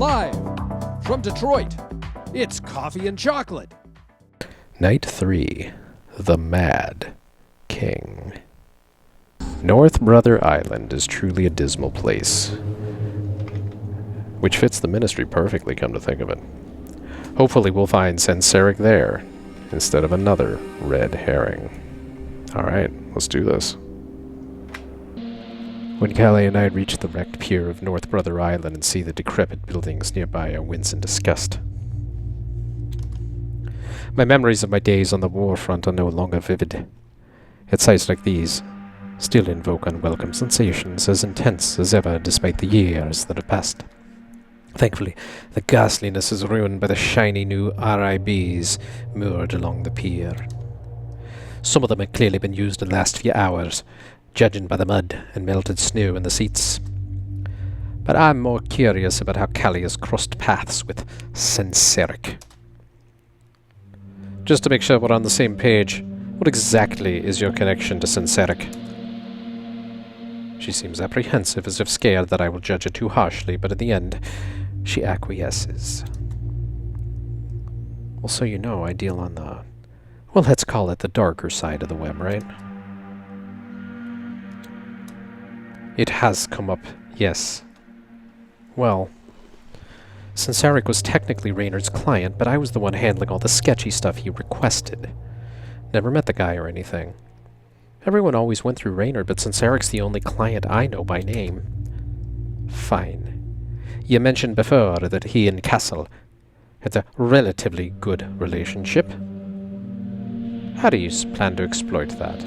Live from Detroit, it's Coffee and Chocolate. Night 3. The Mad King. North Brother Island is truly a dismal place, which fits the ministry perfectly, come to think of it. Hopefully we'll find Senseric there, instead of another red herring. Alright, let's do this. When Callie and I reach the wrecked pier of North Brother Island and see the decrepit buildings nearby, I wince in disgust. My memories of my days on the war front are no longer vivid. At sights like these, still invoke unwelcome sensations as intense as ever despite the years that have passed. Thankfully, the ghastliness is ruined by the shiny new RIBs moored along the pier. Some of them have clearly been used in the last few hours, judging by the mud and melted snow in the seats. But I'm more curious about how Callie has crossed paths with Senseric. Just to make sure we're on the same page, what exactly is your connection to Senseric? She seems apprehensive, as if scared that I will judge her too harshly, but in the end, she acquiesces. Well, so you know, I deal on the... well, let's call it the darker side of the web, right? It has come up, yes. Well, Senseric was technically Raynard's client, but I was the one handling all the sketchy stuff he requested. Never met the guy or anything. Everyone always went through Raynard, but Senseric's the only client I know by name. Fine. You mentioned before that he and Castle had a relatively good relationship. How do you plan to exploit that?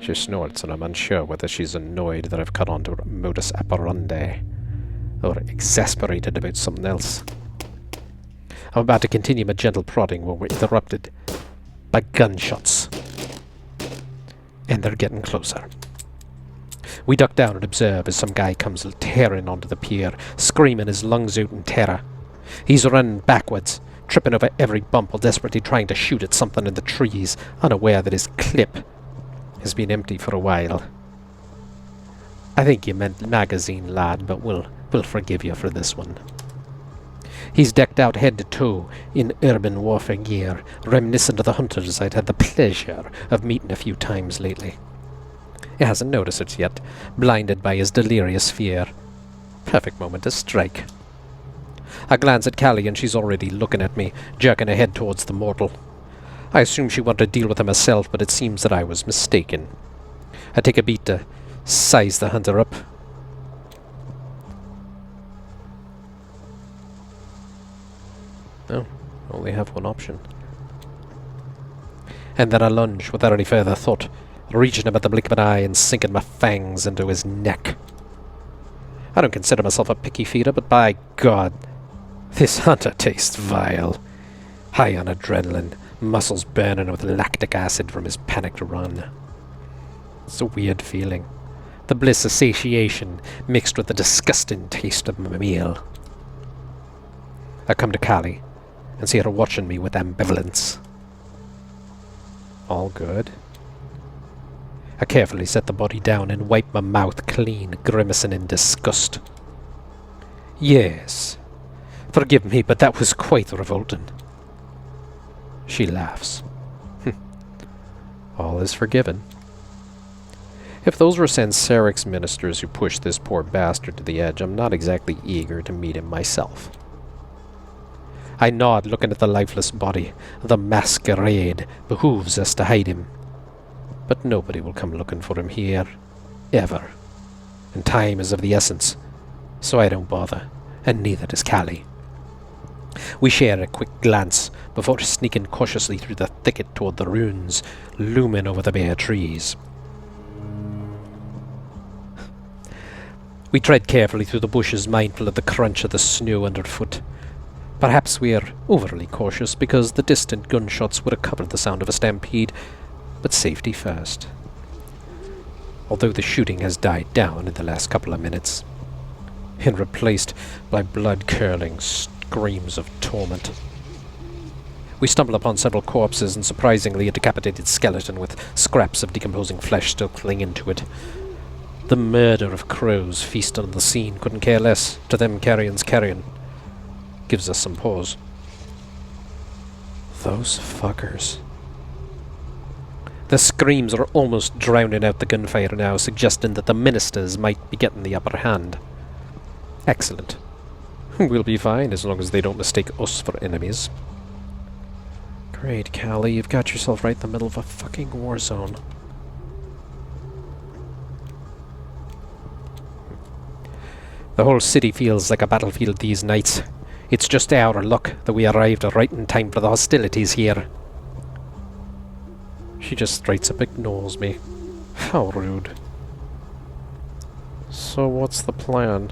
She snorts, and I'm unsure whether she's annoyed that I've cut on to modus operandi, or exasperated about something else. I'm about to continue my gentle prodding when we're interrupted by gunshots. And they're getting closer. We duck down and observe as some guy comes tearing onto the pier, screaming his lungs out in terror. He's running backwards, tripping over every bump while desperately trying to shoot at something in the trees, unaware that his clip has been empty for a while. I think you meant magazine, lad, but we'll forgive you for this one. He's decked out head to toe in urban warfare gear, reminiscent of the hunters I'd had the pleasure of meeting a few times lately. He hasn't noticed it yet, blinded by his delirious fear. Perfect moment to strike. I glance at Callie and she's already looking at me, jerking her head towards the mortal. I assumed she wanted to deal with him herself, but it seems that I was mistaken. I take a beat to size the hunter up. No, only have one option. And then I lunge without any further thought, reaching him at the blink of an eye and sinking my fangs into his neck. I don't consider myself a picky feeder, but by God, this hunter tastes vile. High on adrenaline, muscles burning with lactic acid from his panicked run. It's a weird feeling. The bliss of satiation mixed with the disgusting taste of my meal. I come to Callie and see her watching me with ambivalence. All good. I carefully set the body down and wipe my mouth clean, grimacing in disgust. Yes, forgive me, but that was quite revolting. She laughs. All is forgiven. If those were Senseric's ministers who pushed this poor bastard to the edge, I'm not exactly eager to meet him myself. I nod, looking at the lifeless body. The Masquerade behooves us to hide him. But nobody will come looking for him here, ever. And time is of the essence, so I don't bother, and neither does Callie. We share a quick glance before sneaking cautiously through the thicket toward the ruins looming over the bare trees. We tread carefully through the bushes, mindful of the crunch of the snow underfoot. Perhaps we are overly cautious because the distant gunshots would have covered the sound of a stampede, but safety first. Although the shooting has died down in the last couple of minutes, and replaced by blood-curdling screams of torment. We stumble upon several corpses and surprisingly a decapitated skeleton with scraps of decomposing flesh still clinging to it. The murder of crows feasted on the scene. Couldn't care less. To them, carrion's carrion. Gives us some pause. Those fuckers. The screams are almost drowning out the gunfire now, suggesting that the ministers might be getting the upper hand. Excellent. We'll be fine as long as they don't mistake us for enemies. Great, Callie, you've got yourself right in the middle of a fucking war zone. The whole city feels like a battlefield these nights. It's just our luck that we arrived right in time for the hostilities here. She just straight up ignores me. How rude. So what's the plan?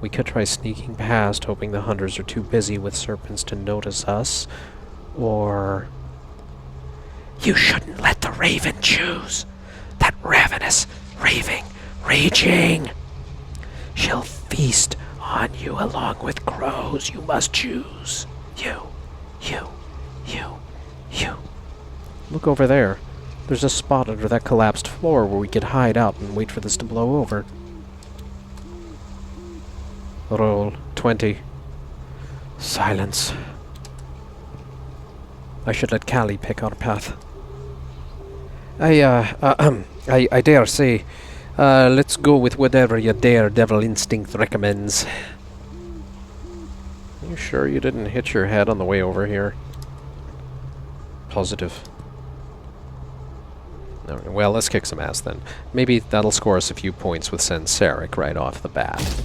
We could try sneaking past, hoping the hunters are too busy with serpents to notice us. Or... You shouldn't let the raven choose. That ravenous, raving, raging. She'll feast on you along with crows. You must choose. You. Look over there. There's a spot under that collapsed floor where we could hide out and wait for this to blow over. Roll 20. Silence. I should let Callie pick our path. I dare say, let's go with whatever your daredevil instinct recommends. You sure you didn't hit your head on the way over here? Positive. Well, let's kick some ass then. Maybe that'll score us a few points with Sansaric right off the bat.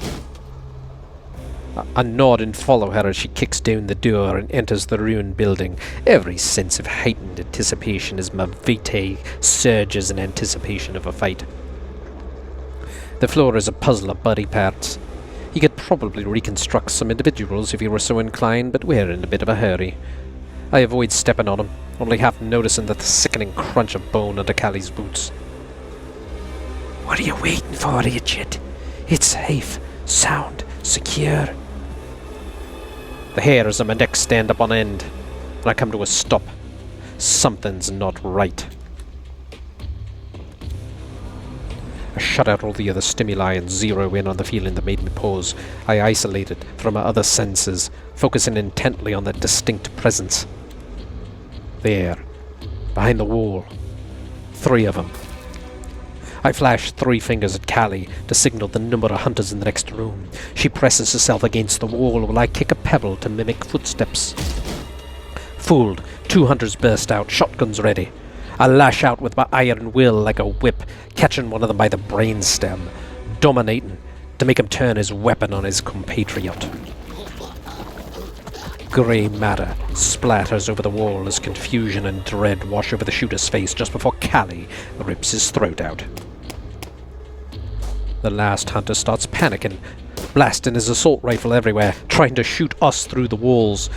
I nod and follow her as she kicks down the door and enters the ruined building. Every sense of heightened anticipation as my vitae surges in anticipation of a fight. The floor is a puzzle of body parts. He could probably reconstruct some individuals if he were so inclined, but we're in a bit of a hurry. I avoid stepping on him, only half noticing the sickening crunch of bone under Callie's boots. What are you waiting for, idiot? It's safe, sound, secure. The hairs on my neck stand up on end, and I come to a stop. Something's not right. I shut out all the other stimuli and zero in on the feeling that made me pause. I isolate it from my other senses, focusing intently on that distinct presence. There, behind the wall. 3 of them. I flash 3 fingers at Callie to signal the number of hunters in the next room. She presses herself against the wall while I kick a pebble to mimic footsteps. Fooled, 2 hunters burst out, shotguns ready. I lash out with my iron will like a whip, catching one of them by the brainstem, dominating to make him turn his weapon on his compatriot. Grey matter splatters over the wall as confusion and dread wash over the shooter's face just before Callie rips his throat out. The last hunter starts panicking, blasting his assault rifle everywhere, trying to shoot us through the walls.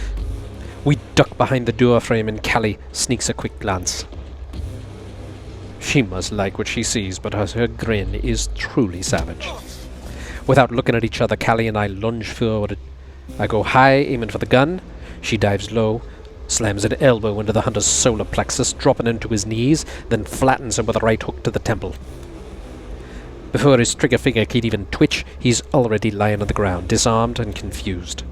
We duck behind the door frame and Callie sneaks a quick glance. She must like what she sees, but her grin is truly savage. Without looking at each other, Callie and I lunge forward. I go high, aiming for the gun. She dives low, slams an elbow into the hunter's solar plexus, dropping into his knees, then flattens him with a right hook to the temple. Before his trigger finger can even twitch, he's already lying on the ground, disarmed and confused.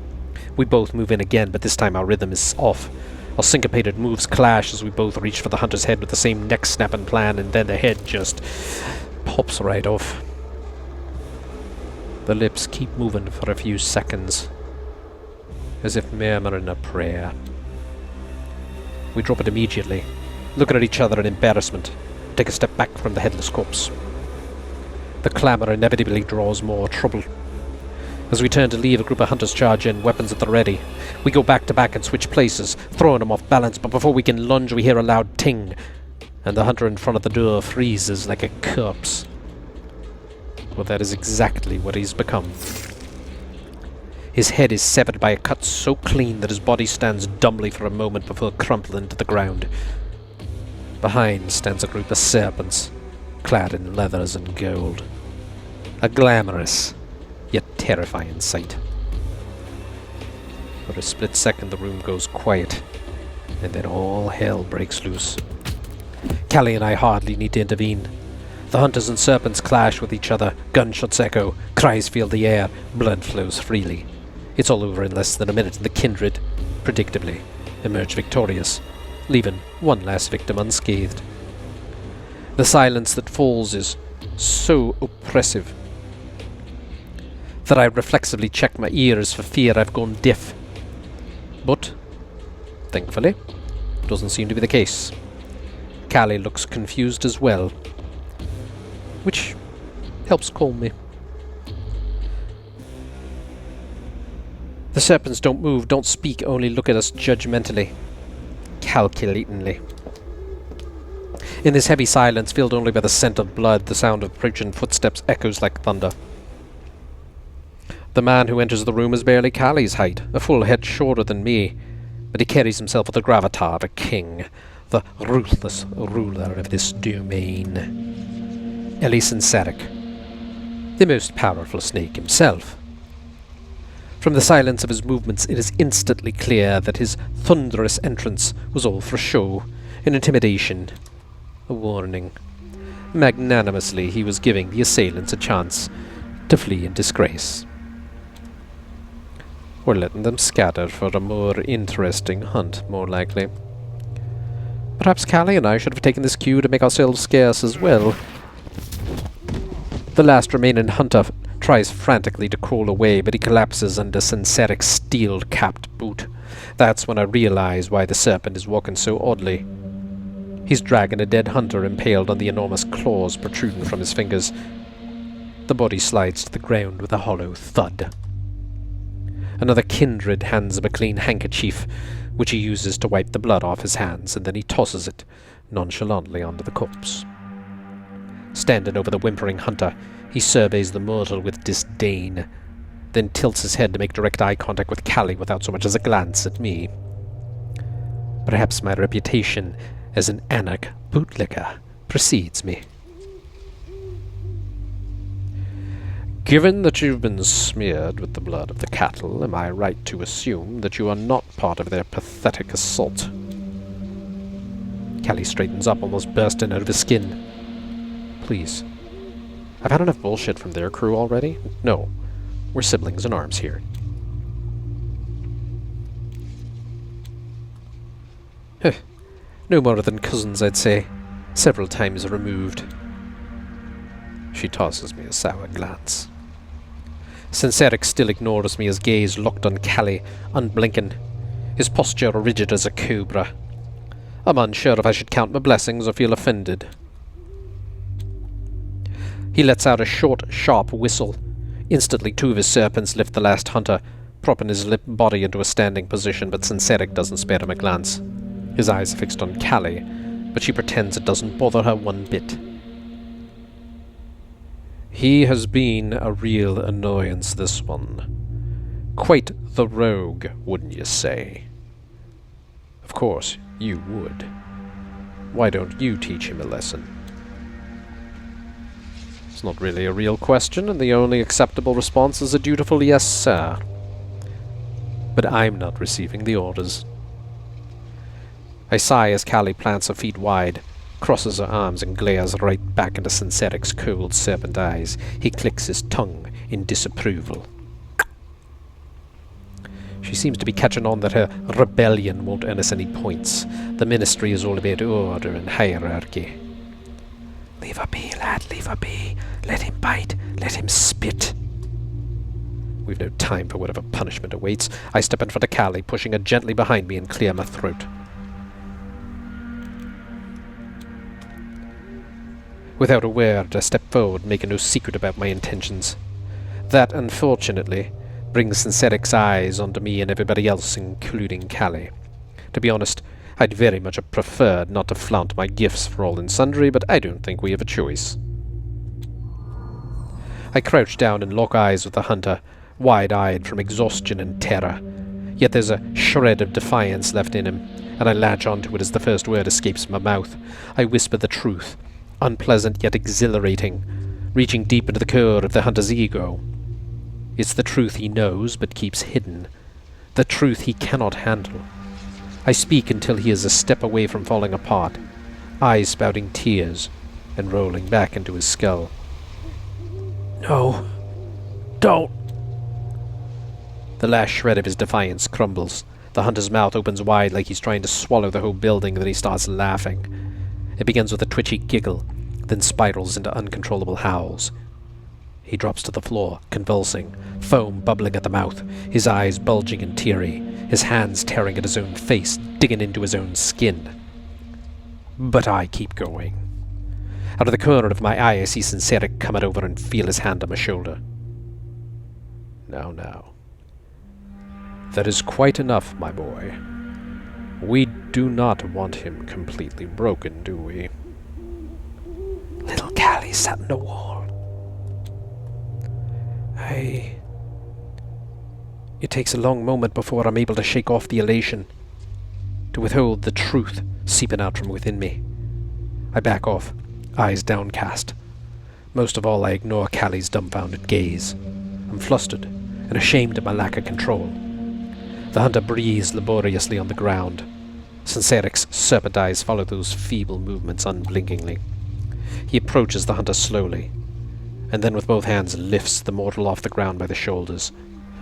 We both move in again, but this time our rhythm is off. Our syncopated moves clash as we both reach for the hunter's head with the same neck-snapping plan, and then the head just pops right off. The lips keep moving for a few seconds, as if murmuring a prayer. We drop it immediately, looking at each other in embarrassment, take a step back from the headless corpse. The clamour inevitably draws more trouble. As we turn to leave, a group of hunters charge in, weapons at the ready. We go back to back and switch places, throwing them off balance, but before we can lunge we hear a loud ting, and the hunter in front of the door freezes like a corpse. Well, that is exactly what he's become. His head is severed by a cut so clean that his body stands dumbly for a moment before crumpling to the ground. Behind stands a group of serpents, clad in leathers and gold. A glamorous, yet terrifying sight. For a split second the room goes quiet, and then all hell breaks loose. Callie and I hardly need to intervene. The hunters and serpents clash with each other, gunshots echo, cries fill the air, blood flows freely. It's all over in less than a minute, and the kindred, predictably, emerge victorious, leaving one last victim unscathed. The silence that falls is so oppressive that I reflexively check my ears for fear I've gone deaf. But, thankfully, doesn't seem to be the case. Callie looks confused as well, which helps calm me. The serpents don't move, don't speak, only look at us judgmentally, calculatingly. In this heavy silence, filled only by the scent of blood, the sound of approaching footsteps echoes like thunder. The man who enters the room is barely Callie's height, a full head shorter than me, but he carries himself with the gravitas of a king, the ruthless ruler of this domain. Ellie Sinceric, the most powerful snake himself. From the silence of his movements, it is instantly clear that his thunderous entrance was all for show, an intimidation, a warning. Magnanimously, he was giving the assailants a chance to flee in disgrace. Or letting them scatter for a more interesting hunt, more likely. Perhaps Callie and I should have taken this cue to make ourselves scarce as well. The last remaining hunter tries frantically to crawl away, but he collapses under Sinceric's steel-capped boot. That's when I realize why the serpent is walking so oddly. He's dragging a dead hunter impaled on the enormous claws protruding from his fingers. The body slides to the ground with a hollow thud. Another kindred hands him a clean handkerchief, which he uses to wipe the blood off his hands, and then he tosses it nonchalantly onto the corpse. Standing over the whimpering hunter, he surveys the mortal with disdain, then tilts his head to make direct eye contact with Callie without so much as a glance at me. Perhaps my reputation as an anarch bootlicker precedes me. Given that you've been smeared with the blood of the cattle, am I right to assume that you are not part of their pathetic assault? Callie straightens up, almost bursting out of his skin. Please. I've had enough bullshit from their crew already. No, we're siblings in arms here. No more than cousins, I'd say. Several times removed. She tosses me a sour glance. Sinceric still ignores me, his gaze locked on Callie, unblinking, his posture rigid as a cobra. I'm unsure if I should count my blessings or feel offended. He lets out a short, sharp whistle. Instantly, two of his serpents lift the last hunter, propping his limp body into a standing position, but Sinceric doesn't spare him a glance. His eyes are fixed on Callie, but she pretends it doesn't bother her one bit. He has been a real annoyance, this one. Quite the rogue, wouldn't you say? Of course, you would. Why don't you teach him a lesson? It's not really a real question, and the only acceptable response is a dutiful yes, sir. But I'm not receiving the orders. I sigh as Callie plants her feet wide, crosses her arms and glares right back into Sinceric's cold serpent eyes. He clicks his tongue in disapproval. She seems to be catching on that her rebellion won't earn us any points. The ministry is all about order and hierarchy. Leave her be, lad, leave her be. Let him bite, let him spit. We've no time for whatever punishment awaits. I step in front of Callie, pushing her gently behind me and clear my throat. Without a word, I step forward, making no secret about my intentions. That, unfortunately, brings Sinceric's eyes onto me and everybody else, including Callie. To be honest, I'd very much have preferred not to flaunt my gifts for all and sundry, but I don't think we have a choice. I crouch down and lock eyes with the hunter, wide-eyed from exhaustion and terror. Yet there's a shred of defiance left in him, and I latch onto it as the first word escapes my mouth. I whisper the truth, unpleasant yet exhilarating, reaching deep into the core of the hunter's ego. It's the truth he knows but keeps hidden, the truth he cannot handle. I speak until he is a step away from falling apart, eyes spouting tears, and rolling back into his skull. No. Don't. The last shred of his defiance crumbles. The hunter's mouth opens wide like he's trying to swallow the whole building, then he starts laughing. It begins with a twitchy giggle, then spirals into uncontrollable howls. He drops to the floor, convulsing, foam bubbling at the mouth, his eyes bulging and teary, his hands tearing at his own face, digging into his own skin. But I keep going. Out of the corner of my eye, I see Sinceric come over and feel his hand on my shoulder. Now. That is quite enough, my boy. We do not want him completely broken, do we? Little Callie sat in the wall. It takes a long moment before I'm able to shake off the elation, to withhold the truth seeping out from within me. I back off, eyes downcast. Most of all, I ignore Callie's dumbfounded gaze. I'm flustered and ashamed of my lack of control. The hunter breathes laboriously on the ground. Sinceric's serpent eyes follow those feeble movements unblinkingly. He approaches the hunter slowly, and then with both hands lifts the mortal off the ground by the shoulders.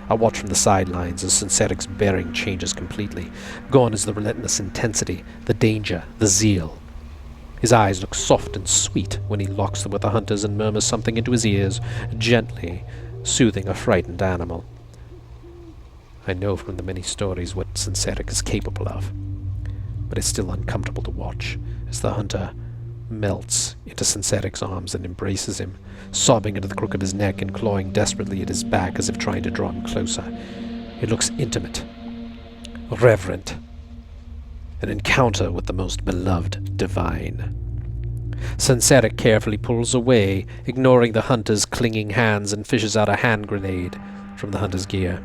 I watch from the sidelines as Sinceric's bearing changes completely. Gone is the relentless intensity, the danger, the zeal. His eyes look soft and sweet when he locks them with the hunter's and murmurs something into his ears, gently soothing a frightened animal. I know from the many stories what Sinceric is capable of, but it's still uncomfortable to watch as the hunter melts into Sinceric's arms and embraces him, sobbing into the crook of his neck and clawing desperately at his back as if trying to draw him closer. It looks intimate, reverent, an encounter with the most beloved divine. Sinceric carefully pulls away, ignoring the hunter's clinging hands, and fishes out a hand grenade from the hunter's gear.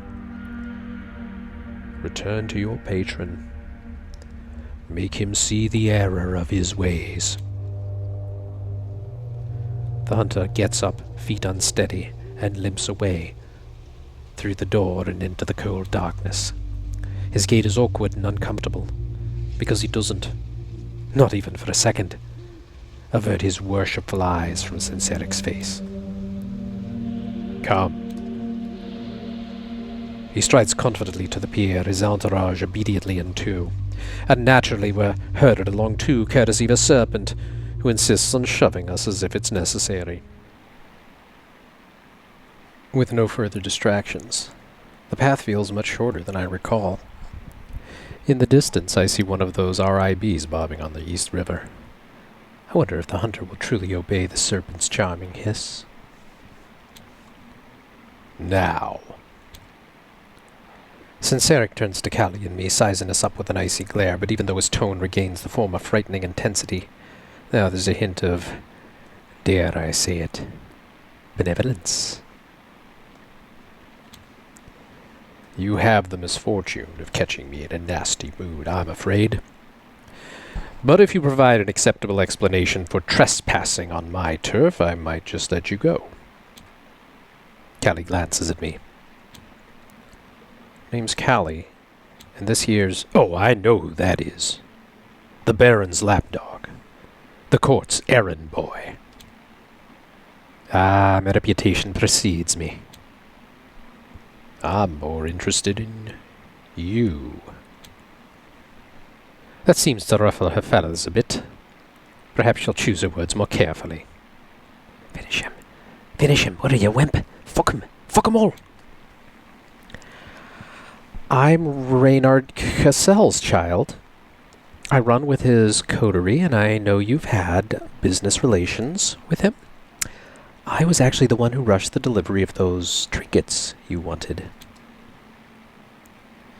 Return to your patron. Make him see the error of his ways. The hunter gets up, feet unsteady, and limps away, through the door and into the cold darkness. His gait is awkward and uncomfortable, because he doesn't, not even for a second, avert his worshipful eyes from Sinceric's face. Come. He strides confidently to the pier, his entourage obediently in two, and naturally we're herded along too, courtesy of a serpent, who insists on shoving us as if it's necessary. With no further distractions, the path feels much shorter than I recall. In the distance, I see one of those RIBs bobbing on the East River. I wonder if the hunter will truly obey the serpent's charming hiss. Now. Sinceric turns to Callie and me, sizing us up with an icy glare, but even though his tone regains the former frightening intensity, now there's a hint of, dare I say it, benevolence. You have the misfortune of catching me in a nasty mood, I'm afraid. But if you provide an acceptable explanation for trespassing on my turf, I might just let you go. Callie glances at me. Name's Callie, and this here's... Oh, I know who that is. The Baron's lapdog. The court's errand boy. Ah, my reputation precedes me. I'm more interested in you. That seems to ruffle her feathers a bit. Perhaps she'll choose her words more carefully. Finish him. Finish him. What are you, wimp? Fuck him. Fuck 'em all. I'm Reynard Cassell's child. I run with his coterie, and I know you've had business relations with him. I was actually the one who rushed the delivery of those trinkets you wanted.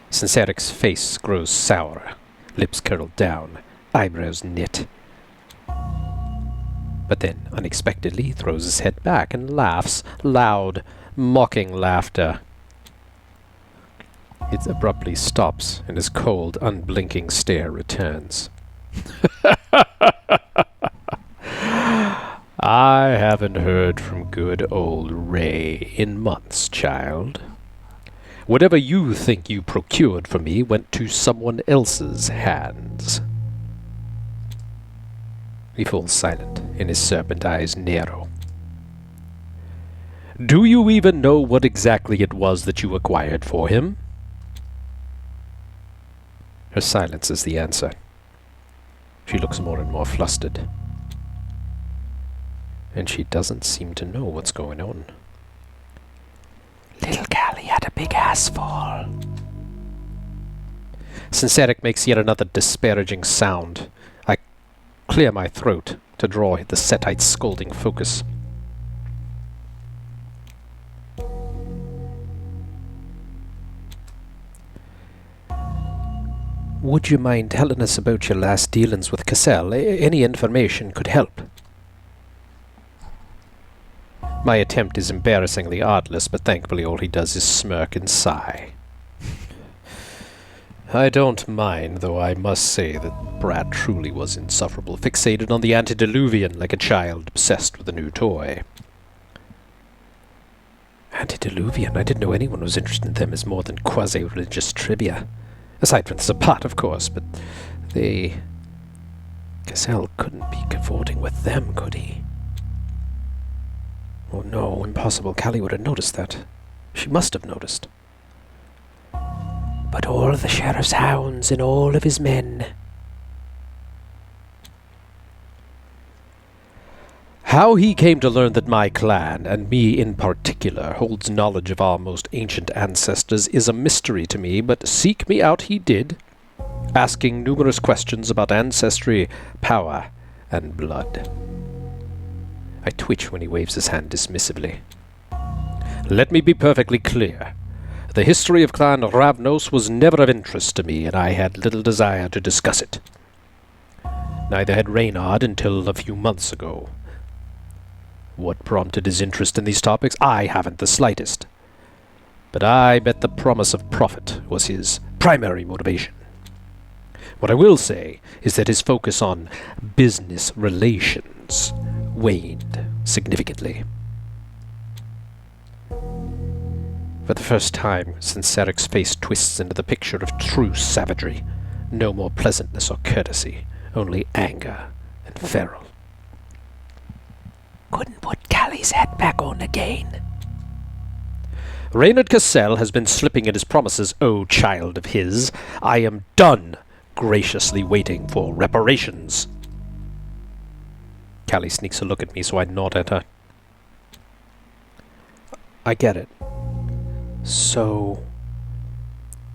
Sinceric's face grows sour, lips curled down, eyebrows knit. But then, unexpectedly, he throws his head back and laughs, loud, mocking laughter. It abruptly stops, and his cold, unblinking stare returns. I haven't heard from good old Ray in months, child. Whatever you think you procured for me went to someone else's hands. He falls silent, and his serpent eyes narrow. "Do you even know what exactly it was that you acquired for him?" Her silence is the answer. She looks more and more flustered. And she doesn't seem to know what's going on. "Little Callie had a big ass fall." Since Eric makes yet another disparaging sound, I clear my throat to draw the Setite's scolding focus. "Would you mind telling us about your last dealings with Cassell? Any information could help." My attempt is embarrassingly artless, but thankfully all he does is smirk and sigh. "I don't mind, though I must say that Brat truly was insufferable, fixated on the antediluvian like a child obsessed with a new toy." Antediluvian? I didn't know anyone was interested in them as more than quasi-religious trivia. Aside from the Zappat, of course, but Cassell couldn't be cavorting with them, could he? Oh no, impossible. Callie would have noticed that. She must have noticed. "But all the sheriff's hounds and all of his men." How he came to learn that my clan, and me in particular, holds knowledge of our most ancient ancestors is a mystery to me, but seek me out he did, asking numerous questions about ancestry, power, and blood. I twitch when he waves his hand dismissively. "Let me be perfectly clear. The history of Clan Ravnos was never of interest to me, and I had little desire to discuss it. Neither had Reynard until a few months ago. What prompted his interest in these topics, I haven't the slightest. But I bet the promise of profit was his primary motivation. What I will say is that his focus on business relations waned significantly. For the first time since Eric's face twists into the picture of true savagery, no more pleasantness or courtesy, only anger and feral. Couldn't put Callie's head back on again. Reynard Cassell has been slipping at his promises, oh child of his. I am done graciously waiting for reparations. Callie sneaks a look at me, so I nod at her. I get it. So,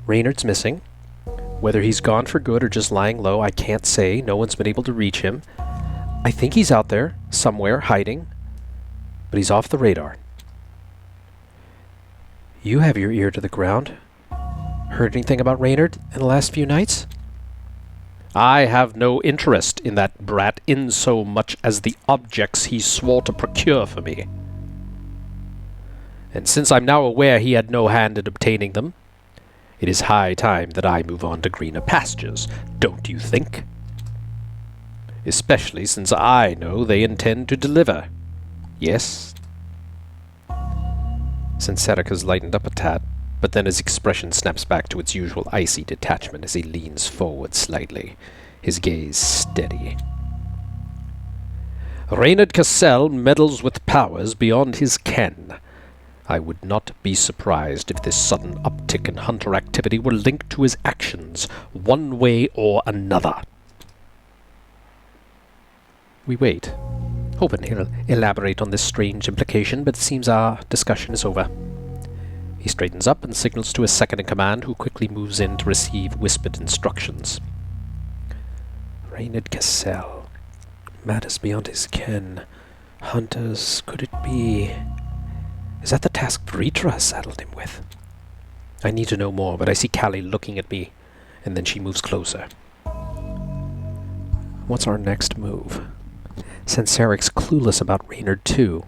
Reynard's missing. Whether he's gone for good or just lying low, I can't say. No one's been able to reach him. I think he's out there, somewhere, hiding. But he's off the radar. You have your ear to the ground. Heard anything about Reynard in the last few nights? I have no interest in that brat in so much as the objects he swore to procure for me. And since I'm now aware he had no hand in obtaining them, it is high time that I move on to greener pastures, don't you think? Especially since I know they intend to deliver. Yes? Senseric has lightened up a tad, but then his expression snaps back to its usual icy detachment as he leans forward slightly, his gaze steady. Reynard Cassell meddles with powers beyond his ken. I would not be surprised if this sudden uptick in hunter activity were linked to his actions, one way or another. We wait, hoping he'll elaborate on this strange implication, but it seems our discussion is over. He straightens up and signals to his second-in-command, who quickly moves in to receive whispered instructions. Reynard Cassell. Matters beyond his ken. Hunters, could it be... Is that the task Vritra has saddled him with? I need to know more, but I see Callie looking at me, and then she moves closer. What's our next move? Senseric's clueless about Reynard too.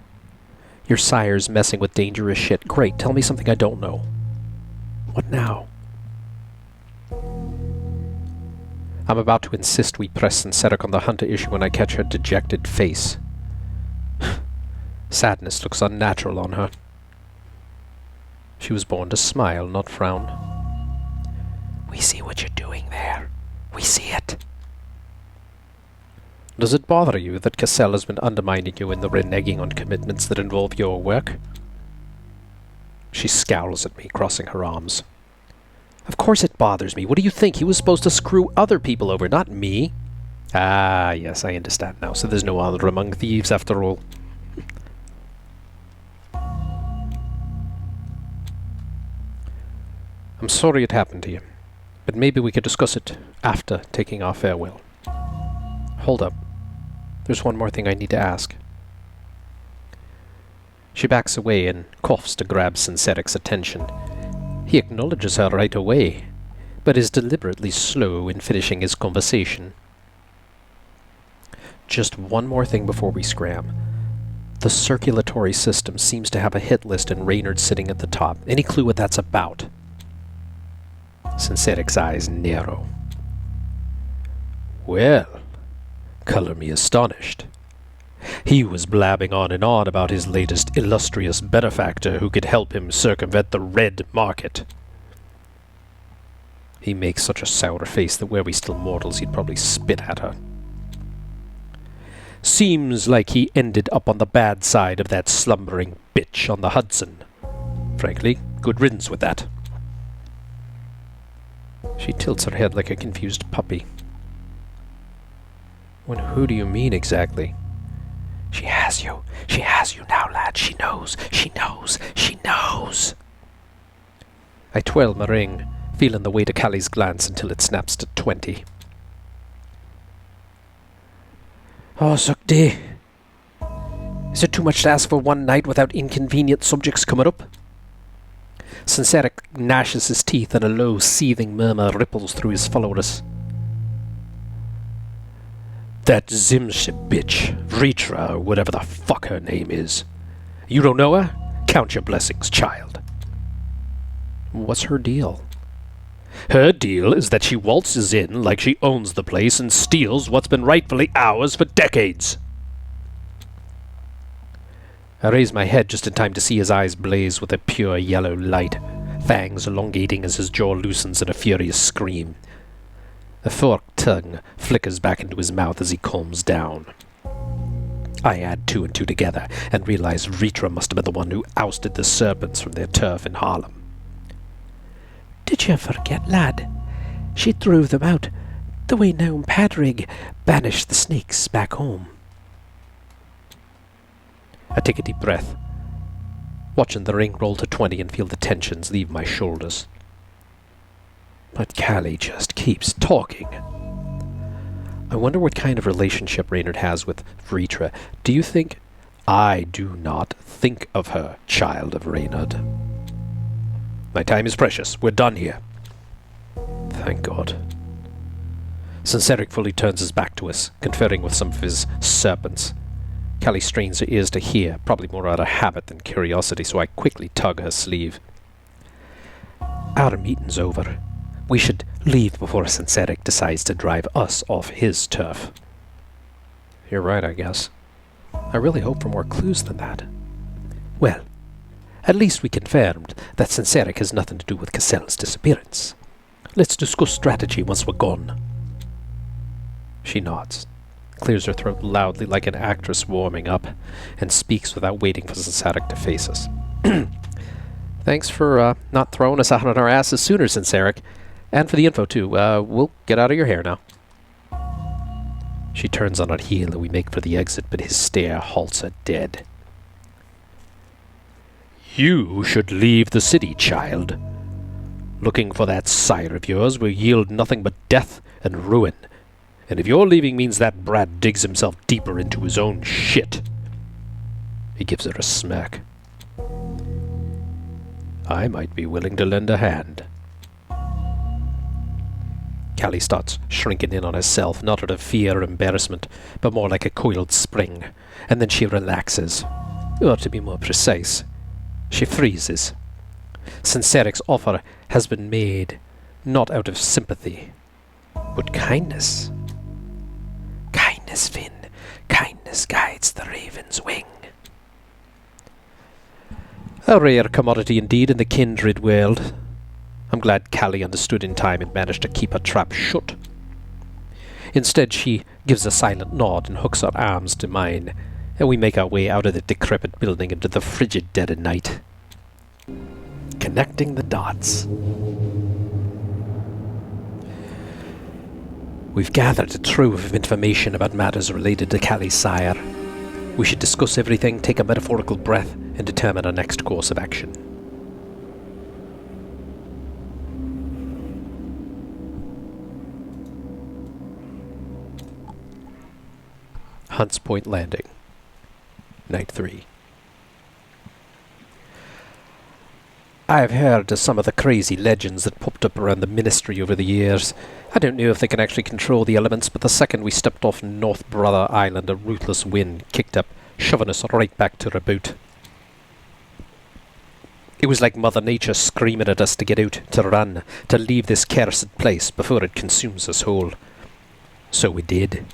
Your sire's messing with dangerous shit. Great, tell me something I don't know. What now? I'm about to insist we press Senseric on the hunter issue when I catch her dejected face. Sadness looks unnatural on her. She was born to smile, not frown. We see what you're doing there. We see it. Does it bother you that Cassell has been undermining you in the reneging on commitments that involve your work? She scowls at me, crossing her arms. Of course it bothers me. What do you think? He was supposed to screw other people over, not me. Ah, yes, I understand now. So there's no honor among thieves after all. I'm sorry it happened to you, but maybe we could discuss it after taking our farewell. Hold up. There's one more thing I need to ask. She backs away and coughs to grab Synthetic's attention. He acknowledges her right away, but is deliberately slow in finishing his conversation. Just one more thing before we scram. The circulatory system seems to have a hit list and Reynard sitting at the top. Any clue what that's about? Synthetic's eyes narrow. Well, color me astonished. He was blabbing on and on about his latest illustrious benefactor who could help him circumvent the red market. He makes such a sour face that were we still mortals he'd probably spit at her. Seems like he ended up on the bad side of that slumbering bitch on the Hudson. Frankly, good riddance with that. She tilts her head like a confused puppy. When who do you mean exactly? She has you. She has you now, lad. She knows. She knows. She knows. I twirl my ring, feeling the weight of Callie's glance until it snaps to 20. Oh, Suckday. Is it too much to ask for one night without inconvenient subjects coming up? Synthetic gnashes his teeth and a low, seething murmur ripples through his followers. That Zimship bitch, Vritra, or whatever the fuck her name is. You don't know her? Count your blessings, child. What's her deal? Her deal is that she waltzes in like she owns the place and steals what's been rightfully ours for decades. I raise my head just in time to see his eyes blaze with a pure yellow light, fangs elongating as his jaw loosens in a furious scream. A forked tongue flickers back into his mouth as he calms down. I add two and two together and realize Vritra must have been the one who ousted the serpents from their turf in Harlem. Did you forget, lad? She drove them out, the way gnome Padraic banished the snakes back home. I take a deep breath, watching the ring roll to 20 and feel the tensions leave my shoulders. But Callie just keeps talking. I wonder what kind of relationship Reynard has with Vritra. Do you think... I do not think of her, child of Reynard. My time is precious. We're done here. Thank God. Synthetic fully turns his back to us, conferring with some of his serpents. Callie strains her ears to hear, probably more out of habit than curiosity, so I quickly tug her sleeve. Our meeting's over. We should leave before Synthetic decides to drive us off his turf. You're right, I guess. I really hope for more clues than that. Well, at least we confirmed that Synthetic has nothing to do with Cassell's disappearance. Let's discuss strategy once we're gone. She nods, clears her throat loudly like an actress warming up, and speaks without waiting for Synthetic to face us. Thanks for not throwing us out on our asses sooner, Synthetic. And for the info, too. We'll get out of your hair now. She turns on her heel and we make for the exit, but his stare halts her dead. You should leave the city, child. Looking for that sire of yours will yield nothing but death and ruin. And if your leaving means that brat digs himself deeper into his own shit... He gives her a smirk. I might be willing to lend a hand. Callie starts shrinking in on herself, not out of fear or embarrassment, but more like a coiled spring, and then she relaxes. Or to be more precise, she freezes. Synthetic's offer has been made not out of sympathy, but kindness. Kindness, Finn. Kindness guides the raven's wing. A rare commodity indeed in the kindred world. I'm glad Callie understood in time and managed to keep her trap shut. Instead, she gives a silent nod and hooks her arms to mine, and we make our way out of the decrepit building into the frigid dead of night. Connecting the dots. We've gathered a trove of information about matters related to Callie's sire. We should discuss everything, take a metaphorical breath, and determine our next course of action. Hunts Point Landing. Night 3. I have heard of some of the crazy legends that popped up around the Ministry over the years. I don't know if they can actually control the elements, but the second we stepped off North Brother Island, a ruthless wind kicked up, shoving us right back to reboot. It was like Mother Nature screaming at us to get out, to run, to leave this cursed place before it consumes us whole. So we did.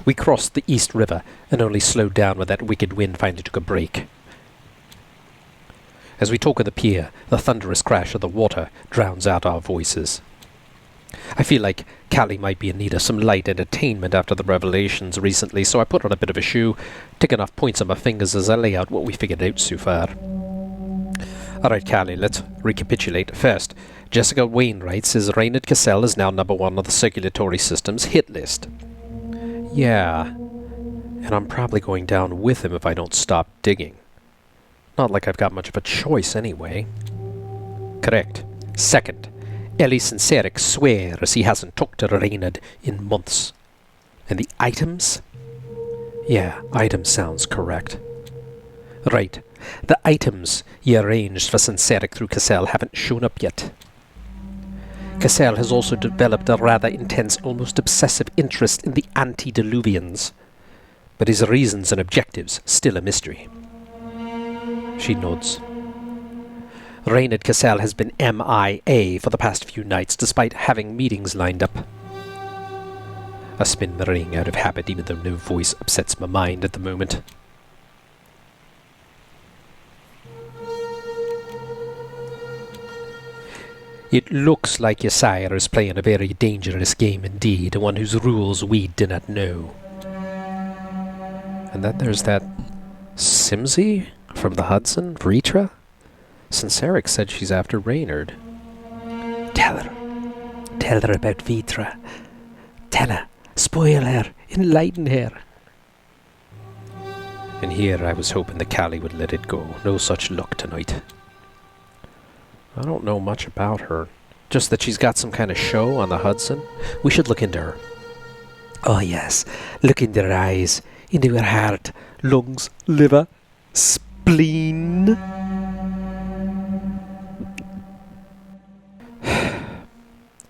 We crossed the East River and only slowed down when that wicked wind finally took a break. As we talk on the pier, the thunderous crash of the water drowns out our voices. I feel like Callie might be in need of some light entertainment after the revelations recently, so I put on a bit of a shoe, ticking off points on my fingers as I lay out what we figured out so far. Alright, Callie, let's recapitulate. First, Jessica Wainwright says Reynard Cassell is now number 1 on the circulatory system's hit list. Yeah, and I'm probably going down with him if I don't stop digging. Not like I've got much of a choice anyway. Correct. Second, Ellie Sinceric swears he hasn't talked to Reynard in months. And the items? Yeah, items sounds correct. Right. The items you arranged for Sinceric through Cassell haven't shown up yet. Cassell has also developed a rather intense, almost obsessive interest in the antediluvians, but his reasons and objectives still a mystery. She nods. Reynard Cassell has been MIA for the past few nights, despite having meetings lined up. I spin the ring out of habit, even though no voice upsets my mind at the moment. It looks like your sire is playing a very dangerous game indeed, one whose rules we do not know. And then there's that Simsy from the Hudson, Vritra? Sinceric said she's after Reynard. Tell her about Vritra. Tell her, spoil her, enlighten her. And here I was hoping that Callie would let it go. No such luck tonight. I don't know much about her. Just that she's got some kind of show on the Hudson. We should look into her. Oh yes, look into her eyes, into her heart, lungs, liver, spleen.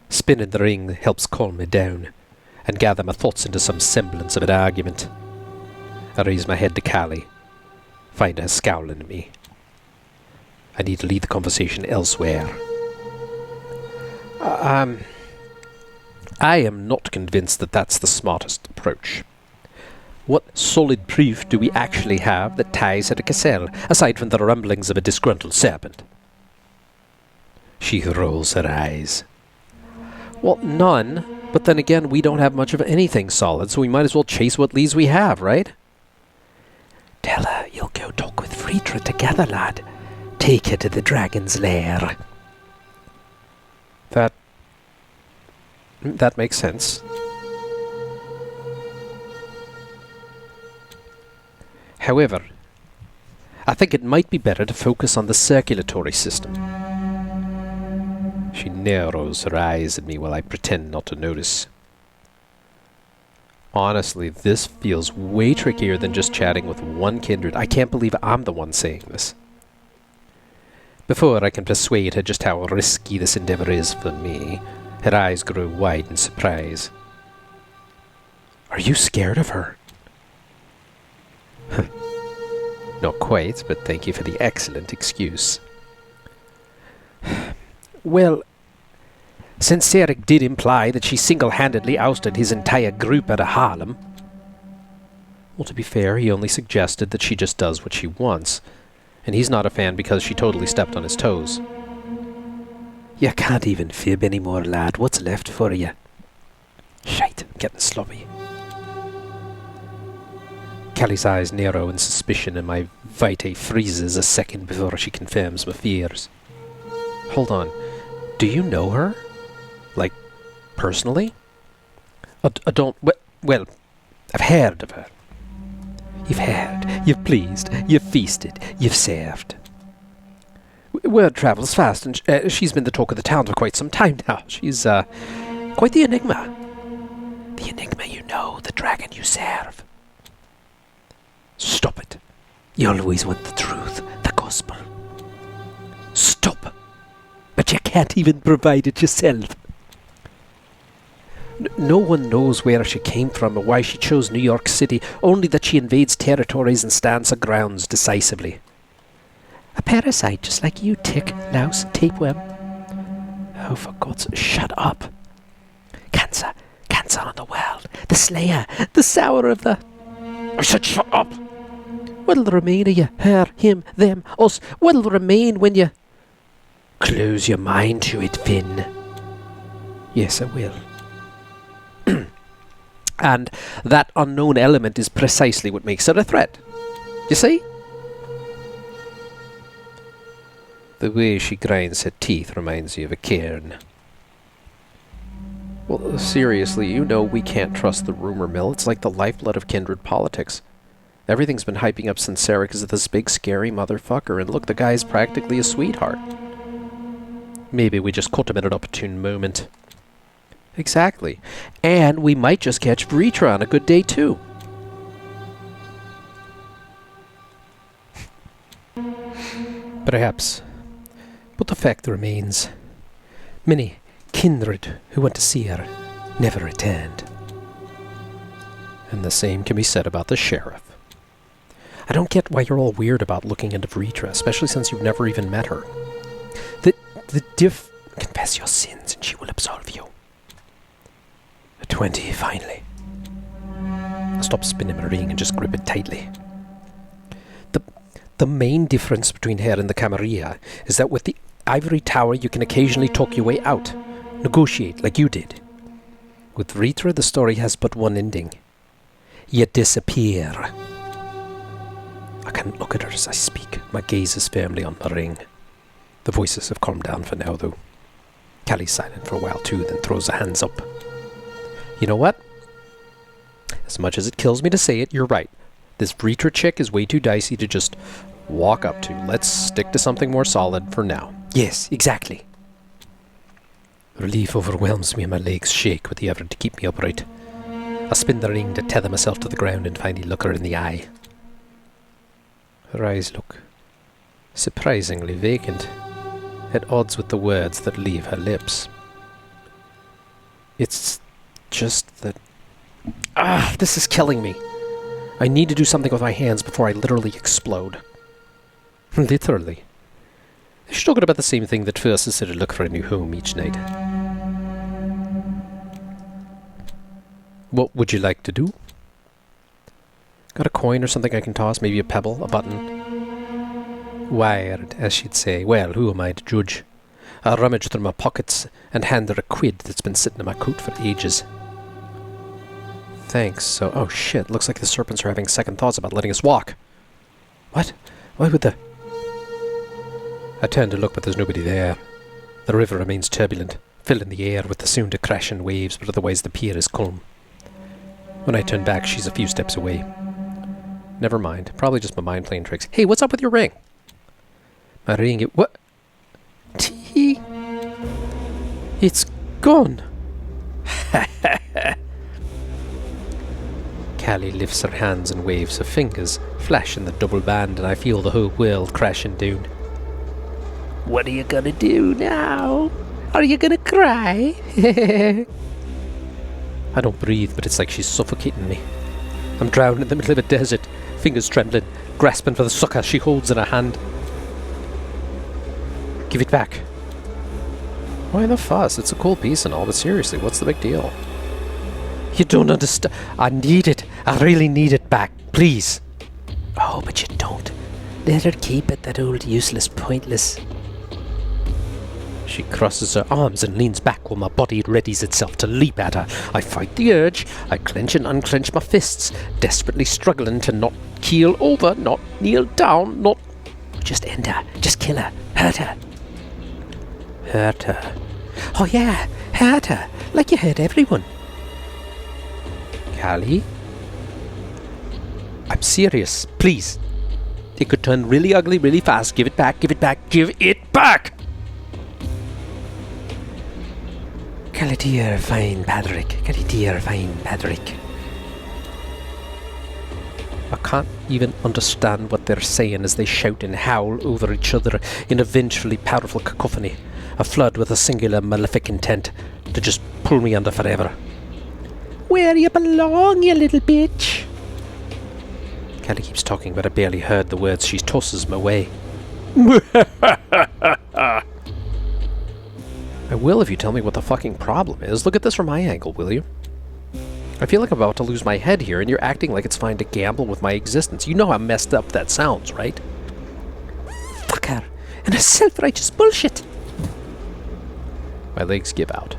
Spinning the ring helps calm me down and gather my thoughts into some semblance of an argument. I raise my head to Callie, find her scowling at me. I need to lead the conversation elsewhere. I am not convinced that that's the smartest approach. What solid proof do we actually have that ties her to Cassell, aside from the rumblings of a disgruntled serpent? She rolls her eyes. Well, none, but then again, we don't have much of anything solid, so we might as well chase what leads we have, right? Tell her you'll go talk with Vritra together, lad. Take her to the dragon's lair. That makes sense. However, I think it might be better to focus on the circulatory system. She narrows her eyes at me while I pretend not to notice. Honestly, this feels way trickier than just chatting with one kindred. I can't believe I'm the one saying this. Before I can persuade her just how risky this endeavor is for me, her eyes grow wide in surprise. Are you scared of her? Not quite, but thank you for the excellent excuse. Well, Sinceric did imply that she single-handedly ousted his entire group out of Harlem. Well, to be fair, he only suggested that she just does what she wants, and he's not a fan because she totally stepped on his toes. You can't even fib anymore, lad. What's left for you? Shite, I'm getting sloppy. Callie's eyes narrow in suspicion and my vitae freezes a second before she confirms my fears. Hold on. Do you know her? Like, personally? I don't... Well, I've heard of her. You've heard, you've pleased, you've feasted, you've served. Word travels fast, and she's been the talk of the town for quite some time now. She's, quite the enigma. The enigma you know, the dragon you serve. Stop it. You always want the truth, the gospel. Stop. But you can't even provide it yourself. No one knows where she came from or why she chose New York City, only that she invades territories and stands her grounds decisively. A parasite just like you, tick, louse, tapeworm. Oh, for God's sake, shut up. Cancer on the world, the slayer, the sour of the... I said shut up! What'll remain of you? Her, him, them, us? What'll remain when you... Close your mind to it, Finn. Yes, I will. And that unknown element is precisely what makes her a threat. You see? The way she grinds her teeth reminds me of a cairn. Well, seriously, you know we can't trust the rumor mill. It's like the lifeblood of kindred politics. Everything's been hyping up Sincera because of this big scary motherfucker, and look, the guy's practically a sweetheart. Maybe we just caught him at an opportune moment. Exactly. And we might just catch Vritra on a good day too. Perhaps. But the fact remains, many kindred who went to see her never returned. And the same can be said about the sheriff. I don't get why you're all weird about looking into Vritra, especially since you've never even met her. Confess your sins and she will absolve you. 20, finally. Stop spinning my ring and just grip it tightly. The main difference between her and the Camarilla is that with the ivory tower you can occasionally talk your way out. Negotiate like you did. With Vritra the story has but one ending. You disappear. I can't look at her as I speak. My gaze is firmly on my ring. The voices have calmed down for now though. Callie's silent for a while too, then throws her hands up. You know what? As much as it kills me to say it, you're right. This Vritra chick is way too dicey to just walk up to. Let's stick to something more solid for now. Yes, exactly. Relief overwhelms me and my legs shake with the effort to keep me upright. I spin the ring to tether myself to the ground and finally look her in the eye. Her eyes look surprisingly vacant, at odds with the words that leave her lips. It's just that... this is killing me. I need to do something with my hands before I literally explode. Literally. She's talking about the same thing that forces us to look for a new home each night. What would you like to do? Got a coin or something I can toss? Maybe a pebble? A button? Wired, as she'd say. Well, who am I to judge? I'll rummage through my pockets and hand her a quid that's been sitting in my coat for ages. Thanks, so... Oh shit, looks like the serpents are having second thoughts about letting us walk. What? Why would the... I turn to look, but there's nobody there. The river remains turbulent, filling the air with the soon-to-crashing waves, but otherwise the pier is calm. When I turn back, she's a few steps away. Never mind. Probably just my mind playing tricks. Hey, what's up with your ring? My ring... What? T? It's gone. Callie lifts her hands and waves her fingers, flash in the double band, and I feel the whole world crashing down. What are you gonna do now? Are you gonna cry? I don't breathe, but it's like she's suffocating me. I'm drowned in the middle of a desert, fingers trembling, grasping for the sucker she holds in her hand. Give it back. Why the fuss? It's a cool piece and all, but seriously, what's the big deal? You don't understand. I need it. I really need it back. Please. Oh, but you don't. Let her keep it, that old useless, pointless. She crosses her arms and leans back while my body readies itself to leap at her. I fight the urge. I clench and unclench my fists, desperately struggling to not keel over, not kneel down, not... Just end her. Just kill her. Hurt her. Hurt her. Oh yeah, hurt her. Like you hurt everyone. Callie? I'm serious. Please. It could turn really ugly really fast. Give it back. Give it back. Give it back! Callie dear, fine Padraic. Callie dear, fine Padraic. I can't even understand what they're saying as they shout and howl over each other in a vengefully powerful cacophony, a flood with a singular malefic intent to just pull me under forever. Where you belong, you little bitch! Callie keeps talking, but I barely heard the words. She tosses them away. I will if you tell me what the fucking problem is. Look at this from my angle, will you? I feel like I'm about to lose my head here, and you're acting like it's fine to gamble with my existence. You know how messed up that sounds, right? Fuck her. And her self-righteous bullshit. My legs give out.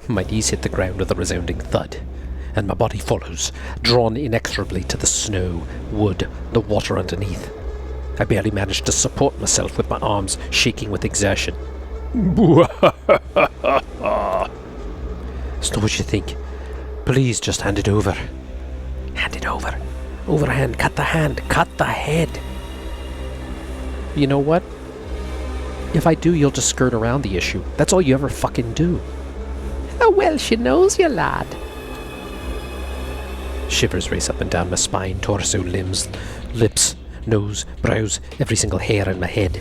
My knees hit the ground with a resounding thud, and my body follows, drawn inexorably to the snow, wood, the water underneath. I barely manage to support myself with my arms shaking with exertion. It's not what you think. Please just hand it over. Hand it over. Overhand. Cut the hand. Cut the head. You know what? If I do, you'll just skirt around the issue. That's all you ever fucking do. How well she knows you, lad. Shivers race up and down my spine, torso, limbs, lips, nose, brows, every single hair in my head.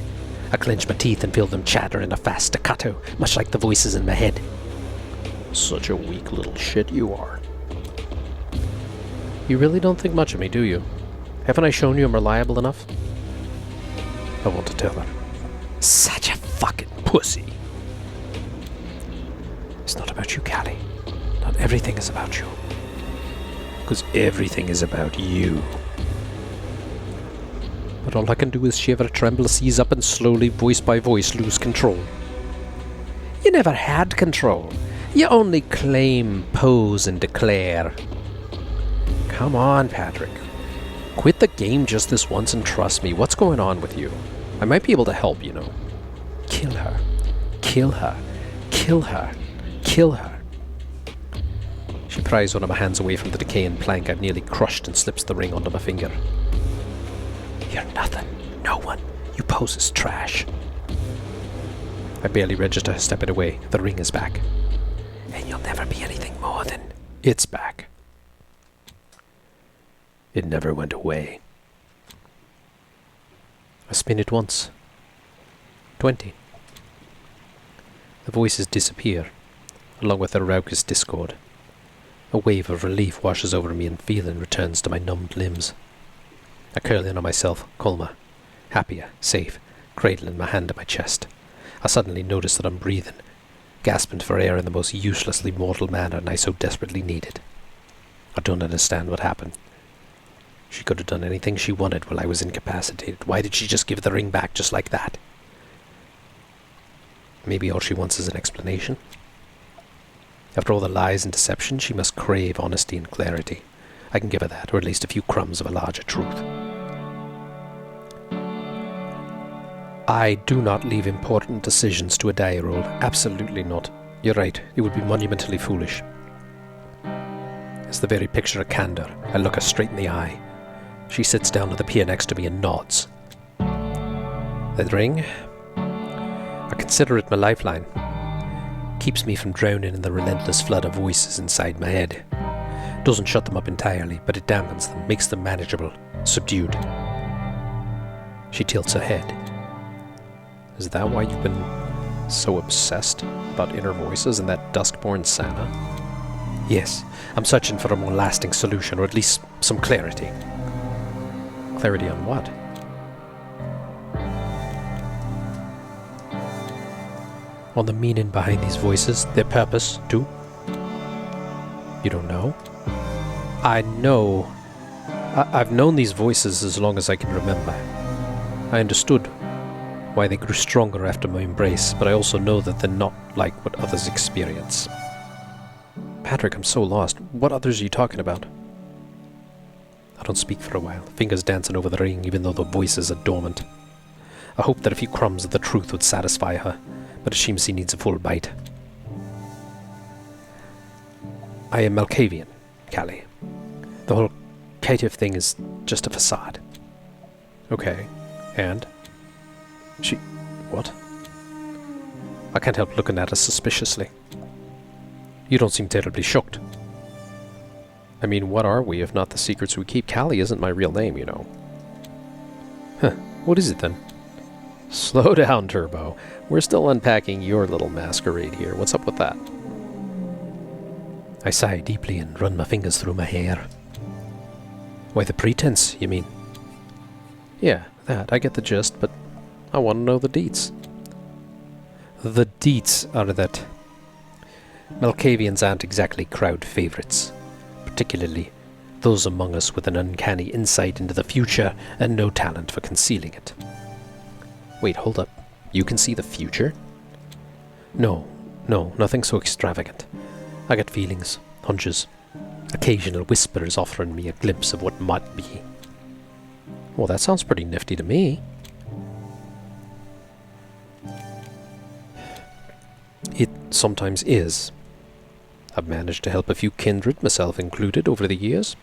I clench my teeth and feel them chatter in a fast staccato, much like the voices in my head. Such a weak little shit you are. You really don't think much of me, do you? Haven't I shown you I'm reliable enough? I want to tell her. Such a fucking pussy. It's not about you, Callie. Not everything is about you. Because everything is about you. But all I can do is shiver, tremble, seize up, and slowly, voice by voice, lose control. You never had control. You only claim, pose, and declare. Come on, Padraic. Quit the game just this once and trust me. What's going on with you? I might be able to help, you know. Kill her. Kill her. Kill her. Kill her. She pries one of my hands away from the decaying plank I've nearly crushed and slips the ring onto my finger. You're nothing. No one. You pose as trash. I barely register her stepping away. The ring is back. And you'll never be anything more than it's back. It never went away. I spin it once. 20. The voices disappear, along with their raucous discord. A wave of relief washes over me and feeling returns to my numbed limbs. I curl in on myself, calmer, happier, safe, cradling my hand to my chest. I suddenly notice that I'm breathing, gasping for air in the most uselessly mortal manner I so desperately needed. I don't understand what happened. She could have done anything she wanted while I was incapacitated. Why did she just give the ring back just like that? Maybe all she wants is an explanation. After all the lies and deception, she must crave honesty and clarity. I can give her that, or at least a few crumbs of a larger truth. I do not leave important decisions to a die roll. Absolutely not. You're right, it would be monumentally foolish. It's the very picture of candor. I look her straight in the eye. She sits down at the pier next to me and nods. The ring? I consider it my lifeline. Keeps me from drowning in the relentless flood of voices inside my head. Doesn't shut them up entirely, but it dampens them, makes them manageable, subdued. She tilts her head. Is that why you've been so obsessed about inner voices and that dusk-born Santa? Yes, I'm searching for a more lasting solution, or at least some clarity. Clarity on what? On the meaning behind these voices, their purpose, too. You don't know? I know. I've known these voices as long as I can remember. I understood why they grew stronger after my embrace, but I also know that they're not like what others experience. Padraic, I'm so lost. What others are you talking about? I don't speak for a while, fingers dancing over the ring even though the voices are dormant. I hope that a few crumbs of the truth would satisfy her, but it seems she needs a full bite. I am Malkavian, Callie. The whole caitiff thing is just a facade. Okay, and? What? I can't help looking at her suspiciously. You don't seem terribly shocked. I mean, what are we if not the secrets we keep? Callie isn't my real name, you know. Huh, what is it then? Slow down, Turbo. We're still unpacking your little masquerade here. What's up with that? I sigh deeply and run my fingers through my hair. Why, the pretense, you mean? Yeah, that. I get the gist, but I want to know the deets. The deets are that Malkavians aren't exactly crowd favorites, particularly those among us with an uncanny insight into the future and no talent for concealing it. Wait, hold up. You can see the future? No, nothing so extravagant. I get feelings, hunches, occasional whispers offering me a glimpse of what might be. Well, that sounds pretty nifty to me. It sometimes is. I've managed to help a few kindred, myself included, over the years.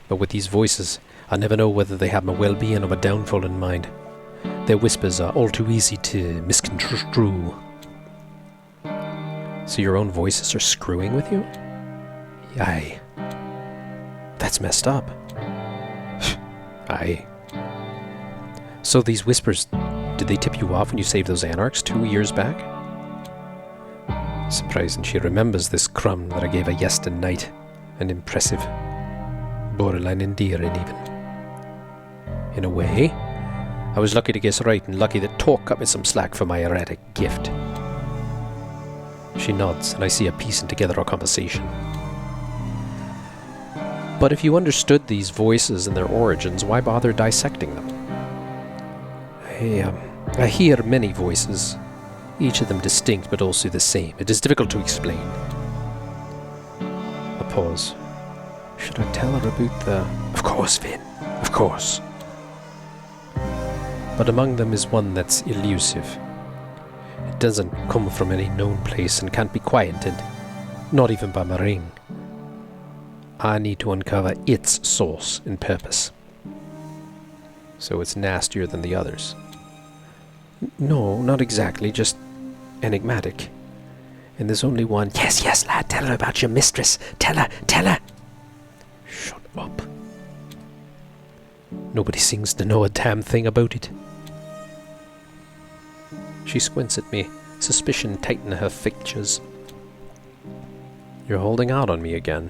But with these voices, I never know whether they have my well-being or my downfall in mind. Their whispers are all too easy to misconstrue. So your own voices are screwing with you? Aye. That's messed up. Aye. So these whispers, did they tip you off when you saved those anarchs 2 years back? Surprising she remembers this crumb that I gave her yesterday night. And impressive. Borderline endearing even. In a way, I was lucky to guess right and lucky that talk cut me some slack for my erratic gift. She nods and I see her piecing together our conversation. But if you understood these voices and their origins, why bother dissecting them? I hear many voices, each of them distinct but also the same. It is difficult to explain. A pause. Should I tell her about the... Of course, Finn. Of course. But among them is one that's elusive. It doesn't come from any known place and can't be quieted, not even by my ring. I need to uncover its source and purpose. So it's nastier than the others. No, not exactly, just enigmatic. And there's only one... Yes, lad, tell her about your mistress. Tell her. Shut up. Nobody seems to know a damn thing about it. She squints at me, suspicion tightening her features. You're holding out on me again.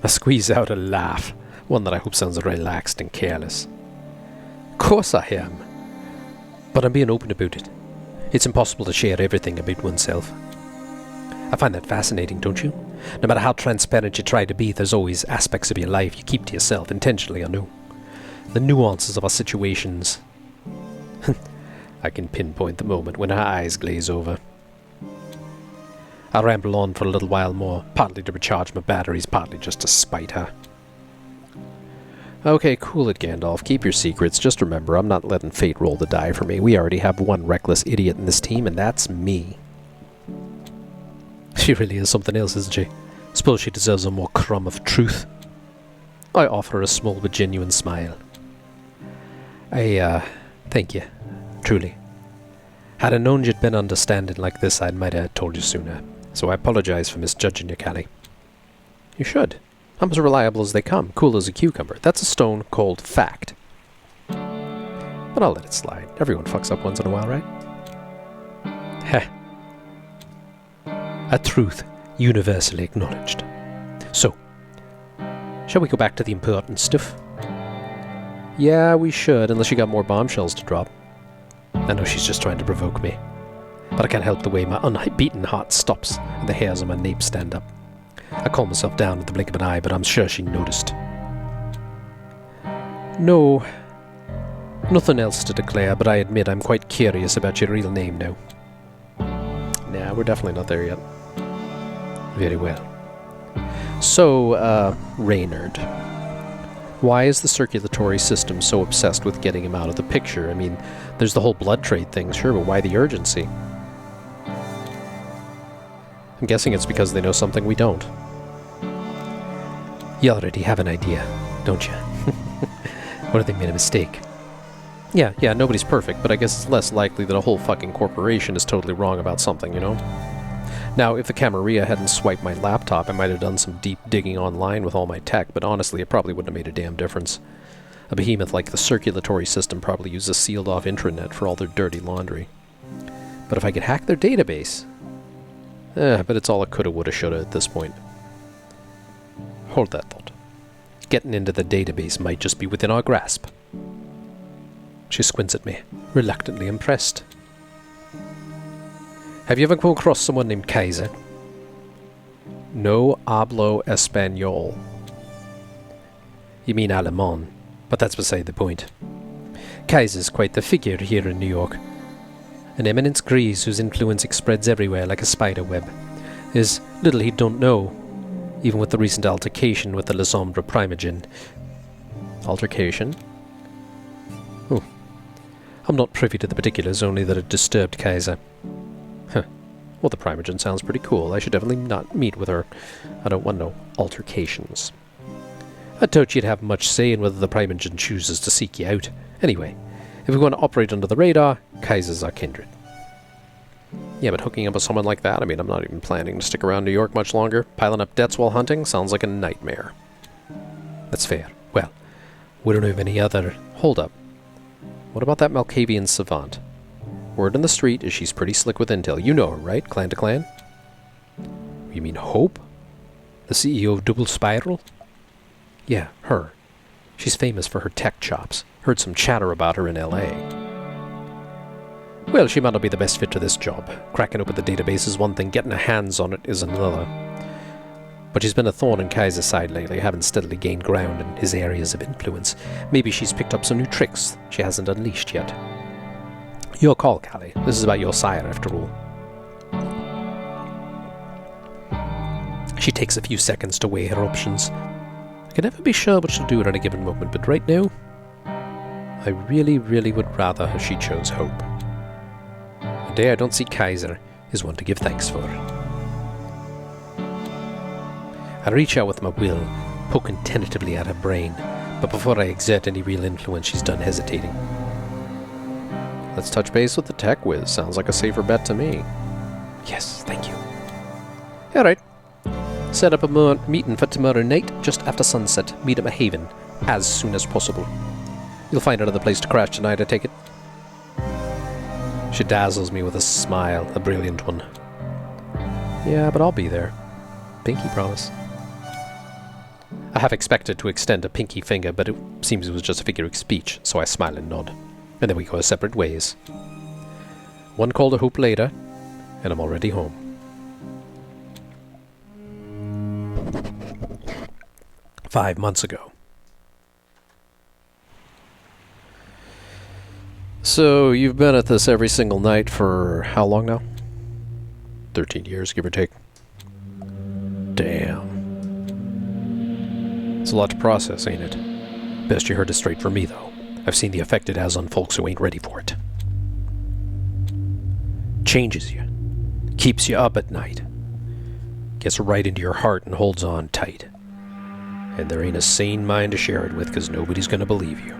I squeeze out a laugh, one that I hope sounds relaxed and careless. Of course I am. But I'm being open about it. It's impossible to share everything about oneself. I find that fascinating, don't you? No matter how transparent you try to be, there's always aspects of your life you keep to yourself, intentionally or no. The nuances of our situations. I can pinpoint the moment when her eyes glaze over. I ramble on for a little while more, partly to recharge my batteries, partly just to spite her. Okay, cool it, Gandalf. Keep your secrets. Just remember, I'm not letting fate roll the die for me. We already have one reckless idiot in this team, and that's me. She really is something else, isn't she? Suppose she deserves a more crumb of truth. I offer her a small but genuine smile. Thank you. Truly. Had I known you'd been understanding like this, I might have told you sooner. So I apologize for misjudging you, Callie. You should. I'm as reliable as they come, cool as a cucumber. That's a stone cold fact. But I'll let it slide. Everyone fucks up once in a while, right? Heh. A truth universally acknowledged. So, shall we go back to the important stuff? Yeah, we should, unless you got more bombshells to drop. I know she's just trying to provoke me. But I can't help the way my unbeaten heart stops and the hairs on my nape stand up. I calm myself down with the blink of an eye, but I'm sure she noticed. No. Nothing else to declare, but I admit I'm quite curious about your real name now. Nah, we're definitely not there yet. Very well. So, Reynard. Why is the circulatory system so obsessed with getting him out of the picture? I mean, there's the whole blood trade thing, sure, but why the urgency? I'm guessing it's because they know something we don't. You already have an idea, don't you? What if they made a mistake? Yeah, nobody's perfect, but I guess it's less likely that a whole fucking corporation is totally wrong about something, you know? Now, if the Camarilla hadn't swiped my laptop, I might have done some deep digging online with all my tech, but honestly, it probably wouldn't have made a damn difference. A behemoth like the circulatory system probably uses a sealed-off intranet for all their dirty laundry. But if I could hack their database... but it's all a coulda, woulda, shoulda at this point. Hold that thought. Getting into the database might just be within our grasp. She squints at me, reluctantly impressed. Have you ever come across someone named Kaiser? No hablo español. You mean Alemán, but that's beside the point. Kaiser's quite the figure here in New York. An eminence grise whose influence spreads everywhere like a spider web. There's little he don't know, even with the recent altercation with the La Sombra Primogen. Altercation? Oh. I'm not privy to the particulars, only that it disturbed Kaiser. Huh. Well, the Primogen sounds pretty cool. I should definitely not meet with her. I don't want no altercations. I doubt you'd have much say in whether the Primogen chooses to seek you out. Anyway, if we want to operate under the radar, Kaiser's our kindred. Yeah, but hooking up with someone like that, I mean, I'm not even planning to stick around New York much longer. Piling up debts while hunting sounds like a nightmare. That's fair. Well, we don't have any other... Hold up. What about that Malkavian savant? Word on the street is she's pretty slick with intel. You know her, right? Clan to clan? You mean Hope? The CEO of Double Spiral? Yeah, her. She's famous for her tech chops. Heard some chatter about her in L.A. Well, she might not be the best fit for this job. Cracking open the database is one thing, getting her hands on it is another. But she's been a thorn in Kaiser's side lately, having steadily gained ground in his areas of influence. Maybe she's picked up some new tricks she hasn't unleashed yet. Your call, Callie. This is about your sire, after all. She takes a few seconds to weigh her options. I can never be sure what she'll do at any given moment, but right now, I really, really would rather she chose Hope. A day I don't see Kaiser is one to give thanks for. I reach out with my will, poking tentatively at her brain, but before I exert any real influence, she's done hesitating. Let's touch base with the tech whiz. Sounds like a safer bet to me. Yes, thank you. Alright. Set up a meeting for tomorrow night, just after sunset. Meet at my haven, as soon as possible. You'll find another place to crash tonight, I take it. She dazzles me with a smile, a brilliant one. Yeah, but I'll be there. Pinky promise. I half expected to extend a pinky finger, but it seems it was just a figure of speech, so I smile and nod. And then we go our separate ways. One call to Hope later, and I'm already home. Five months ago. So, you've been at this every single night for how long now? 13 years, give or take. Damn. It's a lot to process, ain't it? Best you heard it straight from me, though. I've seen the effect it has on folks who ain't ready for it. Changes you. Keeps you up at night. Gets right into your heart and holds on tight. And there ain't a sane mind to share it with, because nobody's gonna believe you.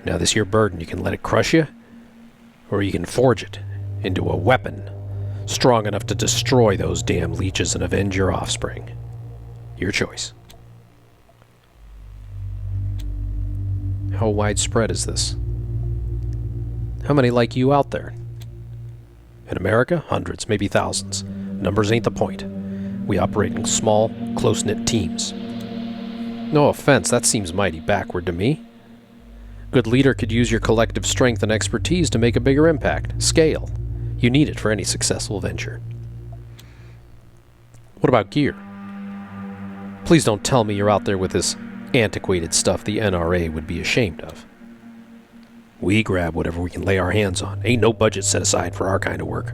Now this here burden, you can let it crush you, or you can forge it into a weapon strong enough to destroy those damn leeches and avenge your offspring. Your choice. How widespread is this? How many like you out there? In America, hundreds, maybe thousands. Numbers ain't the point. We operate in small, close-knit teams. No offense, that seems mighty backward to me. Good leader could use your collective strength and expertise to make a bigger impact. Scale. You need it for any successful venture. What about gear? Please don't tell me you're out there with this antiquated stuff the NRA would be ashamed of. We grab whatever we can lay our hands on. Ain't no budget set aside for our kind of work.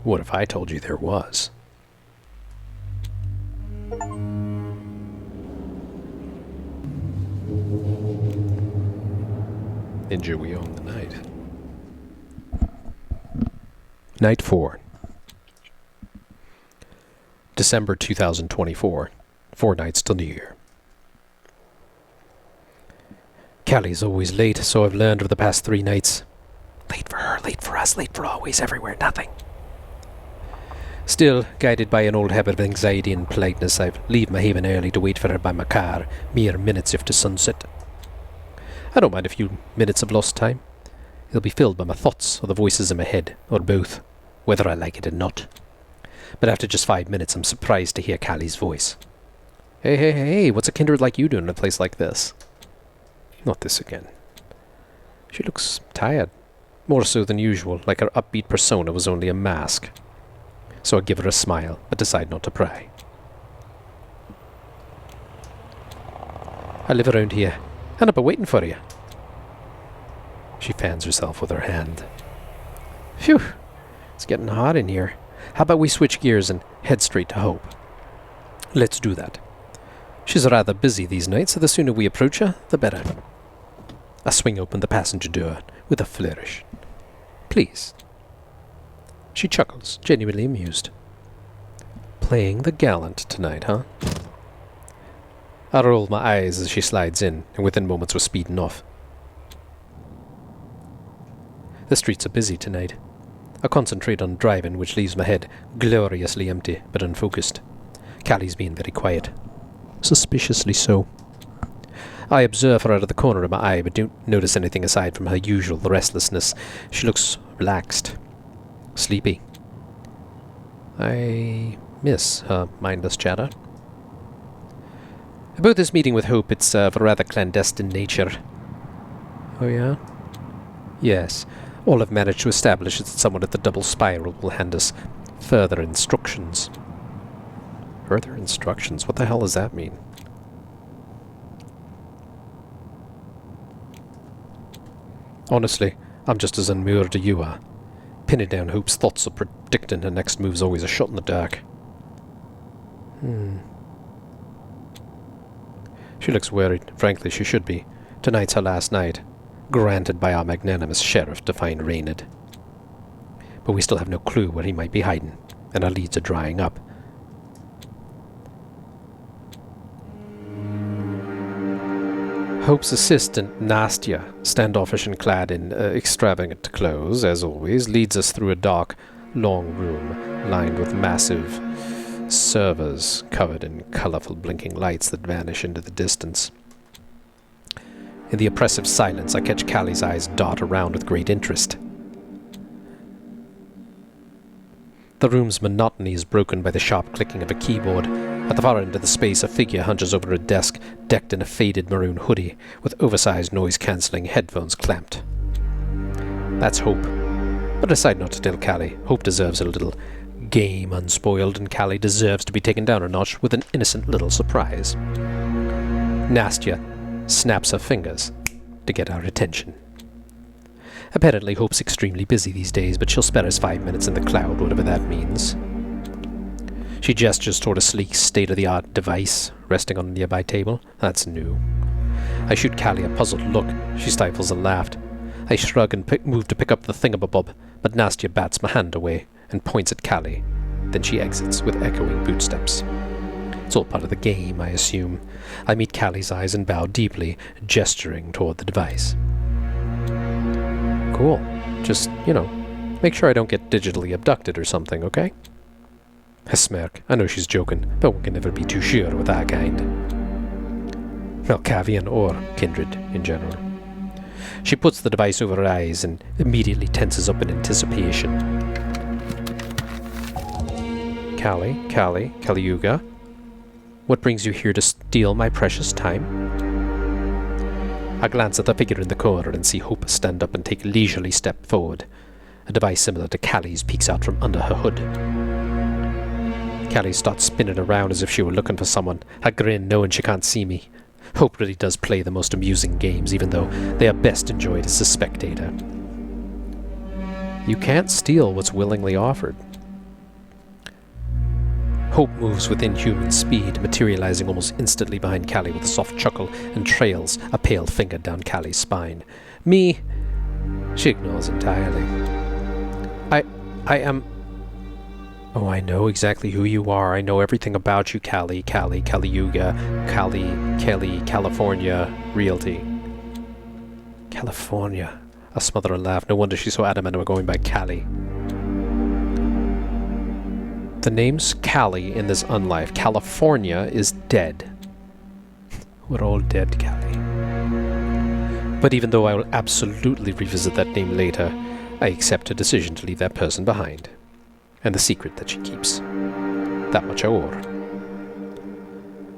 What if I told you there was? Ninja, we own the night. Night 4. December 2024. 4 nights till New Year. Callie's always late, so I've learned over the past 3 nights. Late for her, late for us, late for always, everywhere, nothing. Still, guided by an old habit of anxiety and politeness, I've leave my haven early to wait for her by my car, mere minutes after sunset. I don't mind a few minutes of lost time. It'll be filled by my thoughts or the voices in my head, or both, whether I like it or not. But after just 5 minutes, I'm surprised to hear Callie's voice. Hey, what's a kindred like you doing in a place like this? Not this again. She looks tired, more so than usual, like her upbeat persona was only a mask. So I give her a smile, but decide not to pry. I live around here, and I've been waiting for you. She fans herself with her hand. Phew, it's getting hot in here. How about we switch gears and head straight to Hope? Let's do that. She's rather busy these nights, so the sooner we approach her, the better. I swing open the passenger door with a flourish. Please. She chuckles, genuinely amused. Playing the gallant tonight, huh? I roll my eyes as she slides in, and within moments was speeding off. The streets are busy tonight. I concentrate on driving, which leaves my head gloriously empty but unfocused. Callie's being very quiet. Suspiciously so. I observe her out of the corner of my eye, but don't notice anything aside from her usual restlessness. She looks relaxed. Sleepy. I miss her mindless chatter. About this meeting with Hope, it's of a rather clandestine nature. Oh yeah? Yes. All I've managed to establish is that someone at the double spiral will hand us further instructions. Further instructions? What the hell does that mean? Honestly, I'm just as unmoored as you are. Pinning down Hope's thoughts or predicting her next move's always a shot in the dark. She looks worried. Frankly, she should be. Tonight's her last night, granted by our magnanimous sheriff to find Reynard. But we still have no clue where he might be hiding, and our leads are drying up. Hope's assistant, Nastya, standoffish and clad in extravagant clothes, as always, leads us through a dark, long room lined with massive servers covered in colorful blinking lights that vanish into the distance. In the oppressive silence, I catch Callie's eyes dart around with great interest. The room's monotony is broken by the sharp clicking of a keyboard. At the far end of the space, a figure hunches over a desk, decked in a faded maroon hoodie, with oversized noise-cancelling headphones clamped. That's Hope. But I decide not to tell Callie. Hope deserves a little game unspoiled, and Callie deserves to be taken down a notch with an innocent little surprise. Nastya snaps her fingers to get our attention. Apparently, Hope's extremely busy these days, but she'll spare us 5 minutes in the cloud, whatever that means. She gestures toward a sleek, state-of-the-art device resting on a nearby table. That's new. I shoot Callie a puzzled look. She stifles a laugh. I shrug and move to pick up the thingamabob, but Nastya bats my hand away and points at Callie. Then she exits with echoing bootsteps. It's all part of the game, I assume. I meet Callie's eyes and bow deeply, gesturing toward the device. Cool. Just, make sure I don't get digitally abducted or something, okay? I smirk. I know she's joking, but one can never be too sure with that kind. Melkavian or kindred in general. She puts the device over her eyes and immediately tenses up in anticipation. Kaliuga, what brings you here to steal my precious time? I glance at the figure in the corner and see Hope stand up and take a leisurely step forward. A device similar to Callie's peeks out from under her hood. Callie starts spinning around as if she were looking for someone, her grin knowing she can't see me. Hope really does play the most amusing games, even though they are best enjoyed as a spectator. You can't steal what's willingly offered. Hope moves with inhuman speed, materializing almost instantly behind Callie with a soft chuckle and trails a pale finger down Callie's spine. Me, she ignores entirely. I am... Oh, I know exactly who you are. I know everything about you, Callie, Caliuga, Kelly, California, Realty. California. I smother a laugh. No wonder she's so adamant about going by Callie. The name's Callie in this unlife. California is dead. We're all dead, Callie. But even though I will absolutely revisit that name later, I accept her decision to leave that person behind. And the secret that she keeps. That much I owe her.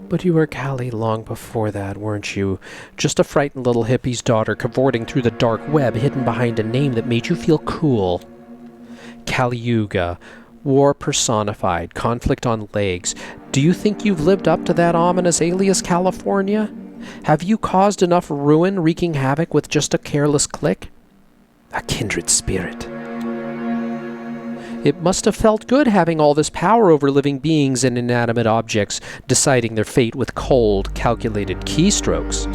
But you were Callie long before that, weren't you? Just a frightened little hippie's daughter cavorting through the dark web, hidden behind a name that made you feel cool. Caliuga. War personified, conflict on legs. Do you think you've lived up to that ominous alias, California? Have you caused enough ruin, wreaking havoc with just a careless click? A kindred spirit. It must have felt good having all this power over living beings and inanimate objects, deciding their fate with cold, calculated keystrokes.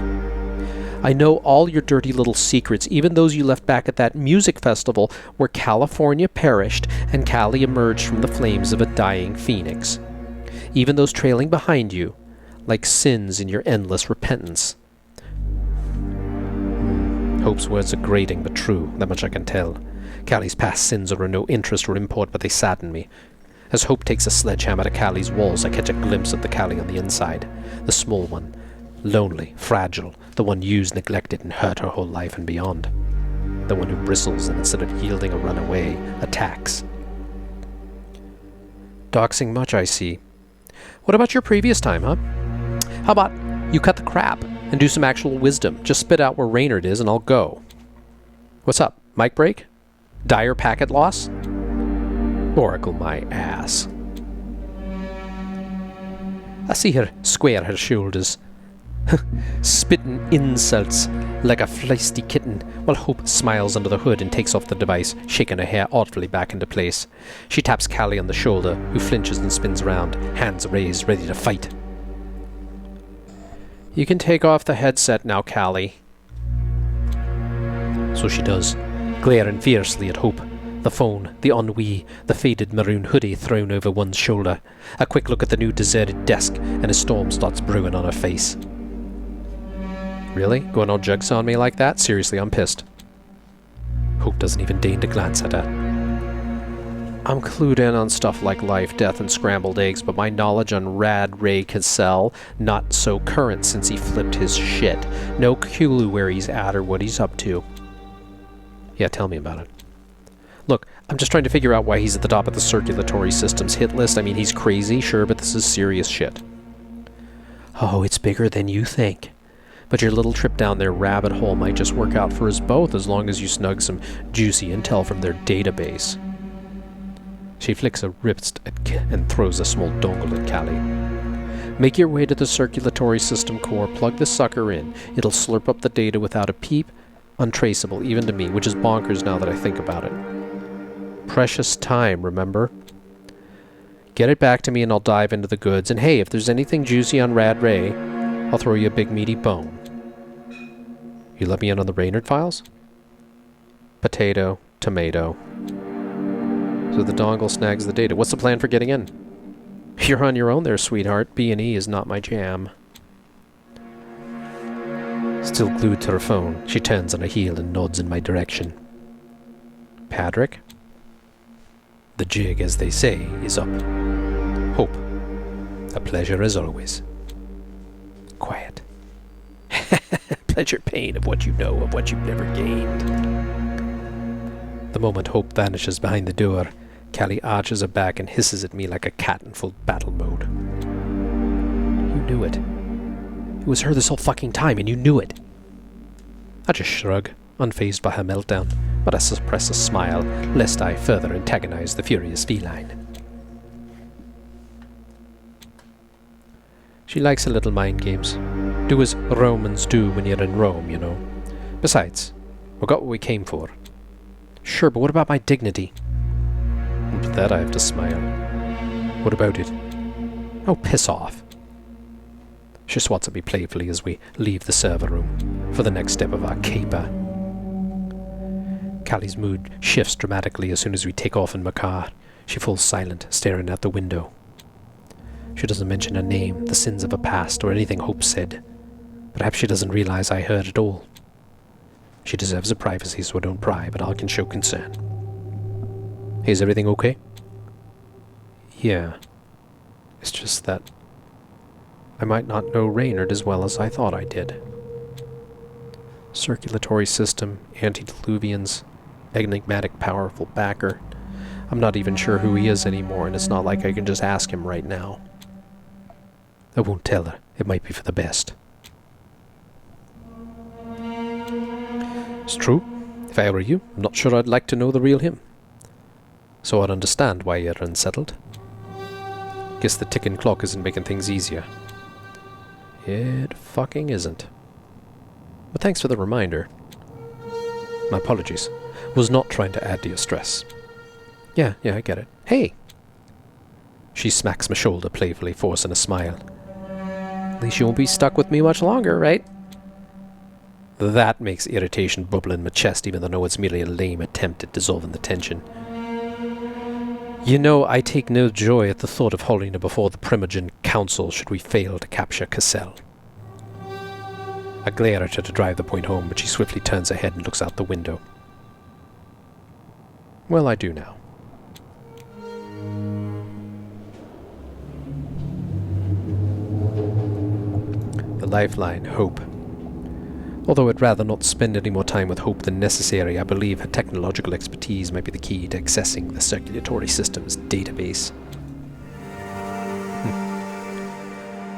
I know all your dirty little secrets, even those you left back at that music festival where California perished and Callie emerged from the flames of a dying phoenix. Even those trailing behind you, like sins in your endless repentance. Hope's words are grating but true, that much I can tell. Callie's past sins are of no interest or import, but they sadden me. As Hope takes a sledgehammer to Callie's walls, I catch a glimpse of the Callie on the inside. The small one. Lonely, fragile, the one used, neglected, and hurt her whole life and beyond. The one who bristles and instead of yielding or run away, attacks. Doxing much, I see. What about your previous time, huh? How about you cut the crap and do some actual wisdom? Just spit out where Reynard is and I'll go. What's up? Mic break? Dire packet loss? Oracle my ass. I see her square her shoulders, spitting insults like a feisty kitten, while Hope smiles under the hood and takes off the device, shaking her hair artfully back into place. She taps Callie on the shoulder, who flinches and spins around, hands raised, ready to fight. You can take off the headset now, Callie. So she does, glaring fiercely at Hope. The phone, the ennui, the faded maroon hoodie thrown over one's shoulder. A quick look at the new deserted desk, and a storm starts brewing on her face. Really? Going all jugs on me like that? Seriously, I'm pissed. Hope doesn't even deign to glance at her. I'm clued in on stuff like life, death, and scrambled eggs, but my knowledge on Rad Ray Cassell, not so current since he flipped his shit. No clue where he's at or what he's up to. Yeah, tell me about it. Look, I'm just trying to figure out why he's at the top of the circulatory system's hit list. I mean, he's crazy, sure, but this is serious shit. Oh, it's bigger than you think. But your little trip down their rabbit hole might just work out for us both as long as you snug some juicy intel from their database. She flicks a wrist and throws a small dongle at Callie. Make your way to the circulatory system core, plug the sucker in. It'll slurp up the data without a peep, untraceable, even to me, which is bonkers now that I think about it. Precious time, remember? Get it back to me and I'll dive into the goods. And hey, if there's anything juicy on Rad Ray, I'll throw you a big meaty bone. You let me in on the Reynard files? Potato, tomato. So the dongle snags the data. What's the plan for getting in? You're on your own there, sweetheart. B&E is not my jam. Still glued to her phone, she turns on her heel and nods in my direction. Padraic? The jig, as they say, is up. Hope. A pleasure as always. Quiet. Pleasure pain of what you know, of what you've never gained. The moment Hope vanishes behind the door, Callie arches her back and hisses at me like a cat in full battle mode. You knew it. It was her this whole fucking time, and you knew it. I just shrug, unfazed by her meltdown, but I suppress a smile, lest I further antagonize the furious feline. She likes her little mind games. Do as Romans do when you're in Rome, you know. Besides, we got what we came for. Sure, but what about my dignity? And for that I have to smile. What about it? Oh, piss off. She swats at me playfully as we leave the server room for the next step of our caper. Callie's mood shifts dramatically as soon as we take off in my car. She falls silent, staring out the window. She doesn't mention her name, the sins of her past, or anything Hope said. Perhaps she doesn't realize I heard it all. She deserves her privacy, so I don't pry, but I can show concern. Hey, is everything okay? Yeah. It's just that I might not know Reynard as well as I thought I did. Circulatory system, antediluvians, enigmatic powerful backer. I'm not even sure who he is anymore, and it's not like I can just ask him right now. I won't tell her. It might be for the best. It's true. If I were you, I'm not sure I'd like to know the real him. So I'd understand why you're unsettled. Guess the ticking clock isn't making things easier. It fucking isn't. But thanks for the reminder. My apologies. Was not trying to add to your stress. Yeah, I get it. Hey! She smacks my shoulder playfully, forcing a smile. At least you won't be stuck with me much longer, right? That makes irritation bubble in my chest, even though I know it's merely a lame attempt at dissolving the tension. You know, I take no joy at the thought of holding her before the Primogen Council should we fail to capture Cassell. I glare at her to drive the point home, but she swiftly turns her head and looks out the window. Well, I do now. The lifeline, Hope. Although I'd rather not spend any more time with Hope than necessary, I believe her technological expertise might be the key to accessing the circulatory system's database.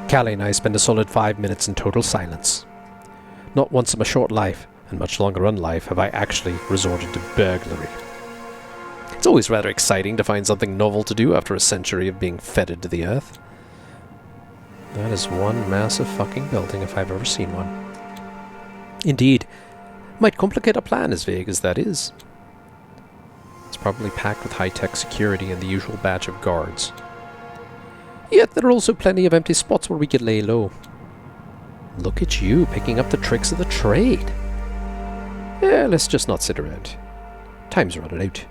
Callie and I spend a solid 5 minutes in total silence. Not once in my short life, and much longer unlife, have I actually resorted to burglary. It's always rather exciting to find something novel to do after a century of being feted to the earth. That is one massive fucking building if I've ever seen one. Indeed, might complicate a plan as vague as that is. It's probably packed with high-tech security and the usual batch of guards. Yet there are also plenty of empty spots where we could lay low. Look at you, picking up the tricks of the trade. Yeah, let's just not sit around. Time's running out.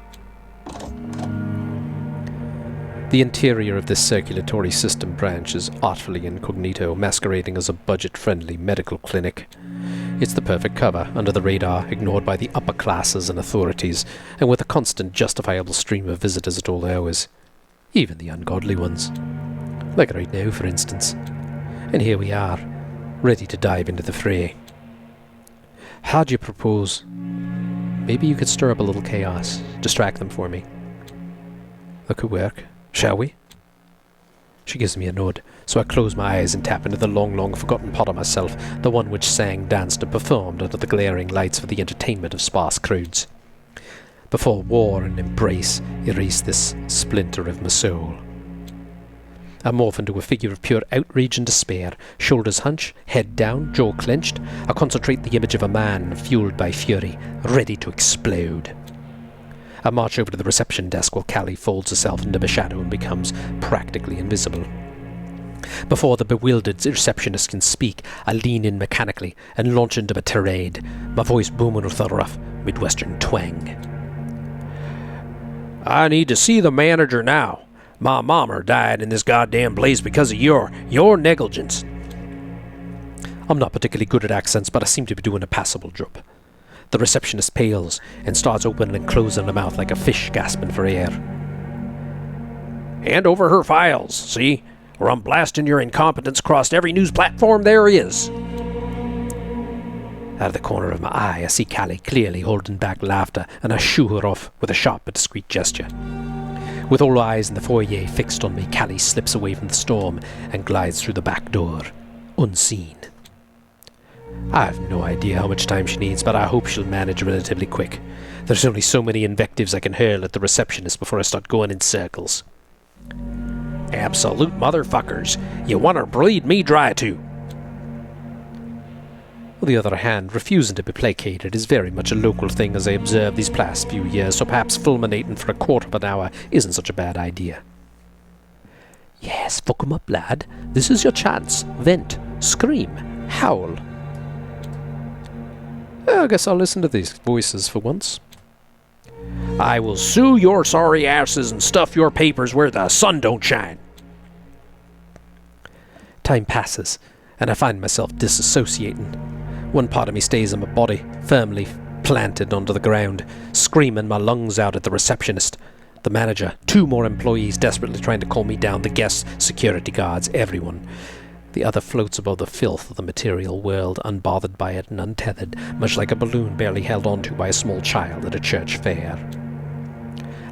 The interior of this circulatory system branch is artfully incognito, masquerading as a budget-friendly medical clinic. It's the perfect cover, under the radar, ignored by the upper classes and authorities, and with a constant justifiable stream of visitors at all hours. Even the ungodly ones. Like right now, for instance. And here we are, ready to dive into the fray. How'd you propose? Maybe you could stir up a little chaos, distract them for me. That could work. Shall we? She gives me a nod, so I close my eyes and tap into the long forgotten part of myself, the one which sang, danced, and performed under the glaring lights for the entertainment of sparse crowds. Before war and embrace erase this splinter of my soul. I morph into a figure of pure outrage and despair, shoulders hunched, head down, jaw clenched. I concentrate the image of a man fueled by fury, ready to explode. I march over to the reception desk while Callie folds herself into my shadow and becomes practically invisible. Before the bewildered receptionist can speak, I lean in mechanically and launch into a tirade, my voice booming with a rough Midwestern twang. I need to see the manager now. My mama died in this goddamn place because of your negligence. I'm not particularly good at accents, but I seem to be doing a passable job. The receptionist pales and starts opening and closing her mouth like a fish gasping for air. Hand over her files, see? Or I'm blasting your incompetence across every news platform there is. Out of the corner of my eye, I see Callie clearly holding back laughter, and I shoo her off with a sharp but discreet gesture. With all eyes in the foyer fixed on me, Callie slips away from the storm and glides through the back door, unseen. I have no idea how much time she needs, but I hope she'll manage relatively quick. There's only so many invectives I can hurl at the receptionist before I start going in circles. Absolute motherfuckers. You want to bleed me dry too. On the other hand, refusing to be placated is very much a local thing as I observed these past few years, so perhaps fulminating for a quarter of an hour isn't such a bad idea. Yes, fuck 'em up, lad. This is your chance. Vent. Scream. Howl. I guess I'll listen to these voices for once. I will sue your sorry asses and stuff your papers where the sun don't shine. Time passes, and I find myself disassociating. One part of me stays in my body, firmly planted onto the ground, screaming my lungs out at the receptionist, the manager, 2 more employees desperately trying to calm me down, the guests, security guards, everyone. The other floats above the filth of the material world, unbothered by it and untethered, much like a balloon barely held onto by a small child at a church fair.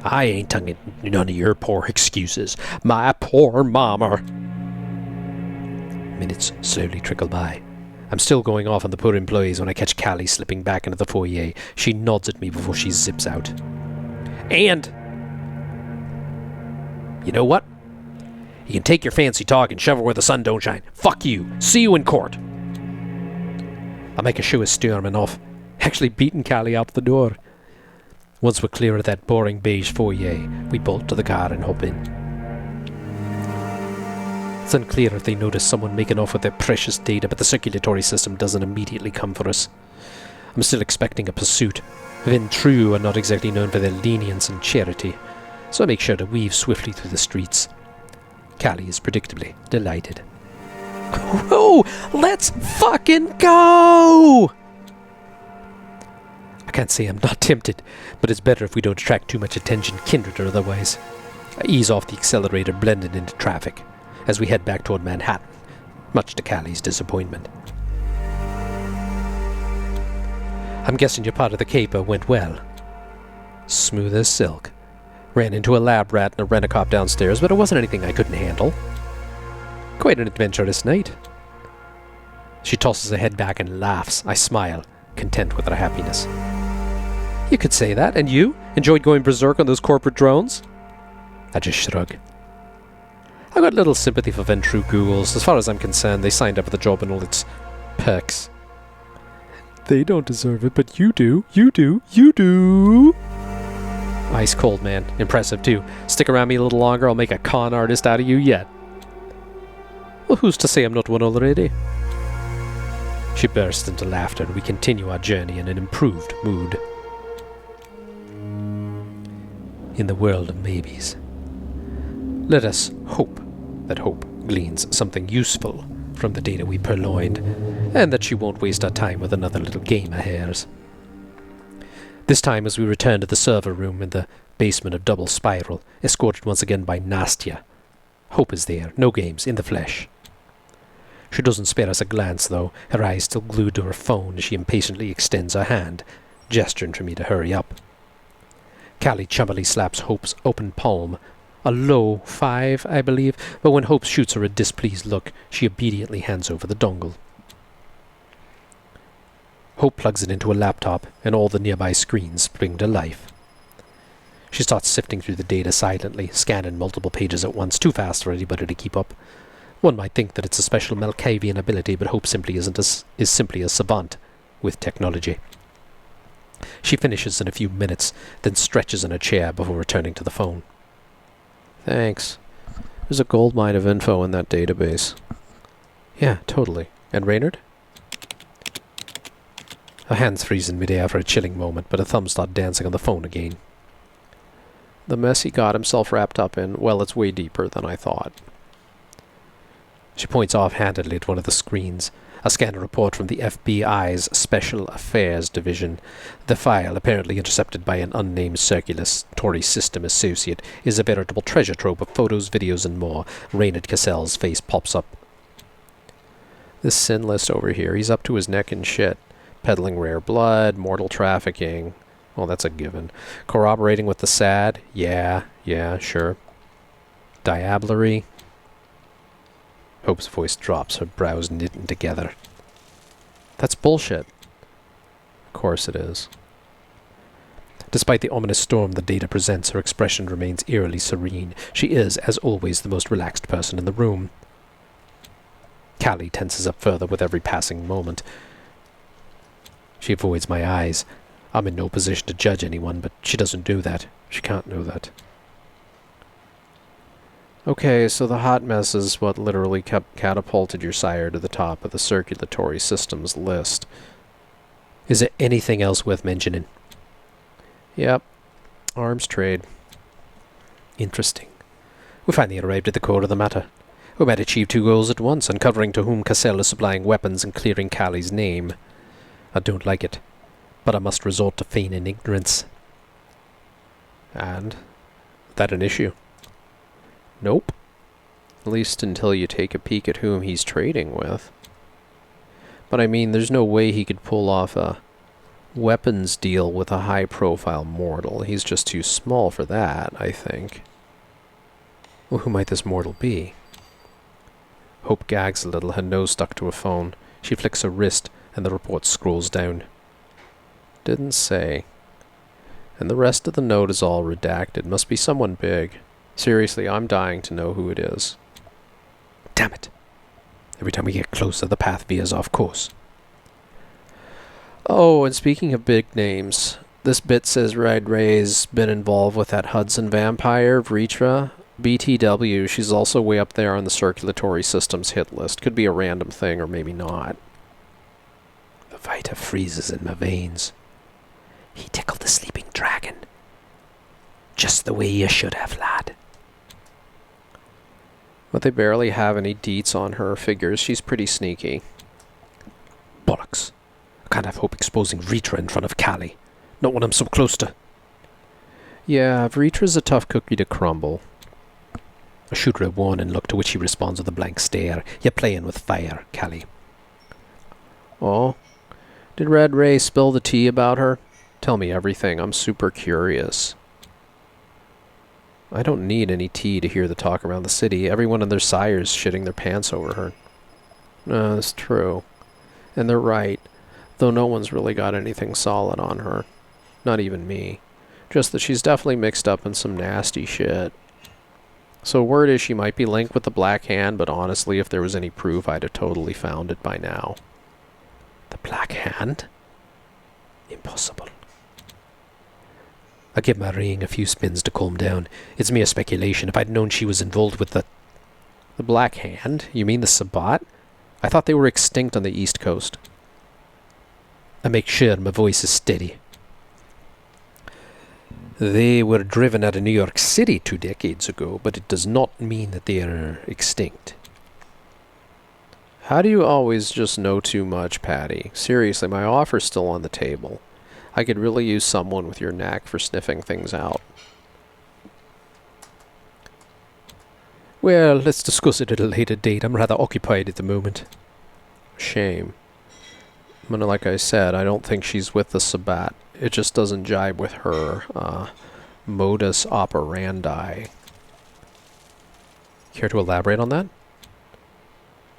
I ain't tonguing none of your poor excuses. My poor mama. Minutes slowly trickle by. I'm still going off on the poor employees when I catch Callie slipping back into the foyer. She nods at me before she zips out. And you know what? You can take your fancy talk and shove it where the sun don't shine. Fuck you. See you in court. I'll make a show of storming off, actually beating Callie out the door. Once we're clear of that boring beige foyer, we bolt to the car and hop in. It's unclear if they notice someone making off with their precious data, but the circulatory system doesn't immediately come for us. I'm still expecting a pursuit. Ventru are not exactly known for their lenience and charity, so I make sure to weave swiftly through the streets. Callie is predictably delighted. Oh, let's fucking go! I can't say I'm not tempted, but it's better if we don't attract too much attention, kindred or otherwise. I ease off the accelerator, blended into traffic, as we head back toward Manhattan, much to Callie's disappointment. I'm guessing your part of the caper went well. Smooth as silk. Ran into a lab rat and a rent-a-cop downstairs, but it wasn't anything I couldn't handle. Quite an adventurous night. She tosses her head back and laughs. I smile, content with her happiness. You could say that, and you? Enjoyed going berserk on those corporate drones? I just shrug. I've got little sympathy for Ventru ghouls. As far as I'm concerned, they signed up for the job and all its perks. They don't deserve it, but you do. You do. You do. Ice cold, man. Impressive, too. Stick around me a little longer, I'll make a con artist out of you yet. Well, who's to say I'm not one already? She bursts into laughter, and we continue our journey in an improved mood. In the world of maybes. Let us hope that hope gleans something useful from the data we purloined, and that she won't waste our time with another little game of hairs. This time as we return to the server room in the basement of Double Spiral, escorted once again by Nastya. Hope is there, no games, in the flesh. She doesn't spare us a glance, though, her eyes still glued to her phone as she impatiently extends her hand, gesturing for me to hurry up. Callie chummily slaps Hope's open palm, a low 5, I believe, but when Hope shoots her a displeased look, she obediently hands over the dongle. Hope plugs it into a laptop, and all the nearby screens spring to life. She starts sifting through the data silently, scanning multiple pages at once, too fast for anybody to keep up. One might think that it's a special Malkavian ability, but Hope simply is simply a savant with technology. She finishes in a few minutes, then stretches in her chair before returning to the phone. Thanks. There's a goldmine of info in that database. Yeah, totally. And Reynard? Her hands freeze in midair for a chilling moment, but her thumbs start dancing on the phone again. The mess he got himself wrapped up in, well, it's way deeper than I thought. She points offhandedly at one of the screens. I scan a report from the FBI's Special Affairs Division. The file, apparently intercepted by an unnamed circulatory system associate, is a veritable treasure trove of photos, videos, and more. Reynard Cassell's face pops up. This sin list over here, he's up to his neck in shit. Peddling rare blood, mortal trafficking. Well, that's a given. Corroborating with the SAD? Yeah, sure. Diablerie? Hope's voice drops, her brows knitting together. That's bullshit. Of course it is. Despite the ominous storm the data presents, her expression remains eerily serene. She is, as always, the most relaxed person in the room. Callie tenses up further with every passing moment. She avoids my eyes. I'm in no position to judge anyone, but she doesn't do that. She can't know that. Okay, so the hot mess is what literally catapulted your sire to the top of the circulatory systems list. Is there anything else worth mentioning? Yep. Arms trade. Interesting. We finally arrived at the core of the matter. We might achieve two goals at once, uncovering to whom Cassell is supplying weapons and clearing Callie's name. I don't like it, but I must resort to feigning ignorance. And? Is that an issue? Nope. At least until you take a peek at whom he's trading with. But I mean, there's no way he could pull off a weapons deal with a high-profile mortal. He's just too small for that, I think. Well, who might this mortal be? Hope gags a little, her nose stuck to a phone. She flicks her wrist, and the report scrolls down. Didn't say. And the rest of the note is all redacted. Must be someone big. Seriously, I'm dying to know who it is. Damn it. Every time we get closer, the path veers off course. Oh, and speaking of big names, this bit says Red Ray's been involved with that Hudson vampire, Vritra. BTW, she's also way up there on the circulatory system's hit list. Could be a random thing, or maybe not. The Vita freezes in my veins. He tickled the sleeping dragon. Just the way you should have, lad. But they barely have any deets on her. Figures she's pretty sneaky. Bollocks. I can't have Hope exposing Vritra in front of Callie. Not when I'm so close to... Yeah, Vritra's a tough cookie to crumble. I shoot her a warning look, to which she responds with a blank stare. You're playing with fire, Callie. Oh? Did Red Ray spill the tea about her? Tell me everything. I'm super curious. I don't need any tea to hear the talk around the city. Everyone and their sire's shitting their pants over her. That's true. And they're right. Though no one's really got anything solid on her. Not even me. Just that she's definitely mixed up in some nasty shit. So word is she might be linked with the Black Hand, but honestly, if there was any proof, I'd have totally found it by now. The Black Hand? Impossible. I give my ring a few spins to calm down. It's mere speculation. If I'd known she was involved with the... The Black Hand? You mean the Sabbat? I thought they were extinct on the East Coast. I make sure my voice is steady. They were driven out of New York City 2 decades ago, but it does not mean that they are extinct. How do you always just know too much, Patty? Seriously, my offer's still on the table. I could really use someone with your knack for sniffing things out. Well, let's discuss it at a later date. I'm rather occupied at the moment. Shame. I mean, like I said, I don't think she's with the Sabbat. It just doesn't jibe with her modus operandi. Care to elaborate on that?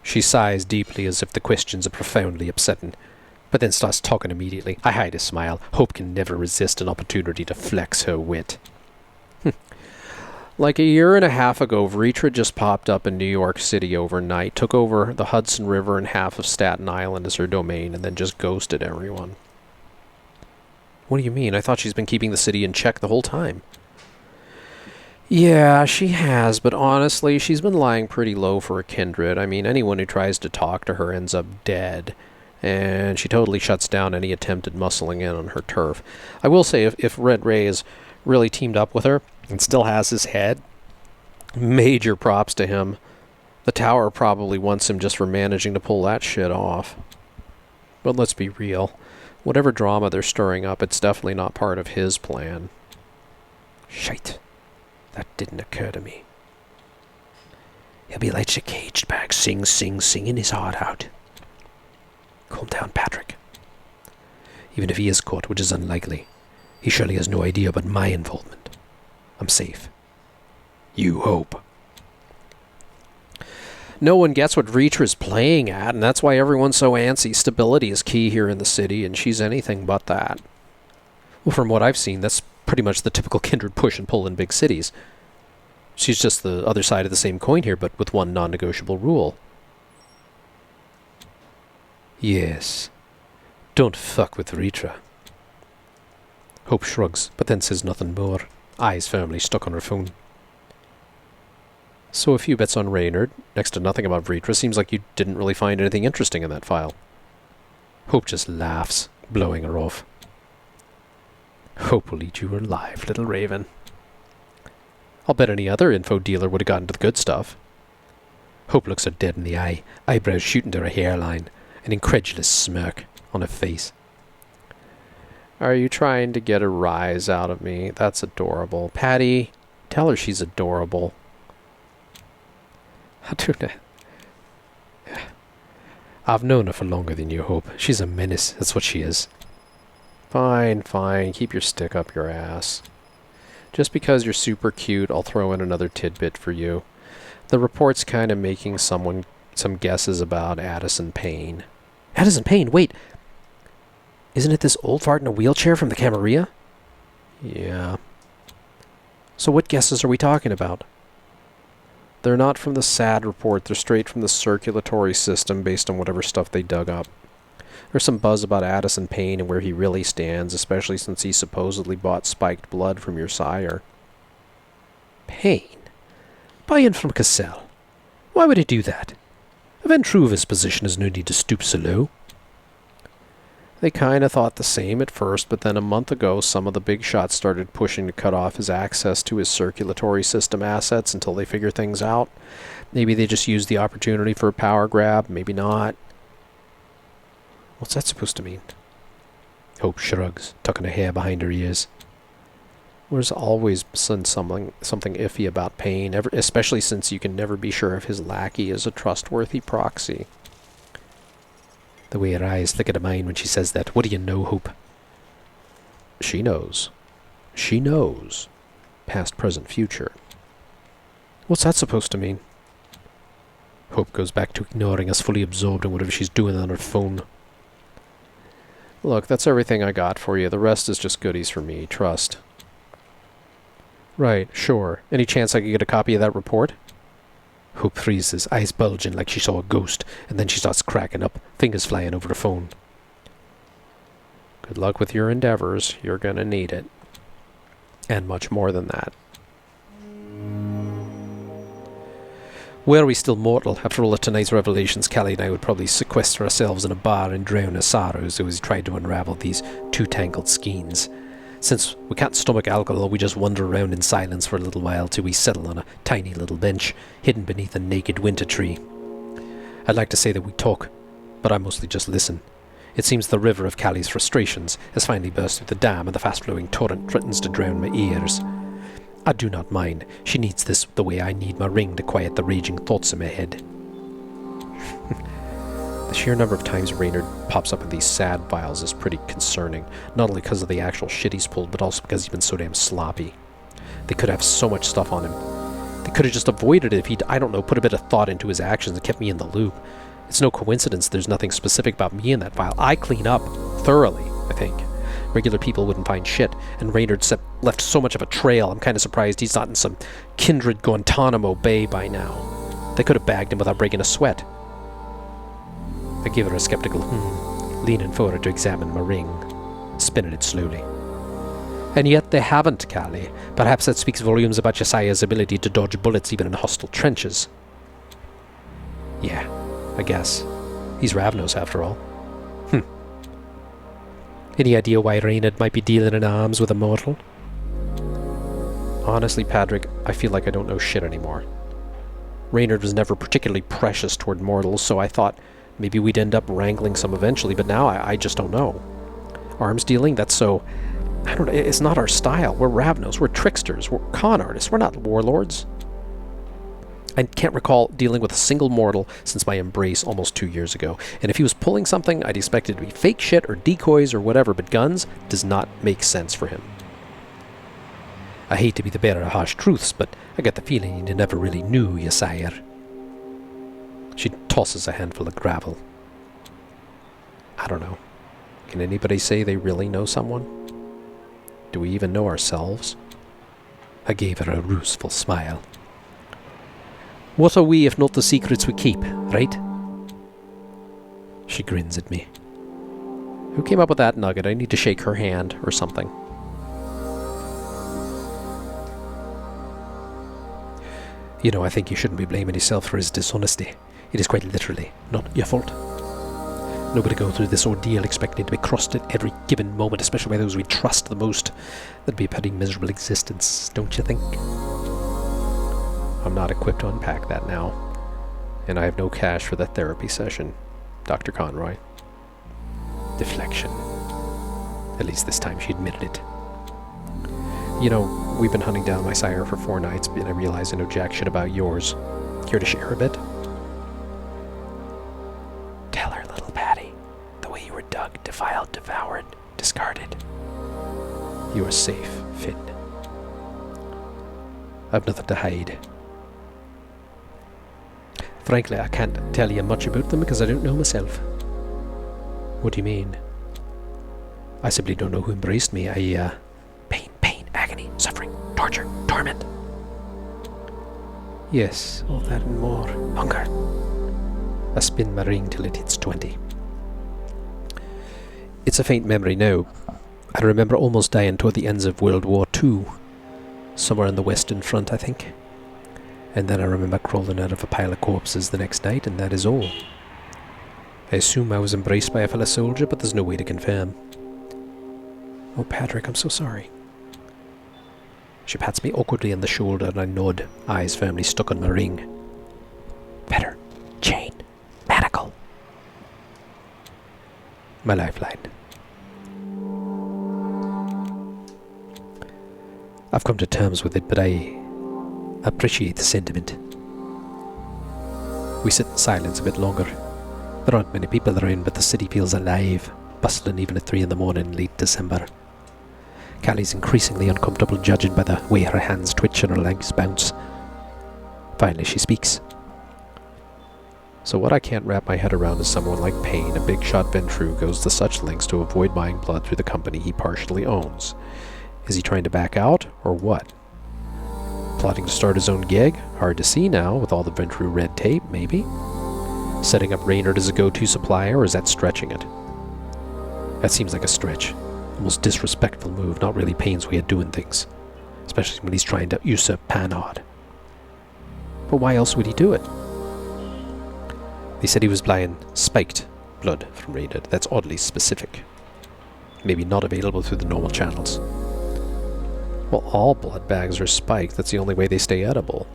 She sighs deeply as if the questions are profoundly upsetting, but then starts talking immediately. I hide a smile. Hope can never resist an opportunity to flex her wit. Like a year and a half ago, Vritra just popped up in New York City overnight, took over the Hudson River and half of Staten Island as her domain, and then just ghosted everyone. What do you mean? I thought she's been keeping the city in check the whole time. Yeah, she has, but honestly, she's been lying pretty low for a kindred. I mean, anyone who tries to talk to her ends up dead, and she totally shuts down any attempt at muscling in on her turf. I will say, if Red Ray is really teamed up with her, and still has his head, major props to him. The tower probably wants him just for managing to pull that shit off. But let's be real. Whatever drama they're stirring up, it's definitely not part of his plan. Shite. That didn't occur to me. He'll be like a caged bag, singing his heart out. Calm down, Padraic. Even if he is caught, which is unlikely, he surely has no idea about my involvement. I'm safe. You hope. No one gets what Vritra's playing at, and that's why everyone's so antsy. Stability is key here in the city, and she's anything but that. Well, from what I've seen, that's pretty much the typical kindred push and pull in big cities. She's just the other side of the same coin here, but with one non-negotiable rule. Yes. Don't fuck with Ritra. Hope shrugs, but then says nothing more, eyes firmly stuck on her phone. So a few bits on Reynard, next to nothing about Ritra. Seems like you didn't really find anything interesting in that file. Hope just laughs, blowing her off. Hope will eat you alive, little raven. I'll bet any other info dealer would have gotten to the good stuff. Hope looks her dead in the eye, eyebrows shooting to her hairline, an incredulous smirk on her face. Are you trying to get a rise out of me? That's adorable. Patty, tell her she's adorable. I've known her for longer than you, Hope. She's a menace, that's what she is. Fine, fine, keep your stick up your ass. Just because you're super cute, I'll throw in another tidbit for you. The report's kind of making some guesses about Addison Payne. Addison Payne, wait! Isn't it this old fart in a wheelchair from the Camarilla? Yeah. So what guesses are we talking about? They're not from the SAD report, they're straight from the circulatory system based on whatever stuff they dug up. There's some buzz about Addison Payne and where he really stands, especially since he supposedly bought spiked blood from your sire. Payne? Buying from Cassell? Why would he do that? A Ventruva's position has no need to stoop so low. They kind of thought the same at first, but then a month ago some of the big shots started pushing to cut off his access to his circulatory system assets until they figure things out. Maybe they just used the opportunity for a power grab, maybe not. What's that supposed to mean? Hope shrugs, tucking her hair behind her ears. There's always been something iffy about Payne, especially since you can never be sure if his lackey is a trustworthy proxy. The way her eyes flicker to mine when she says that. What do you know, Hope? She knows. She knows. Past, present, future. What's that supposed to mean? Hope goes back to ignoring us, fully absorbed in whatever she's doing on her phone. Look, that's everything I got for you. The rest is just goodies for me. Trust. Right, sure. Any chance I could get a copy of that report? Hope freezes, eyes bulging like she saw a ghost, and then she starts cracking up, fingers flying over the phone. Good luck with your endeavors. You're gonna need it. And much more than that. Were we still mortal, after all of tonight's revelations, Callie and I would probably sequester ourselves in a bar and drown our sorrows as we tried to unravel these two tangled skeins. Since we can't stomach alcohol, we just wander around in silence for a little while till we settle on a tiny little bench, hidden beneath a naked winter tree. I'd like to say that we talk, but I mostly just listen. It seems the river of Callie's frustrations has finally burst through the dam, and the fast-flowing torrent threatens to drown my ears. I do not mind. She needs this the way I need my ring to quiet the raging thoughts in my head. The sheer number of times Reynard pops up in these sad files is pretty concerning, not only because of the actual shit he's pulled, but also because he's been so damn sloppy. They could have so much stuff on him. They could have just avoided it if he'd, I don't know, put a bit of thought into his actions and kept me in the loop. It's no coincidence there's nothing specific about me in that file. I clean up thoroughly, I think. Regular people wouldn't find shit, and Reynard left so much of a trail, I'm kind of surprised he's not in some kindred Guantanamo Bay by now. They could have bagged him without breaking a sweat. I give her a skeptical leaning forward to examine my ring, spinning it slowly. And yet they haven't, Callie. Perhaps that speaks volumes about Josiah's ability to dodge bullets even in hostile trenches. Yeah, I guess. He's Ravnos, after all. Any idea why Reynard might be dealing in arms with a mortal? Honestly, Padraic, I feel like I don't know shit anymore. Reynard was never particularly precious toward mortals, so I thought maybe we'd end up wrangling some eventually, but now I just don't know. Arms dealing? That's so... I don't know, it's not our style. We're Ravnos, we're tricksters, we're con artists, we're not warlords. I can't recall dealing with a single mortal since my embrace almost 2 years ago, and if he was pulling something, I'd expect it to be fake shit or decoys or whatever, but guns does not make sense for him. I hate to be the bearer of harsh truths, but I get the feeling you never really knew your sire. She tosses a handful of gravel. I don't know. Can anybody say they really know someone? Do we even know ourselves? I gave her a ruseful smile. What are we if not the secrets we keep, right? She grins at me. Who came up with that nugget? I need to shake her hand or something. You know, I think you shouldn't be blaming yourself for his dishonesty. It is quite literally not your fault. Nobody go through this ordeal expecting to be crossed at every given moment, especially by those we trust the most. That'd be a pretty miserable existence, don't you think? I'm not equipped to unpack that now. And I have no cash for that therapy session, Dr. Conroy. Deflection. At least this time she admitted it. You know, we've been hunting down my sire for 4 nights, and I realize I know jack shit about yours. Care to share a bit? Tell her, little Patty, the way you were dug, defiled, devoured, discarded. You are safe, Finn. I've nothing to hide. Frankly, I can't tell you much about them because I don't know myself. What do you mean? I simply don't know who embraced me. Pain, agony, suffering, torture, torment. Yes, all that and more. Hunger. I spin my ring till it hits 20. It's a faint memory now. I remember almost dying toward the ends of World War II. Somewhere on the Western Front, I think. And then I remember crawling out of a pile of corpses the next night, and that is all. I assume I was embraced by a fellow soldier, but there's no way to confirm. Oh, Padraic, I'm so sorry. She pats me awkwardly on the shoulder, and I nod, eyes firmly stuck on my ring. Fetter, chain, manacle. My lifeline. I've come to terms with it, but I appreciate the sentiment. We sit in silence a bit longer. There aren't many people around, but the city feels alive, bustling even at 3 in the morning in late December. Callie's increasingly uncomfortable, judging by the way her hands twitch and her legs bounce. Finally, she speaks. So what I can't wrap my head around is someone like Payne, a big shot Ventru, goes to such lengths to avoid buying blood through the company he partially owns. Is he trying to back out, or what? Plotting to start his own gig? Hard to see now, with all the Ventru red tape, maybe? Setting up Reynard as a go-to supplier, or is that stretching it? That seems like a stretch. Almost disrespectful move, not really Payne's way of doing things. Especially when he's trying to usurp Panhard. But why else would he do it? They said he was buying spiked blood from Reynard. That's oddly specific. Maybe not available through the normal channels. Well, all blood bags are spiked. That's the only way they stay edible.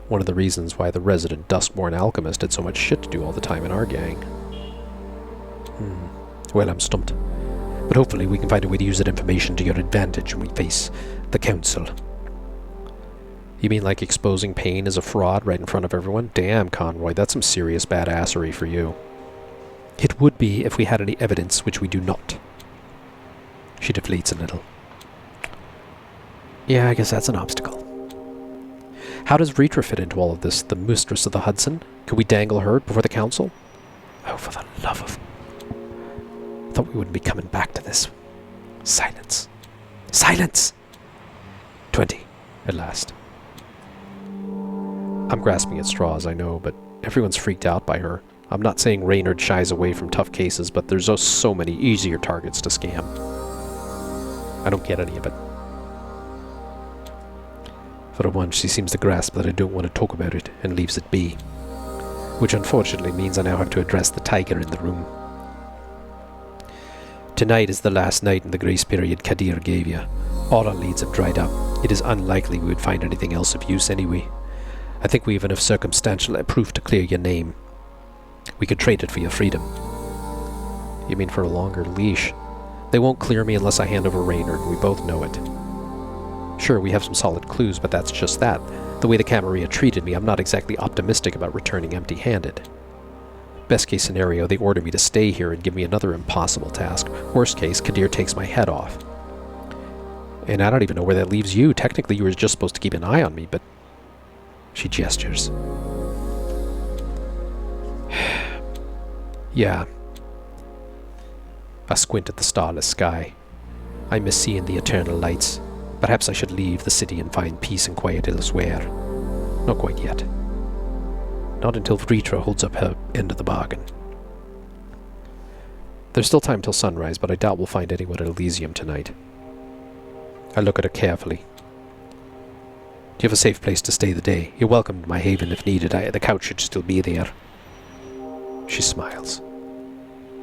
One of the reasons why the resident Duskborn alchemist had so much shit to do all the time in our gang. Well, I'm stumped. But hopefully we can find a way to use that information to your advantage when we face the council. You mean like exposing Payne as a fraud right in front of everyone? Damn, Conroy, that's some serious badassery for you. It would be if we had any evidence, which we do not. She deflates a little. Yeah, I guess that's an obstacle. How does Ritra fit into all of this, the mistress of the Hudson? Could we dangle her before the council? Oh, for the love of... I thought we wouldn't be coming back to this. Silence. Silence! 20, at last. I'm grasping at straws, I know, but everyone's freaked out by her. I'm not saying Reynard shies away from tough cases, but there's just so many easier targets to scam. I don't get any of it. For once, she seems to grasp that I don't want to talk about it, and leaves it be. Which unfortunately means I now have to address the tiger in the room. Tonight is the last night in the grace period Kadir gave you. All our leads have dried up. It is unlikely we would find anything else of use anyway. I think we have enough circumstantial proof to clear your name. We could trade it for your freedom. You mean for a longer leash? They won't clear me unless I hand over Reynard, and we both know it. Sure, we have some solid clues, but that's just that. The way the Camarilla treated me, I'm not exactly optimistic about returning empty-handed. Best case scenario, they order me to stay here and give me another impossible task. Worst case, Kadir takes my head off. And I don't even know where that leaves you. Technically, you were just supposed to keep an eye on me, but... She gestures. Yeah. I squint at the starless sky. I miss seeing the eternal lights. Perhaps I should leave the city and find peace and quiet elsewhere. Not quite yet. Not until Vritra holds up her end of the bargain. There's still time till sunrise, but I doubt we'll find anyone at Elysium tonight. I look at her carefully. Do you have a safe place to stay the day? You're welcome to my haven if needed. The couch should still be there. She smiles.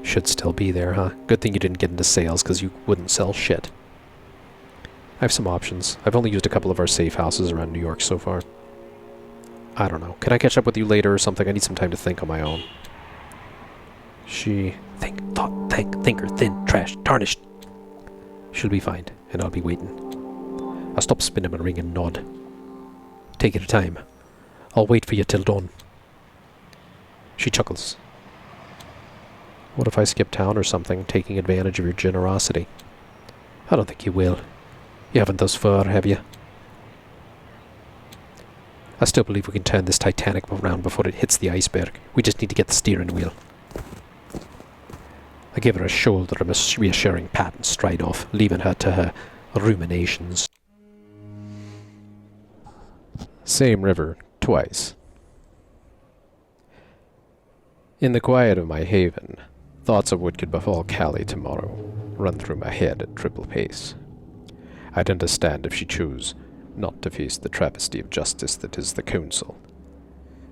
Should still be there, huh? Good thing you didn't get into sales, because you wouldn't sell shit. I have some options. I've only used a couple of our safe houses around New York so far. I don't know. Can I catch up with you later or something? I need some time to think on my own. She... Think, thought, thinker, thin, trash, tarnished. She'll be fine, and I'll be waiting. I'll stop spinning my ring and nod. Take your time. I'll wait for you till dawn. She chuckles. What if I skip town or something, taking advantage of your generosity? I don't think you will. You haven't thus far, have you? I still believe we can turn this Titanic around before it hits the iceberg. We just need to get the steering wheel. I give her a shoulder and a reassuring pat and stride off, leaving her to her ruminations. Same river, twice. In the quiet of my haven, thoughts of what could befall Callie tomorrow run through my head at triple pace. I'd understand if she chose not to face the travesty of justice that is the Council.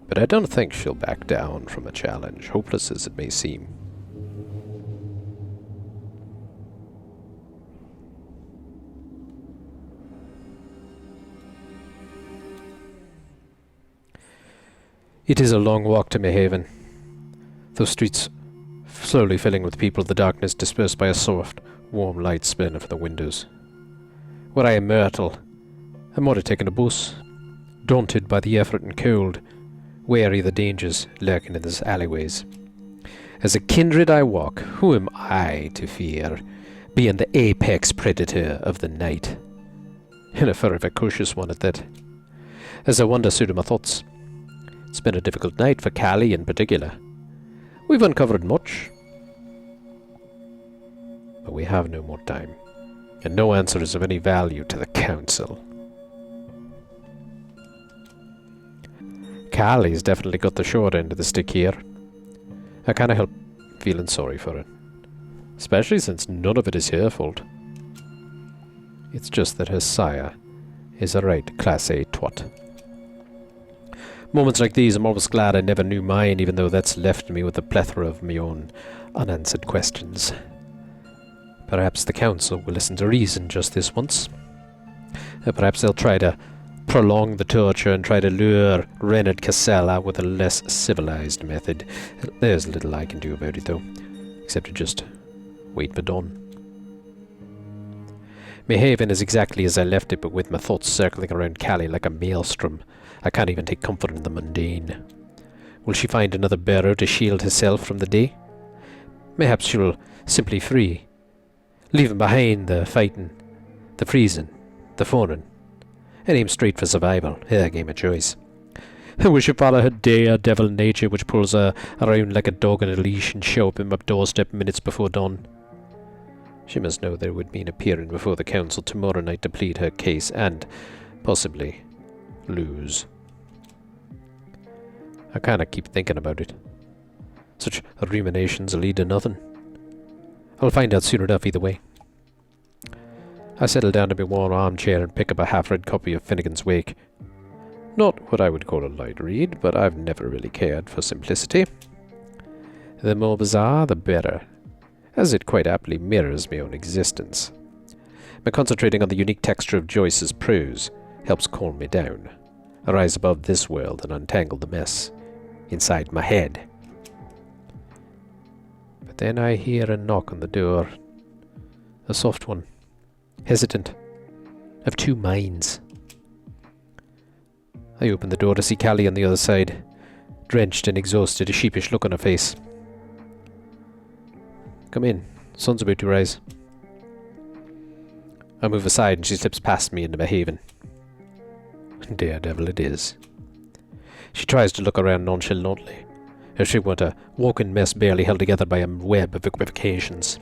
But I don't think she'll back down from a challenge, hopeless as it may seem. It is a long walk to my haven. Those streets slowly filling with people, the darkness dispersed by a soft, warm light spinning from the windows. Were I immortal, I might have taken a bus, daunted by the effort and cold, wary of the dangers lurking in these alleyways. As a kindred I walk, who am I to fear, being the apex predator of the night? And a very cautious one at that. As I wander through my thoughts, it's been a difficult night for Callie in particular. We've uncovered much, but we have no more time, and no answer is of any value to the Council. Callie's definitely got the short end of the stick here. I can't help feeling sorry for her, especially since none of it is her fault. It's just that her sire is a right Class A twat. Moments like these, I'm always glad I never knew mine, even though that's left me with a plethora of my own unanswered questions. Perhaps the Council will listen to reason just this once. Perhaps they'll try to prolong the torture and try to lure Renard Casella with a less civilized method. There's little I can do about it, though, except to just wait for dawn. My haven is exactly as I left it, but with my thoughts circling around Callie like a maelstrom. I can't even take comfort in the mundane. Will she find another bearer to shield herself from the day? Mayhaps she'll simply flee, leaving behind the fighting, the freezing, the phoning, and aim straight for survival, her game of choice. Will she follow her daredevil nature which pulls her around like a dog on a leash and show up at my doorstep minutes before dawn? She must know there would be an appearing before the Council tomorrow night to plead her case and, possibly, lose. I kinda keep thinking about it. Such ruminations lead to nothing. I'll find out soon enough either way. I settle down in my warm armchair and pick up a half-read copy of Finnegan's Wake. Not what I would call a light read, but I've never really cared for simplicity. The more bizarre, the better, as it quite aptly mirrors my own existence. By concentrating on the unique texture of Joyce's prose helps calm me down, rise above this world and untangle the mess inside my head. But then I hear a knock on the door. A soft one, hesitant, of two minds. I open the door to see Callie on the other side, drenched and exhausted, a sheepish look on her face. Come in, sun's about to rise. I move aside and she slips past me into my haven. Daredevil it is. She tries to look around nonchalantly, as she were a walking mess barely held together by a web of equivocations.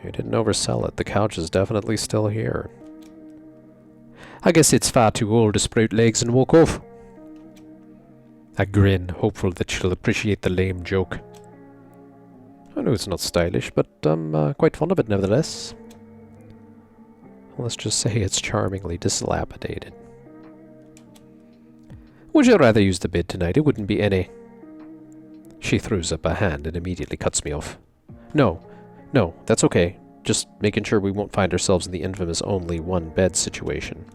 You didn't oversell it. The couch is definitely still here. I guess it's far too old to sprout legs and walk off. I grin, hopeful that she'll appreciate the lame joke. I know it's not stylish, but I'm quite fond of it nevertheless. Let's just say it's charmingly dilapidated. Would you rather use the bed tonight? It wouldn't be any... She throws up a hand and immediately cuts me off. No, that's okay. Just making sure we won't find ourselves in the infamous only one bed situation.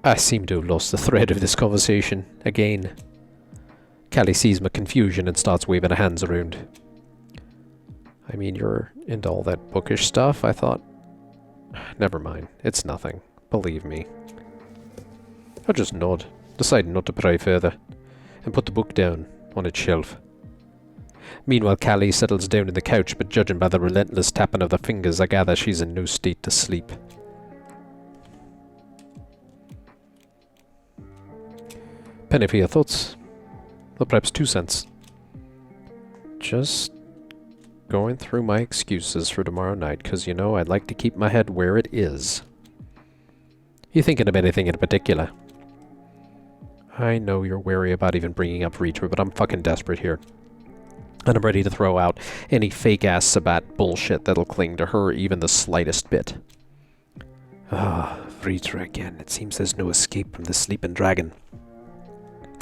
I seem to have lost the thread of this conversation again. Callie sees my confusion and starts waving her hands around. I mean, you're into all that bookish stuff, I thought. Never mind, it's nothing. Believe me. I just nod, deciding not to pry further, and put the book down on its shelf. Meanwhile, Callie settles down in the couch, but judging by the relentless tapping of the fingers, I gather she's in no state to sleep. Penny for your thoughts. Or perhaps 2 cents. Just going through my excuses for tomorrow night, because, you know, I'd like to keep my head where it is. You thinking of anything in particular? I know you're wary about even bringing up Rita, but I'm fucking desperate here. And I'm ready to throw out any fake-ass Sabat bullshit that'll cling to her even the slightest bit. Ah, Rita again. It seems there's no escape from the sleeping dragon.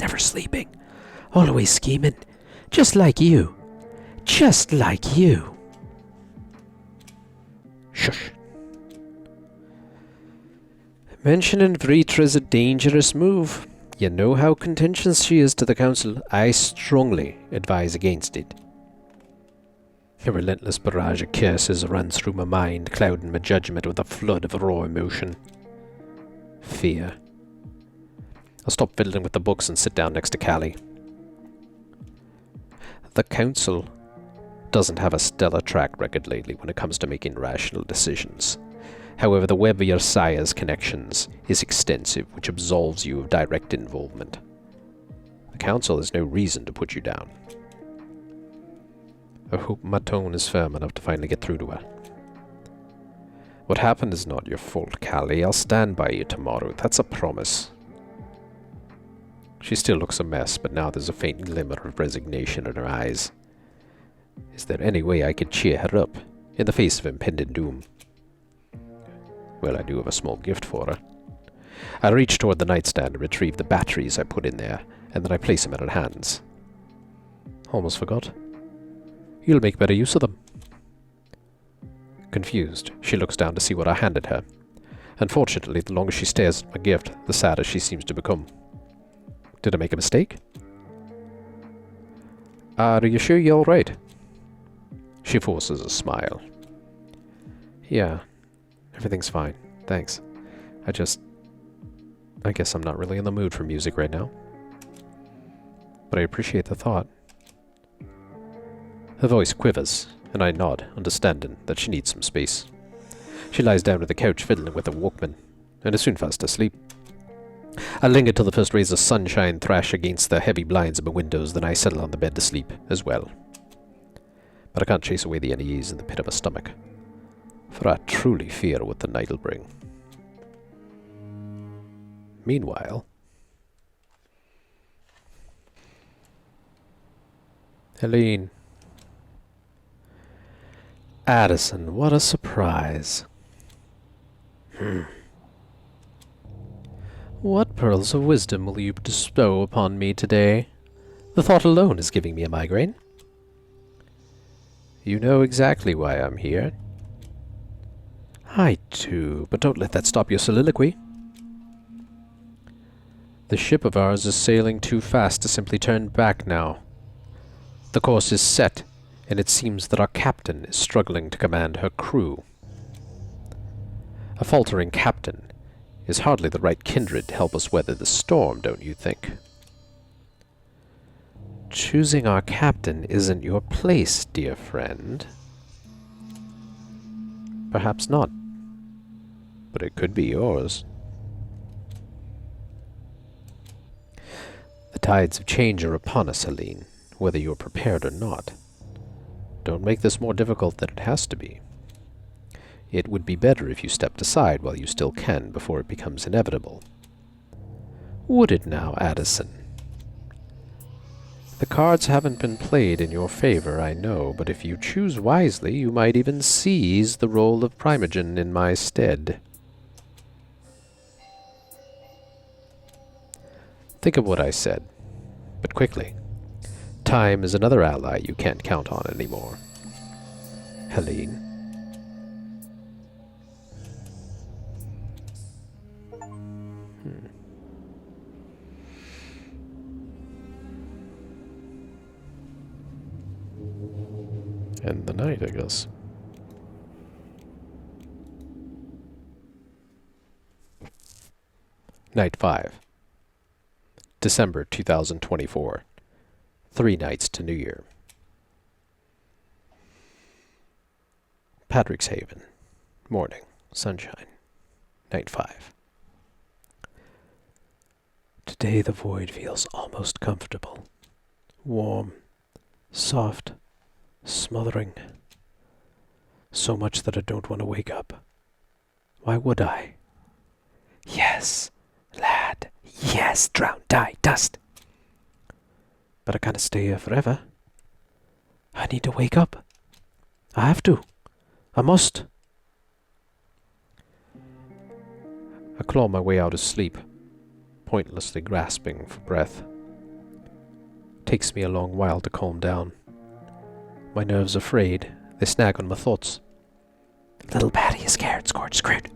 Never sleeping. Always scheming. Just like you. Just like you. Shush. Mentioning Vritra is a dangerous move. You know how contentious she is to the council. I strongly advise against it. A relentless barrage of curses runs through my mind, clouding my judgment with a flood of raw emotion. Fear. I'll stop fiddling with the books and sit down next to Callie. The council doesn't have a stellar track record lately when it comes to making rational decisions. However, the web of your sire's connections is extensive, which absolves you of direct involvement. The council has no reason to put you down. I hope my tone is firm enough to finally get through to her. What happened is not your fault, Callie. I'll stand by you tomorrow. That's a promise. She still looks a mess, but now there's a faint glimmer of resignation in her eyes. Is there any way I could cheer her up in the face of impending doom? Well, I do have a small gift for her. I reach toward the nightstand and retrieve the batteries I put in there, and then I place them in her hands. Almost forgot. You'll make better use of them. Confused, she looks down to see what I handed her. Unfortunately, the longer she stares at my gift, the sadder she seems to become. Did I make a mistake? Are you sure you're all right? She forces a smile. Yeah, everything's fine. Thanks. I guess I'm not really in the mood for music right now. But I appreciate the thought. Her voice quivers, and I nod, understanding that she needs some space. She lies down on the couch fiddling with a Walkman, and is soon fast asleep. I linger till the first rays of sunshine thrash against the heavy blinds of my windows, then I settle on the bed to sleep as well. But I can't chase away the unease in the pit of my stomach, for I truly fear what the night'll bring. Meanwhile... Helene. Addison, what a surprise. What pearls of wisdom will you bestow upon me today? The thought alone is giving me a migraine. You know exactly why I'm here. I do, but don't let that stop your soliloquy. The ship of ours is sailing too fast to simply turn back now. The course is set, and it seems that our captain is struggling to command her crew. A faltering captain is hardly the right kindred to help us weather the storm, don't you think? Choosing our captain isn't your place, dear friend. Perhaps not, but it could be yours. The tides of change are upon us, Helene, whether you're prepared or not. Don't make this more difficult than it has to be. It would be better if you stepped aside while you still can before it becomes inevitable. Would it now, Addison? The cards haven't been played in your favor, I know, but if you choose wisely, you might even seize the role of Primogen in my stead. Think of what I said, but quickly. Time is another ally you can't count on anymore. Helene. End the night, I guess. Night 5. December 2024. 3 nights to New Year. Padraic's Haven. Morning. Sunshine. Night 5. Today the void feels almost comfortable. Warm. Soft. Smothering. So much that I don't want to wake up. Why would I? Yes, lad. Yes, drown, die, dust. But I can't stay here forever. I need to wake up. I have to. I must. I claw my way out of sleep, pointlessly grasping for breath. Takes me a long while to calm down. My nerves are frayed. They snag on my thoughts. Little Patty is scared, screwed.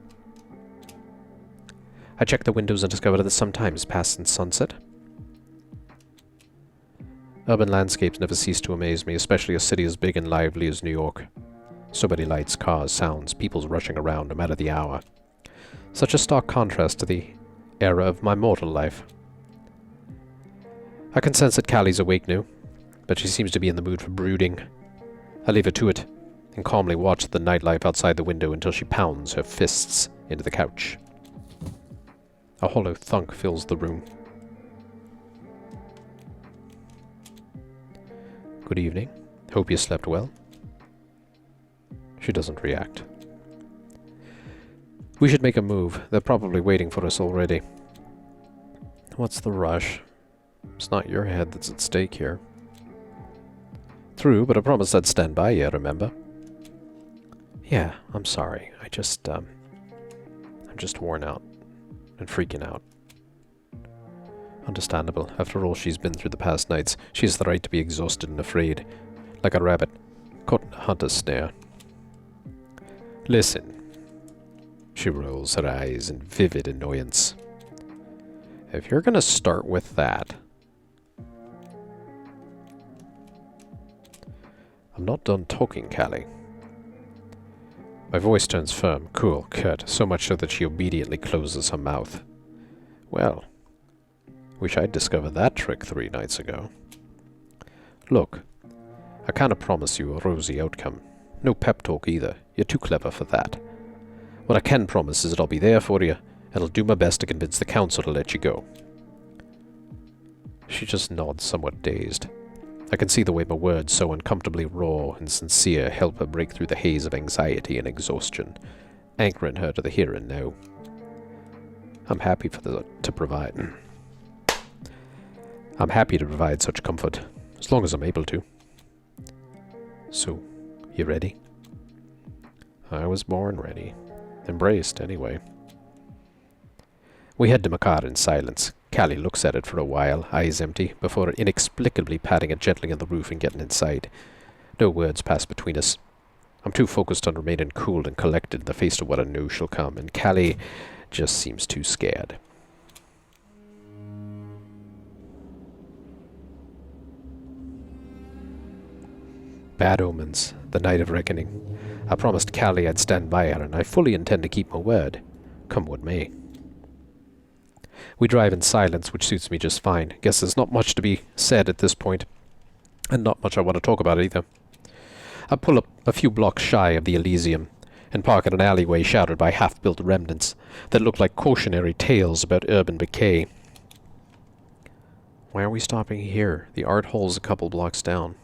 I check the windows and discover that it's some time has passed since sunset. Urban landscapes never cease to amaze me, especially a city as big and lively as New York. So many lights, cars, sounds, people's rushing around no matter the hour. Such a stark contrast to the era of my mortal life. I can sense that Callie's awake now, but she seems to be in the mood for brooding. I leave her to it, and calmly watch the nightlife outside the window until she pounds her fists into the couch. A hollow thunk fills the room. Good evening. Hope you slept well. She doesn't react. We should make a move. They're probably waiting for us already. What's the rush? It's not your head that's at stake here. True, but I promised I'd stand by you, remember? Yeah, I'm sorry. I'm just worn out. And freaking out. Understandable. After all she's been through the past nights, she has the right to be exhausted and afraid. Like a rabbit caught in a hunter's snare. Listen. She rolls her eyes in vivid annoyance. If you're gonna start with that... I'm not done talking, Callie. My voice turns firm, cool, curt, so much so that she obediently closes her mouth. Well, wish I'd discovered that trick 3 nights ago. Look, I can't promise you a rosy outcome. No pep talk either. You're too clever for that. What I can promise is that I'll be there for you, and I'll do my best to convince the council to let you go. She just nods, somewhat dazed. I can see the way my words, so uncomfortably raw and sincere, help her break through the haze of anxiety and exhaustion, anchoring her to the here and now. I'm happy to provide such comfort, as long as I'm able to. So, you ready? I was born ready. Embraced, anyway. We head to my car in silence. Callie looks at it for a while, eyes empty, before inexplicably patting it gently on the roof and getting inside. No words pass between us. I'm too focused on remaining cool and collected in the face of what I know shall come, and Callie just seems too scared. Bad omens. The night of reckoning. I promised Callie I'd stand by her, and I fully intend to keep my word, come what may. We drive in silence, which suits me just fine. Guess there's not much to be said at this point, and not much I want to talk about either. I pull up a few blocks shy of the Elysium, and park in an alleyway shadowed by half-built remnants that look like cautionary tales about urban decay. Why are we stopping here? The art hall's a couple blocks down.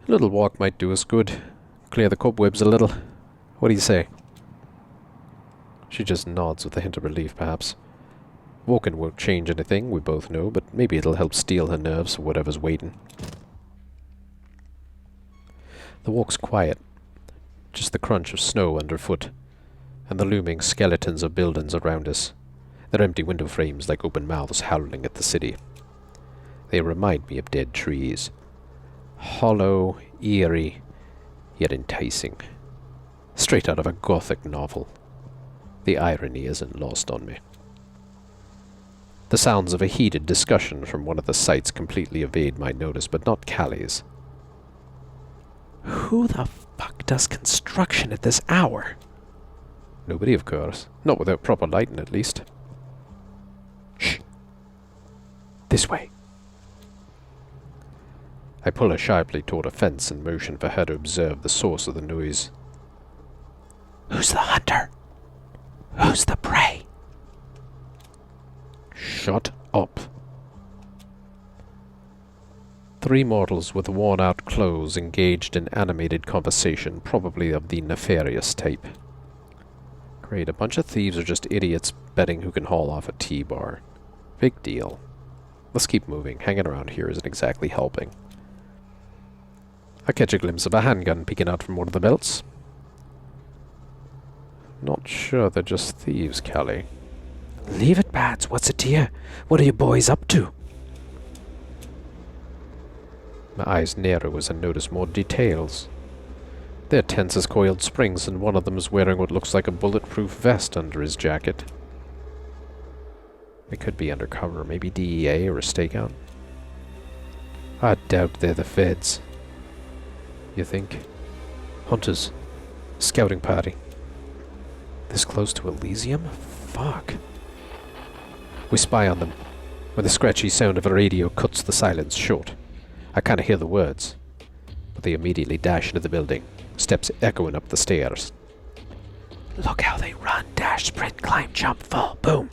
A little walk might do us good. Clear the cobwebs a little. What do you say? She just nods with a hint of relief, perhaps. Walking won't change anything, we both know, but maybe it'll help steel her nerves for whatever's waiting. The walk's quiet. Just the crunch of snow underfoot, and the looming skeletons of buildings around us, their empty window frames like open mouths howling at the city. They remind me of dead trees. Hollow, eerie, yet enticing. Straight out of a Gothic novel. The irony isn't lost on me. The sounds of a heated discussion from one of the sites completely evade my notice, but not Callie's. Who the fuck does construction at this hour? Nobody, of course. Not without proper lighting, at least. Shh. This way. I pull her sharply toward a fence and motion for her to observe the source of the noise. Who's the hunter? Who's the prey? Shut up. 3 mortals with worn-out clothes engaged in animated conversation, probably of the nefarious type. Great, a bunch of thieves are just idiots betting who can haul off a T-bar. Big deal. Let's keep moving. Hanging around here isn't exactly helping. I catch a glimpse of a handgun peeking out from one of the belts. Not sure they're just thieves, Callie. Leave it, Pads. What's it to you? What are you boys up to? My eyes narrow as I notice more details. They're tense as coiled springs, and one of them is wearing what looks like a bulletproof vest under his jacket. They could be undercover, maybe DEA or a stakeout. I doubt they're the feds. You think? Hunters. Scouting party. This close to Elysium? Fuck. We spy on them, when the scratchy sound of a radio cuts the silence short. I can't hear the words, but they immediately dash into the building, steps echoing up the stairs. Look how they run, dash, sprint, climb, jump, fall, boom.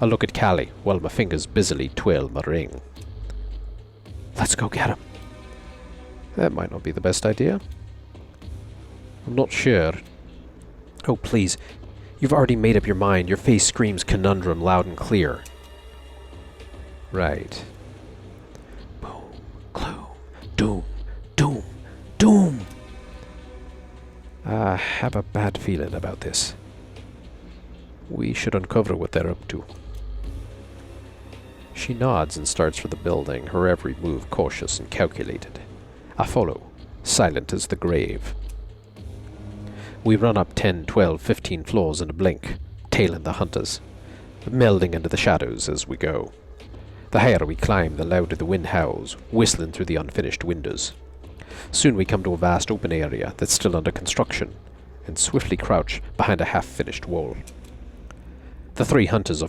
I look at Callie while my fingers busily twirl my ring. Let's go get him. That might not be the best idea. I'm not sure. Oh, please. You've already made up your mind. Your face screams conundrum loud and clear. Right. Boom, gloom, doom, doom, doom. I have a bad feeling about this. We should uncover what they're up to. She nods and starts for the building, her every move cautious and calculated. I follow, silent as the grave. We run up 10, 12, 15 floors in a blink, tailing the hunters, melding into the shadows as we go. The higher we climb, the louder the wind howls, whistling through the unfinished windows. Soon we come to a vast open area that's still under construction, and swiftly crouch behind a half-finished wall. The 3 hunters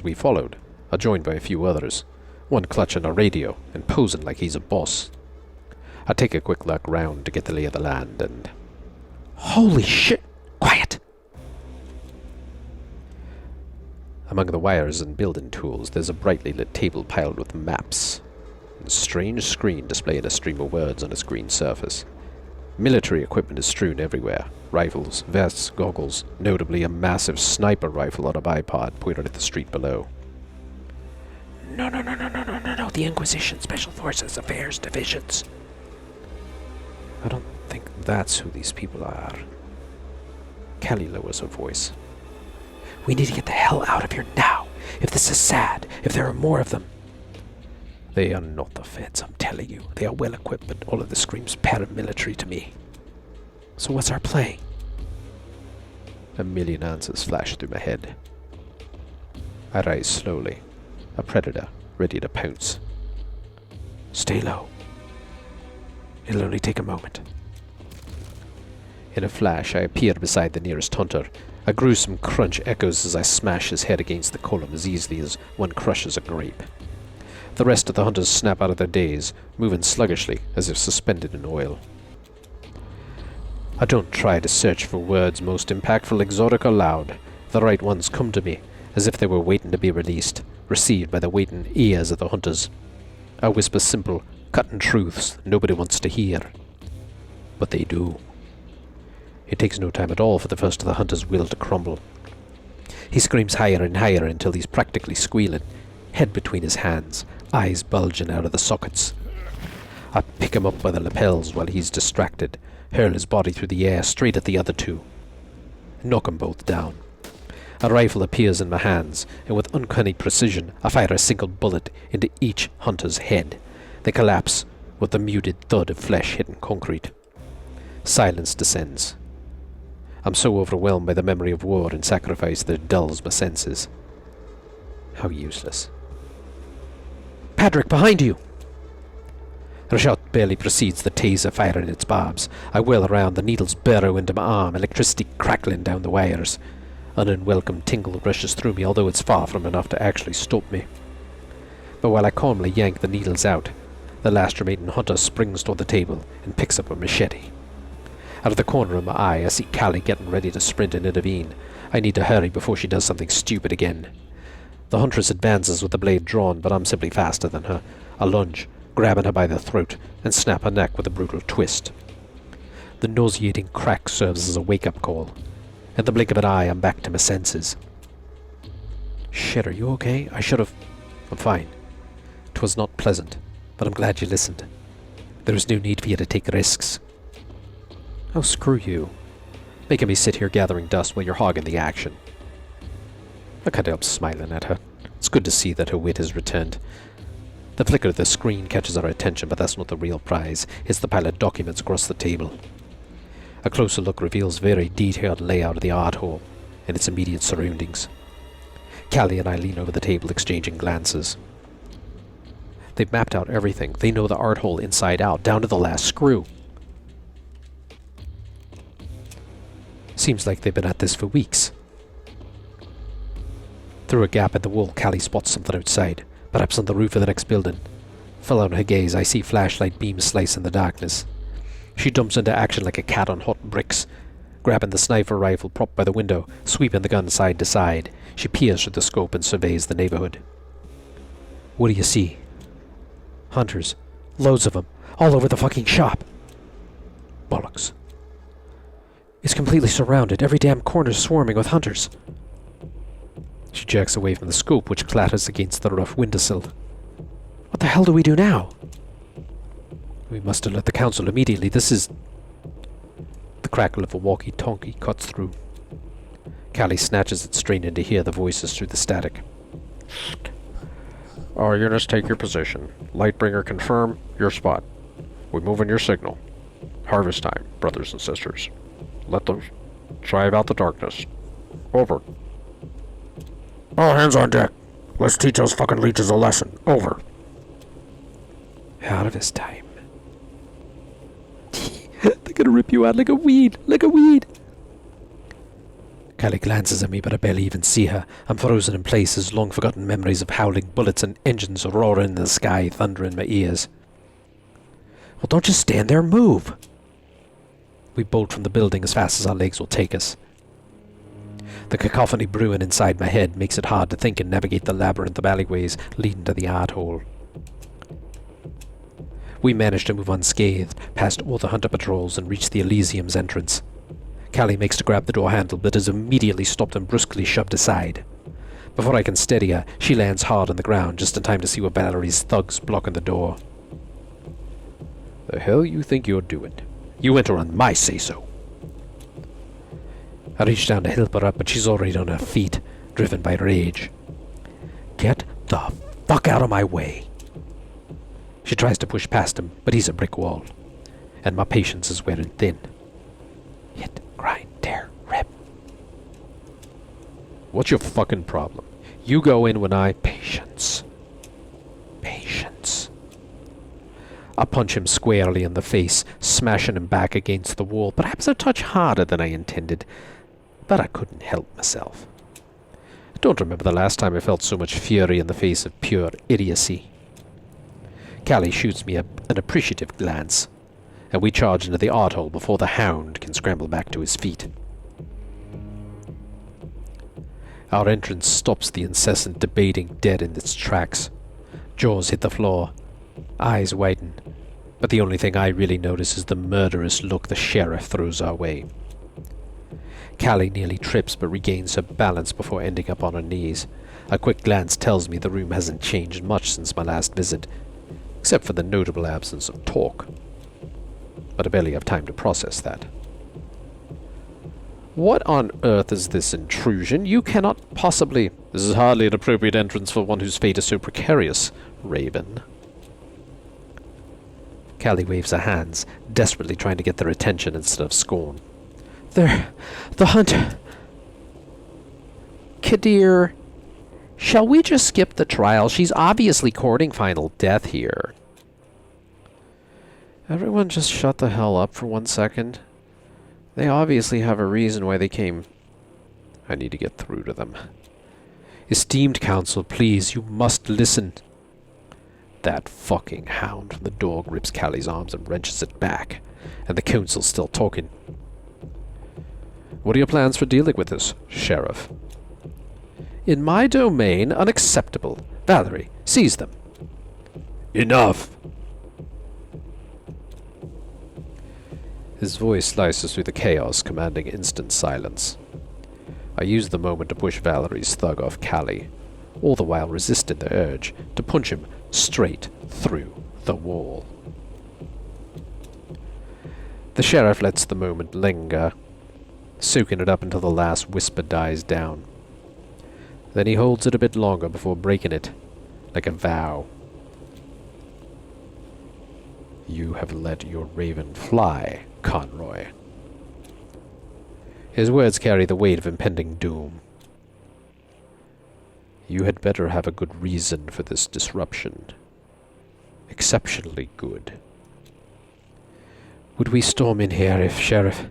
we followed are joined by a few others, one clutching a radio and posing like he's a boss. I take a quick look round to get the lay of the land and... Holy shit! Quiet! Among the wires and building tools, there's a brightly lit table piled with maps, and a strange screen displaying a stream of words on its green surface. Military equipment is strewn everywhere. Rifles, vests, goggles, notably a massive sniper rifle on a bipod pointed at the street below. No, the Inquisition, Special Forces, Affairs Divisions. I don't think that's who these people are. Callie lowers her voice. We need to get the hell out of here now. If this is sad, if there are more of them. They are not the feds, I'm telling you. They are well equipped, but all of this screams paramilitary to me. So what's our play? A million answers flash through my head. I rise slowly, a predator ready to pounce. Stay low. It'll only take a moment. In a flash, I appear beside the nearest hunter. A gruesome crunch echoes as I smash his head against the column as easily as one crushes a grape. The rest of the hunters snap out of their daze, moving sluggishly as if suspended in oil. I don't try to search for words most impactful, exotic, or loud. The right ones come to me, as if they were waiting to be released, received by the waiting ears of the hunters. I whisper simple, cutting truths nobody wants to hear. But they do. It takes no time at all for the first of the hunter's will to crumble. He screams higher and higher until he's practically squealing, head between his hands, eyes bulging out of the sockets. I pick him up by the lapels while he's distracted, hurl his body through the air straight at the other two, knock them both down. A rifle appears in my hands, and with uncanny precision I fire a single bullet into each hunter's head. They collapse with the muted thud of flesh hitting concrete. Silence descends. I'm so overwhelmed by the memory of war and sacrifice that it dulls my senses. How useless. Padraic, behind you! Her shout barely precedes the taser firing its barbs. I whirl around, the needles burrow into my arm, electricity crackling down the wires. An unwelcome tingle rushes through me, although it's far from enough to actually stop me. But while I calmly yank the needles out, the last remaining hunter springs toward the table and picks up a machete. Out of the corner of my eye, I see Callie getting ready to sprint and intervene. I need to hurry before she does something stupid again. The huntress advances with the blade drawn, but I'm simply faster than her. I lunge, grabbing her by the throat, and snap her neck with a brutal twist. The nauseating crack serves as a wake-up call. In the blink of an eye, I'm back to my senses. Shit, are you okay? I'm fine. 'Twas not pleasant, but I'm glad you listened. There is no need for you to take risks. Oh, screw you. Making me sit here gathering dust while you're hogging the action. I can't help smiling at her. It's good to see that her wit has returned. The flicker of the screen catches our attention, but that's not the real prize. It's the pile of documents across the table. A closer look reveals very detailed layout of the art hall and its immediate surroundings. Callie and I lean over the table, exchanging glances. They've mapped out everything. They know the art hall inside out, down to the last screw. Seems like they've been at this for weeks. Through a gap in the wall, Callie spots something outside, perhaps on the roof of the next building. Following her gaze, I see flashlight beams slice in the darkness. She jumps into action like a cat on hot bricks, grabbing the sniper rifle propped by the window, sweeping the gun side to side. She peers through the scope and surveys the neighborhood. What do you see? Hunters. Loads of them. All over the fucking shop. Bollocks. It's completely surrounded. Every damn corner's swarming with hunters. She jerks away from the scope, which clatters against the rough windowsill. What the hell do we do now? We must alert the council immediately. This is... The crackle of a walkie-talkie cuts through. Callie snatches it, straining to hear the voices through the static. All units take your position. Lightbringer confirm your spot. We move in your signal. Harvest time, brothers and sisters. Let them drive out the darkness. Over. All hands on deck. Let's teach those fucking leeches a lesson. Over. Harvest time. They're gonna rip you out like a weed. Like a weed. Callie glances at me, but I barely even see her. I'm frozen in place as long-forgotten memories of howling bullets and engines roaring in the sky thunder in my ears. Well, don't just stand there, move! We bolt from the building as fast as our legs will take us. The cacophony brewing inside my head makes it hard to think and navigate the labyrinth of alleyways leading to the art hole. We manage to move unscathed, past all the hunter patrols, and reach the Elysium's entrance. Callie makes to grab the door handle, but is immediately stopped and brusquely shoved aside. Before I can steady her, she lands hard on the ground, just in time to see what Valerie's thugs blocking the door. The hell you think you're doing? You enter on my say-so. I reach down to help her up, but she's already on her feet, driven by rage. Get the fuck out of my way! She tries to push past him, but he's a brick wall, and my patience is wearing thin. Hit, grind, tear, rip. What's your fucking problem? You go in when I... Patience. Patience. I punch him squarely in the face, smashing him back against the wall, perhaps a touch harder than I intended, but I couldn't help myself. I don't remember the last time I felt so much fury in the face of pure idiocy. Callie shoots me an appreciative glance, and we charge into the art hole before the hound can scramble back to his feet. Our entrance stops the incessant debating dead in its tracks. Jaws hit the floor, eyes widen, but the only thing I really notice is the murderous look the sheriff throws our way. Callie nearly trips but regains her balance before ending up on her knees. A quick glance tells me the room hasn't changed much since my last visit, except for the notable absence of talk. But I barely have time to process that. What on earth is this intrusion? You cannot possibly... This is hardly an appropriate entrance for one whose fate is so precarious, Raven. Callie waves her hands, desperately trying to get their attention instead of scorn. There, the hunt. Kadir, shall we just skip the trial? She's obviously courting final death here. Everyone just shut the hell up for 1 second. They obviously have a reason why they came. I need to get through to them. Esteemed counsel, please, you must listen. That fucking hound from the door grips Callie's arms and wrenches it back, and the counsel's still talking. What are your plans for dealing with this, Sheriff? In my domain, unacceptable. Valerie, seize them. Enough! His voice slices through the chaos, commanding instant silence. I use the moment to push Valerie's thug off Callie, all the while resisting the urge to punch him straight through the wall. The sheriff lets the moment linger, soaking it up until the last whisper dies down. Then he holds it a bit longer before breaking it, like a vow. You have let your raven fly, Conroy. His words carry the weight of impending doom. You had better have a good reason for this disruption. Exceptionally good. Would we storm in here if Sheriff,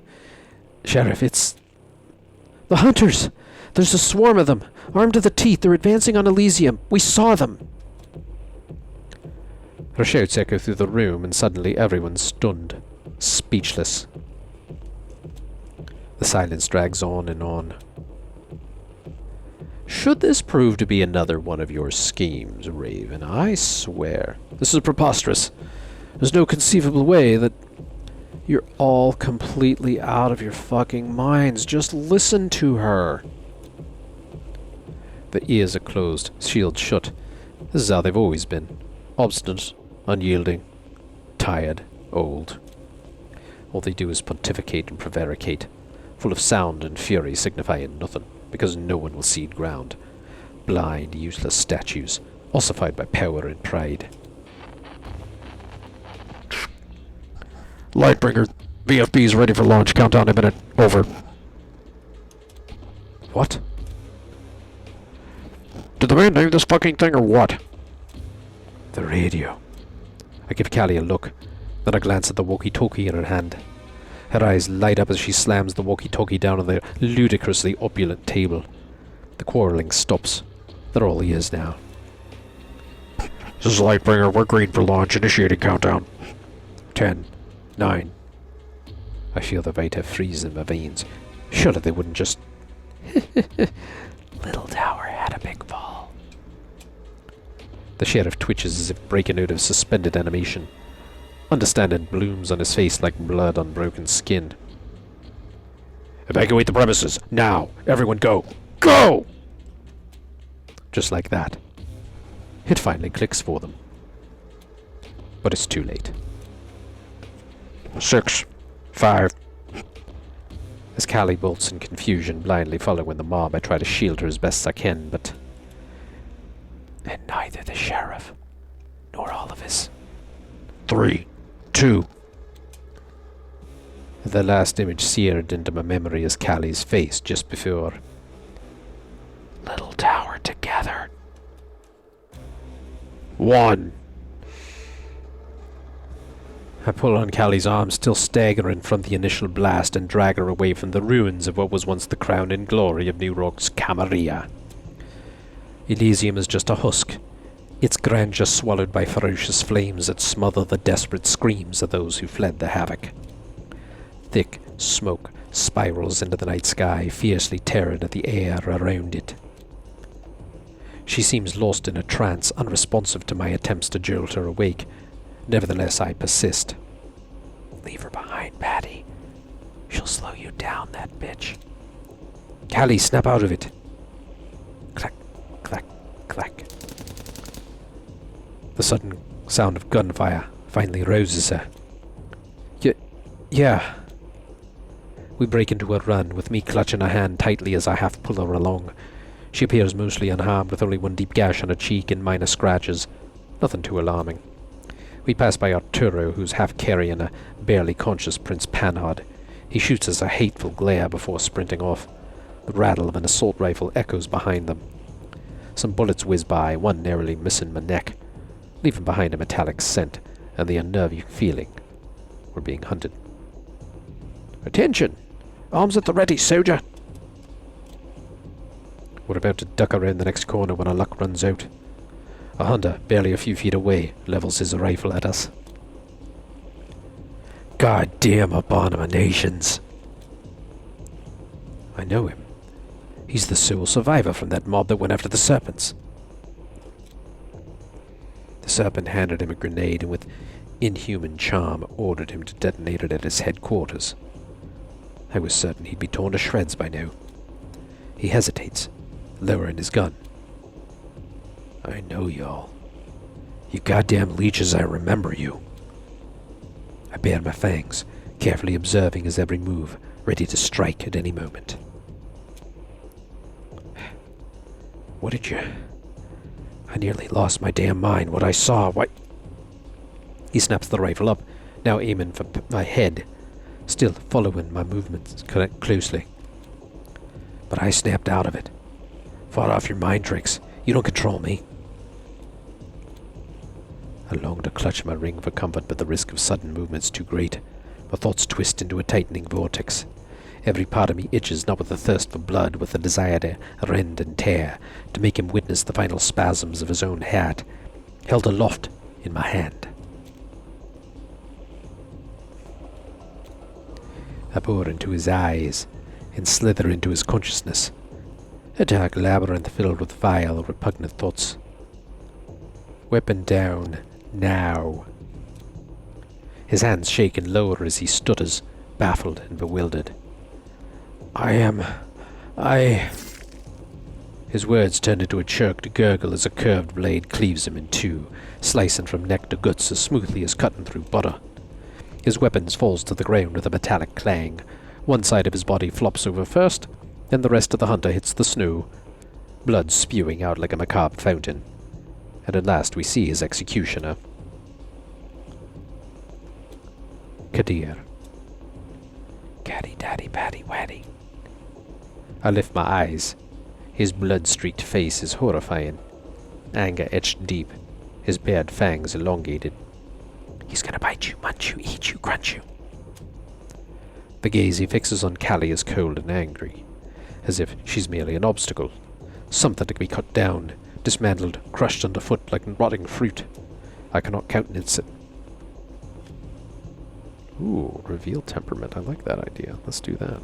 it's... The hunters! There's a swarm of them, armed to the teeth. They're advancing on Elysium. We saw them! Her shouts echo through the room, and suddenly everyone's stunned, speechless. The silence drags on and on. Should this prove to be another one of your schemes, Raven, I swear, this is preposterous. There's no conceivable way that... You're all completely out of your fucking minds. Just listen to her. The ears are closed, shields shut. This is how they've always been. Obstinate, unyielding, tired, old. All they do is pontificate and prevaricate, full of sound and fury signifying nothing, because no one will cede ground. Blind, useless statues, ossified by power and pride. Lightbringer, VFB's ready for launch. Countdown a minute. Over. What? Did the man name this fucking thing or what? The radio. I give Callie a look, then I glance at the walkie-talkie in her hand. Her eyes light up as she slams the walkie-talkie down on the ludicrously opulent table. The quarreling stops. They're all ears now. This is Lightbringer. We're green for launch. Initiating countdown. 10. 9. I feel the Vita freeze in my veins. Surely they wouldn't just... Little tower had a big fall. The sheriff twitches as if breaking out of suspended animation. Understanding blooms on his face like blood on broken skin. Evacuate the premises, now! Everyone go! Go! Just like that. It finally clicks for them. But it's too late. 6, 5. As Callie bolts in confusion, blindly following the mob, I try to shield her as best I can, but... And neither the sheriff, nor all of his. 3, 2. The last image seared into my memory is Callie's face just before. Little tower together. 1. I pull on Callie's arm, still staggering from the initial blast, and drag her away from the ruins of what was once the crown and glory of New York's Camarilla. Elysium is just a husk, its grandeur swallowed by ferocious flames that smother the desperate screams of those who fled the havoc. Thick smoke spirals into the night sky, fiercely tearing at the air around it. She seems lost in a trance, unresponsive to my attempts to jolt her awake. Nevertheless, I persist. Leave her behind, Patty. She'll slow you down, that bitch. Callie, snap out of it! Clack, clack, clack. The sudden sound of gunfire finally rouses her. Yeah. We break into a run, with me clutching her hand tightly as I half pull her along. She appears mostly unharmed, with only one deep gash on her cheek and minor scratches. Nothing too alarming. We pass by Arturo, who's half carrying a barely conscious Prince Panhard. He shoots us a hateful glare before sprinting off. The rattle of an assault rifle echoes behind them. Some bullets whiz by, one narrowly missing my neck, leaving behind a metallic scent and the unnerving feeling we're being hunted. Attention! Arms at the ready, soldier! We're about to duck around the next corner when our luck runs out. A hunter, barely a few feet away, levels his rifle at us. Goddamn abominations! I know him. He's the sole survivor from that mob that went after the serpents. The serpent handed him a grenade and with inhuman charm ordered him to detonate it at his headquarters. I was certain he'd be torn to shreds by now. He hesitates, lowering his gun. I know y'all. You goddamn leeches, I remember you. I bared my fangs, carefully observing his every move, ready to strike at any moment. What did you... I nearly lost my damn mind. What I saw, what... He snaps the rifle up, now aiming for my head, still following my movements closely. But I snapped out of it. Fought off your mind tricks. You don't control me. I long to clutch my ring for comfort, but the risk of sudden movement's too great. My thoughts twist into a tightening vortex. Every part of me itches, not with a thirst for blood, with a desire to rend and tear, to make him witness the final spasms of his own heart, held aloft in my hand. I bore into his eyes and slither into his consciousness, a dark labyrinth filled with vile, repugnant thoughts. Weapon down, now. His hands shake and lower as he stutters, baffled and bewildered. His words turn into a choked gurgle as a curved blade cleaves him in two, slicing from neck to guts as smoothly as cutting through butter. His weapon falls to the ground with a metallic clang. One side of his body flops over first, then the rest of the hunter hits the snow, blood spewing out like a macabre fountain. And at last we see his executioner. Kadir. Caddy daddy patty waddy. I lift my eyes. His blood-streaked face is horrifying. Anger etched deep, his bared fangs elongated. He's gonna bite you, munch you, eat you, crunch you. The gaze he fixes on Callie is cold and angry, as if she's merely an obstacle, something to be cut down, dismantled, crushed underfoot like rotting fruit. I cannot countenance it. Ooh, reveal temperament. I like that idea. Let's do that.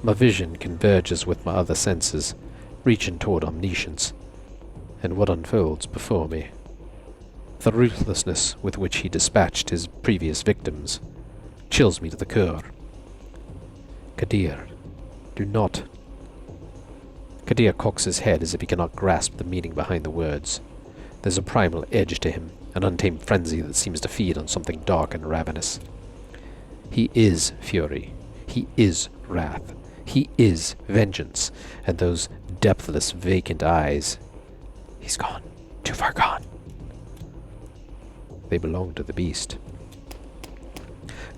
My vision converges with my other senses, reaching toward omniscience, and what unfolds before me. The ruthlessness with which he dispatched his previous victims chills me to the core. Kadir, do not. Kadir cocks his head as if he cannot grasp the meaning behind the words. There's a primal edge to him, an untamed frenzy that seems to feed on something dark and ravenous. He is fury. He is wrath. He is vengeance. And those depthless, vacant eyes... He's gone. Too far gone. They belong to the beast.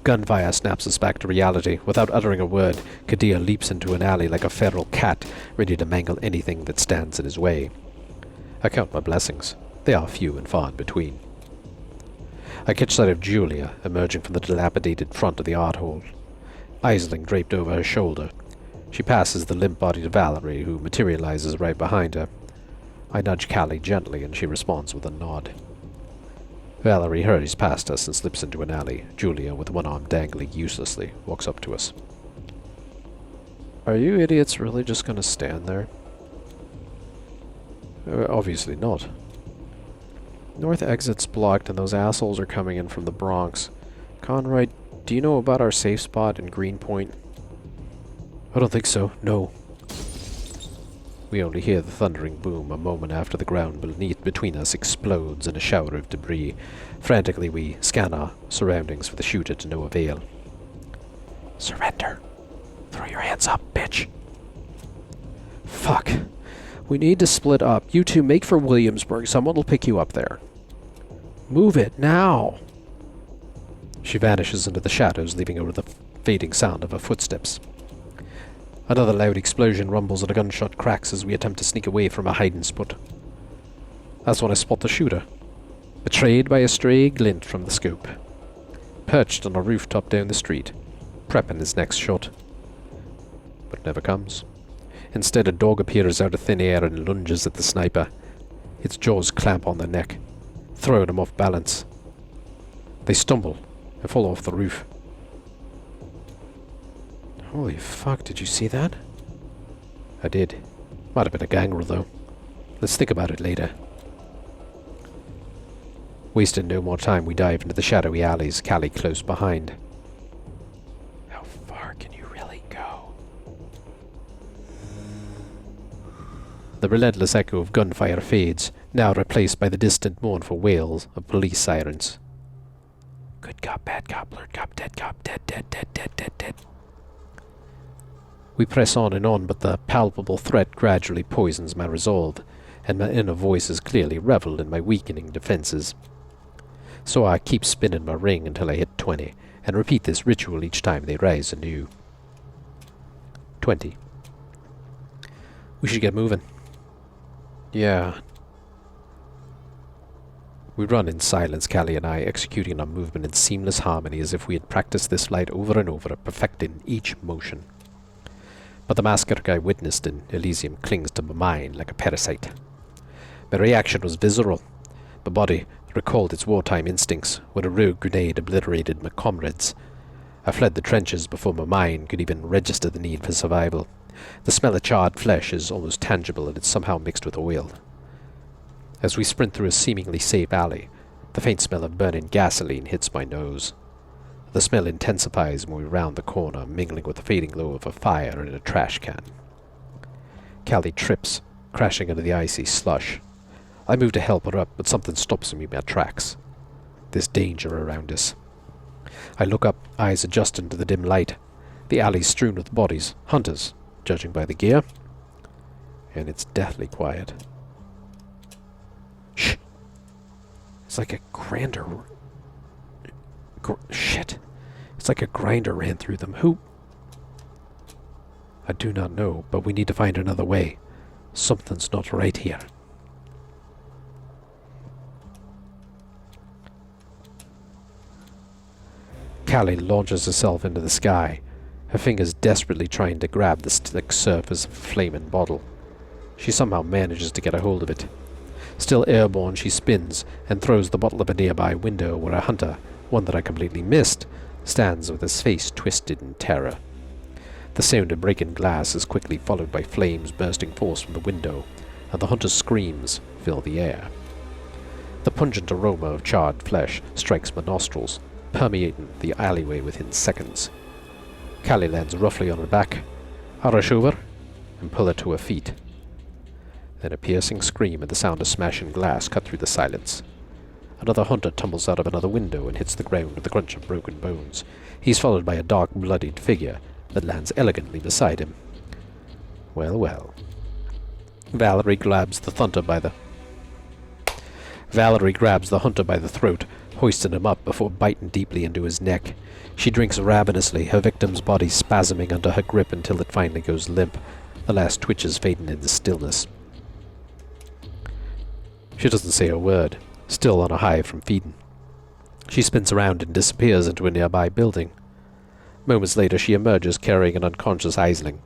Gunfire snaps us back to reality. Without uttering a word, Kadir leaps into an alley like a feral cat, ready to mangle anything that stands in his way. I count my blessings. They are few and far in between. I catch sight of Julia emerging from the dilapidated front of the art hall, Aisling draped over her shoulder. She passes the limp-bodied Valerie, who materializes right behind her. I nudge Callie gently, and she responds with a nod. Valerie hurries past us and slips into an alley. Julia, with one arm dangling uselessly, walks up to us. Are you idiots really just gonna stand there? Obviously not. North exit's blocked and those assholes are coming in from the Bronx. Conroy, do you know about our safe spot in Greenpoint? I don't think so, no. We only hear the thundering boom a moment after the ground between us explodes in a shower of debris. Frantically, we scan our surroundings for the shooter to no avail. Surrender. Throw your hands up, bitch. Fuck. We need to split up. You two make for Williamsburg. Someone will pick you up there. Move it, now! She vanishes into the shadows, leaving over the fading sound of her footsteps. Another loud explosion rumbles and a gunshot cracks as we attempt to sneak away from a hiding spot. That's when I spot the shooter, betrayed by a stray glint from the scope, perched on a rooftop down the street, prepping his next shot. But it never comes. Instead, a dog appears out of thin air and lunges at the sniper. Its jaws clamp on their neck, throwing them off balance. They stumble and fall off the roof. Holy fuck, did you see that? I did. Might have been a gangrel, though. Let's think about it later. Wasting no more time, we dive into the shadowy alleys, Callie close behind. How far can you really go? The relentless echo of gunfire fades, now replaced by the distant mournful wails of police sirens. Good cop, bad cop, blurred cop, dead, dead, dead, dead, dead, dead. We press on, but the palpable threat gradually poisons my resolve, and my inner voices clearly revel in my weakening defenses. So I keep spinning my ring until I hit 20, and repeat this ritual each time they rise anew. 20. We should get moving. Yeah. We run in silence, Callie and I, executing our movement in seamless harmony as if we had practiced this flight over and over, perfecting each motion. But the massacre I witnessed in Elysium clings to my mind like a parasite. My reaction was visceral. My body recalled its wartime instincts when a rogue grenade obliterated my comrades. I fled the trenches before my mind could even register the need for survival. The smell of charred flesh is almost tangible, and it's somehow mixed with oil. As we sprint through a seemingly safe alley, the faint smell of burning gasoline hits my nose. The smell intensifies when we round the corner, mingling with the fading glow of a fire in a trash can. Callie trips, crashing into the icy slush. I move to help her up, but something stops me in my tracks. There's danger around us. I look up, eyes adjusting to the dim light. The alley's strewn with bodies, hunters, judging by the gear. And it's deathly quiet. Shh! It's like a grander... Shit. It's like a grinder ran through them. Who? I do not know, but we need to find another way. Something's not right here. Callie launches herself into the sky, her fingers desperately trying to grab the slick surface of a flaming bottle. She somehow manages to get a hold of it. Still airborne, she spins and throws the bottle up a nearby window where a hunter, one that I completely missed, stands with his face twisted in terror. The sound of breaking glass is quickly followed by flames bursting forth from the window, and the hunter's screams fill the air. The pungent aroma of charred flesh strikes my nostrils, permeating the alleyway within seconds. Callie lands roughly on her back. I rush over and pull her to her feet. Then a piercing scream and the sound of smashing glass cut through the silence. Another hunter tumbles out of another window and hits the ground with the crunch of broken bones. He's followed by a dark, bloodied figure that lands elegantly beside him. Well, well. Valerie grabs the hunter by the throat, hoisting him up before biting deeply into his neck. She drinks ravenously, her victim's body spasming under her grip until it finally goes limp, the last twitches fading into stillness. She doesn't say a word, still on a high from feeding. She spins around and disappears into a nearby building. Moments later, she emerges carrying an unconscious Aisling.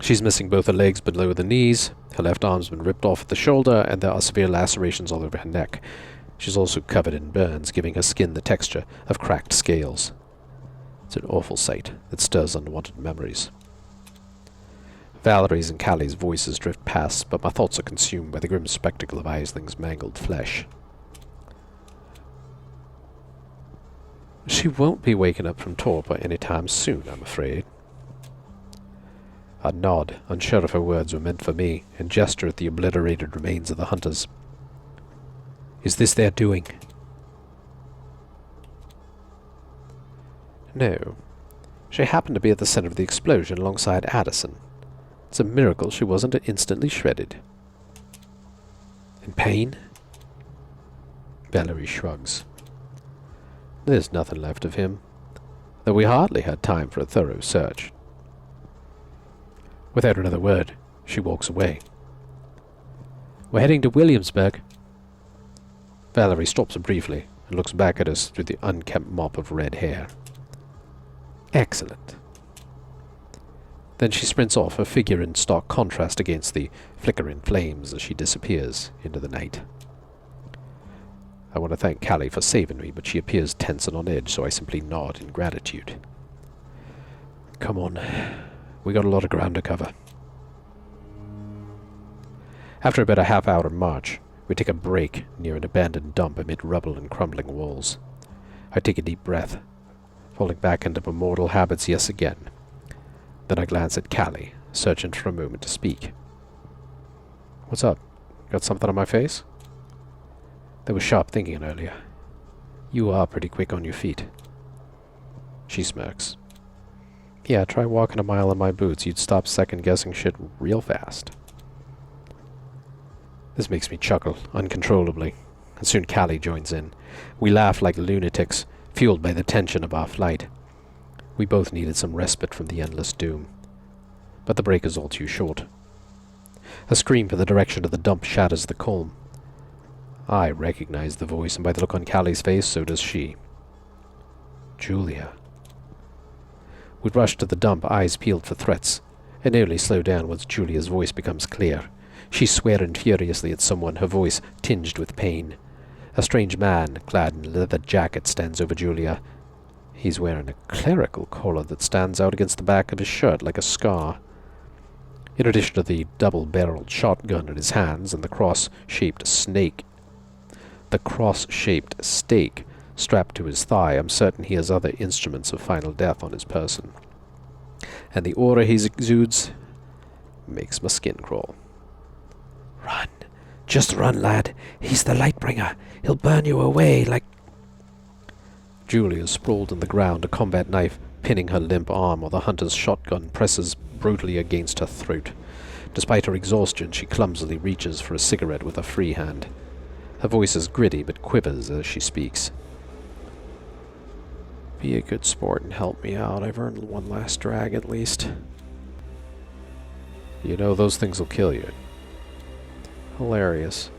She's missing both her legs below the knees, her left arm's been ripped off at the shoulder, and there are severe lacerations all over her neck. She's also covered in burns, giving her skin the texture of cracked scales. It's an awful sight that stirs unwanted memories. Valerie's and Callie's voices drift past, but my thoughts are consumed by the grim spectacle of Aisling's mangled flesh. She won't be waking up from torpor any time soon, I'm afraid. I nod, unsure if her words were meant for me, and gesture at the obliterated remains of the hunters. Is this their doing? No. She happened to be at the center of the explosion alongside Addison. It's a miracle she wasn't instantly shredded. In pain? Valerie shrugs. There's nothing left of him, though we hardly had time for a thorough search. Without another word, she walks away. We're heading to Williamsburg. Valerie stops briefly and looks back at us through the unkempt mop of red hair. Excellent. Then she sprints off, her figure in stark contrast against the flickering flames as she disappears into the night. I want to thank Callie for saving me, but she appears tense and on edge, so I simply nod in gratitude. Come on. We got a lot of ground to cover. After about a half-hour march, we take a break near an abandoned dump amid rubble and crumbling walls. I take a deep breath, falling back into my mortal habits yet again. Then I glance at Callie, searching for a moment to speak. What's up? Got something on my face? There was sharp thinking earlier. You are pretty quick on your feet. She smirks. Yeah, try walking a mile in my boots. You'd stop second-guessing shit real fast. This makes me chuckle, uncontrollably, and soon Callie joins in. We laugh like lunatics, fueled by the tension of our flight. We both needed some respite from the endless doom. But the break is all too short. A scream from the direction of the dump shatters the calm. I recognize the voice, and by the look on Callie's face, so does she. Julia. We rush to the dump, eyes peeled for threats, and only slow down once Julia's voice becomes clear. She's swearing furiously at someone, her voice tinged with pain. A strange man, clad in a leather jacket, stands over Julia. He's wearing a clerical collar that stands out against the back of his shirt like a scar. In addition to the double-barreled shotgun in his hands and the cross-shaped stake strapped to his thigh, I'm certain he has other instruments of final death on his person. And the aura he exudes makes my skin crawl. Run. Just run, lad. He's the Lightbringer. He'll burn you away like... Julia sprawled on the ground, a combat knife pinning her limp arm while the hunter's shotgun presses brutally against her throat. Despite her exhaustion, she clumsily reaches for a cigarette with her free hand. Her voice is gritty but quivers as she speaks. Be a good sport and help me out. I've earned one last drag at least. You know those things will kill you. Hilarious.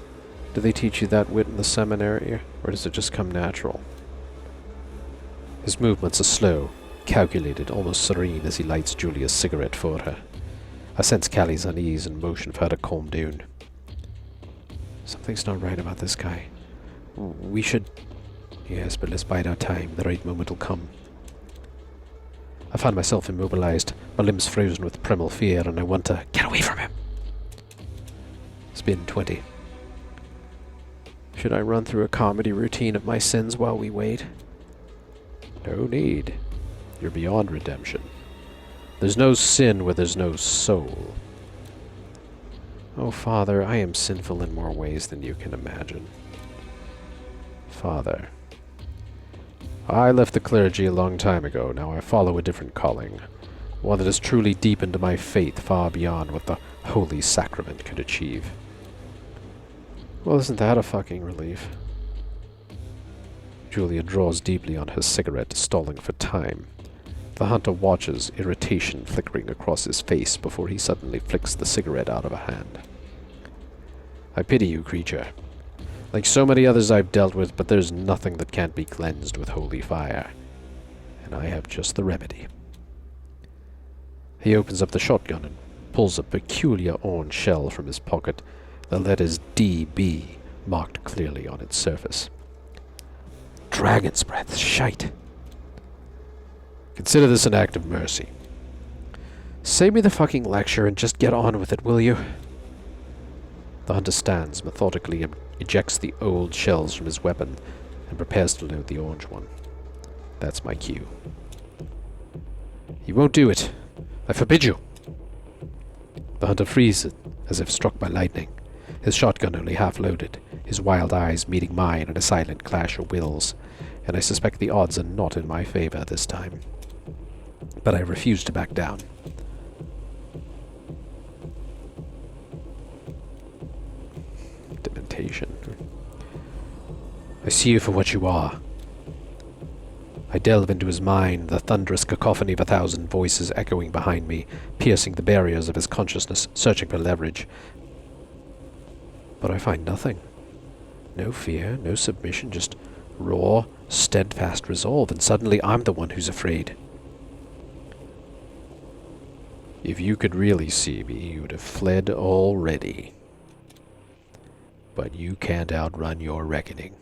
Do they teach you that wit in the seminary, or does it just come natural? His movements are slow, calculated, almost serene as he lights Julia's cigarette for her. I sense Callie's unease and motion for her to calm down. Something's not right about this guy. We should... Yes, but let's bide our time. The right moment will come. I find myself immobilized, my limbs frozen with primal fear, and I want to get away from him. Spin 20. Should I run through a comedy routine of my sins while we wait? No need. You're beyond redemption. There's no sin where there's no soul. Oh, Father, I am sinful in more ways than you can imagine. Father. I left the clergy a long time ago. Now I follow a different calling. One that has truly deepened my faith far beyond what the Holy Sacrament could achieve. Well, isn't that a fucking relief? Julia draws deeply on her cigarette, stalling for time. The hunter watches, irritation flickering across his face before he suddenly flicks the cigarette out of her hand. I pity you, creature. Like so many others I've dealt with, but there's nothing that can't be cleansed with holy fire. And I have just the remedy. He opens up the shotgun and pulls a peculiar orange shell from his pocket, the letters DB marked clearly on its surface. Dragon's breath, shite. Consider this an act of mercy. Save me the fucking lecture and just get on with it, will you? The hunter stands, methodically ejects the old shells from his weapon, and prepares to load the orange one. That's my cue. You won't do it. I forbid you. The hunter freezes, as if struck by lightning, his shotgun only half loaded, his wild eyes meeting mine in a silent clash of wills, and I suspect the odds are not in my favor this time. But I refuse to back down. Dementation. I see you for what you are. I delve into his mind, the thunderous cacophony of 1,000 voices echoing behind me, piercing the barriers of his consciousness, searching for leverage. But I find nothing. No fear, no submission, just raw, steadfast resolve, and suddenly I'm the one who's afraid. If you could really see me, you'd have fled already. But you can't outrun your reckoning.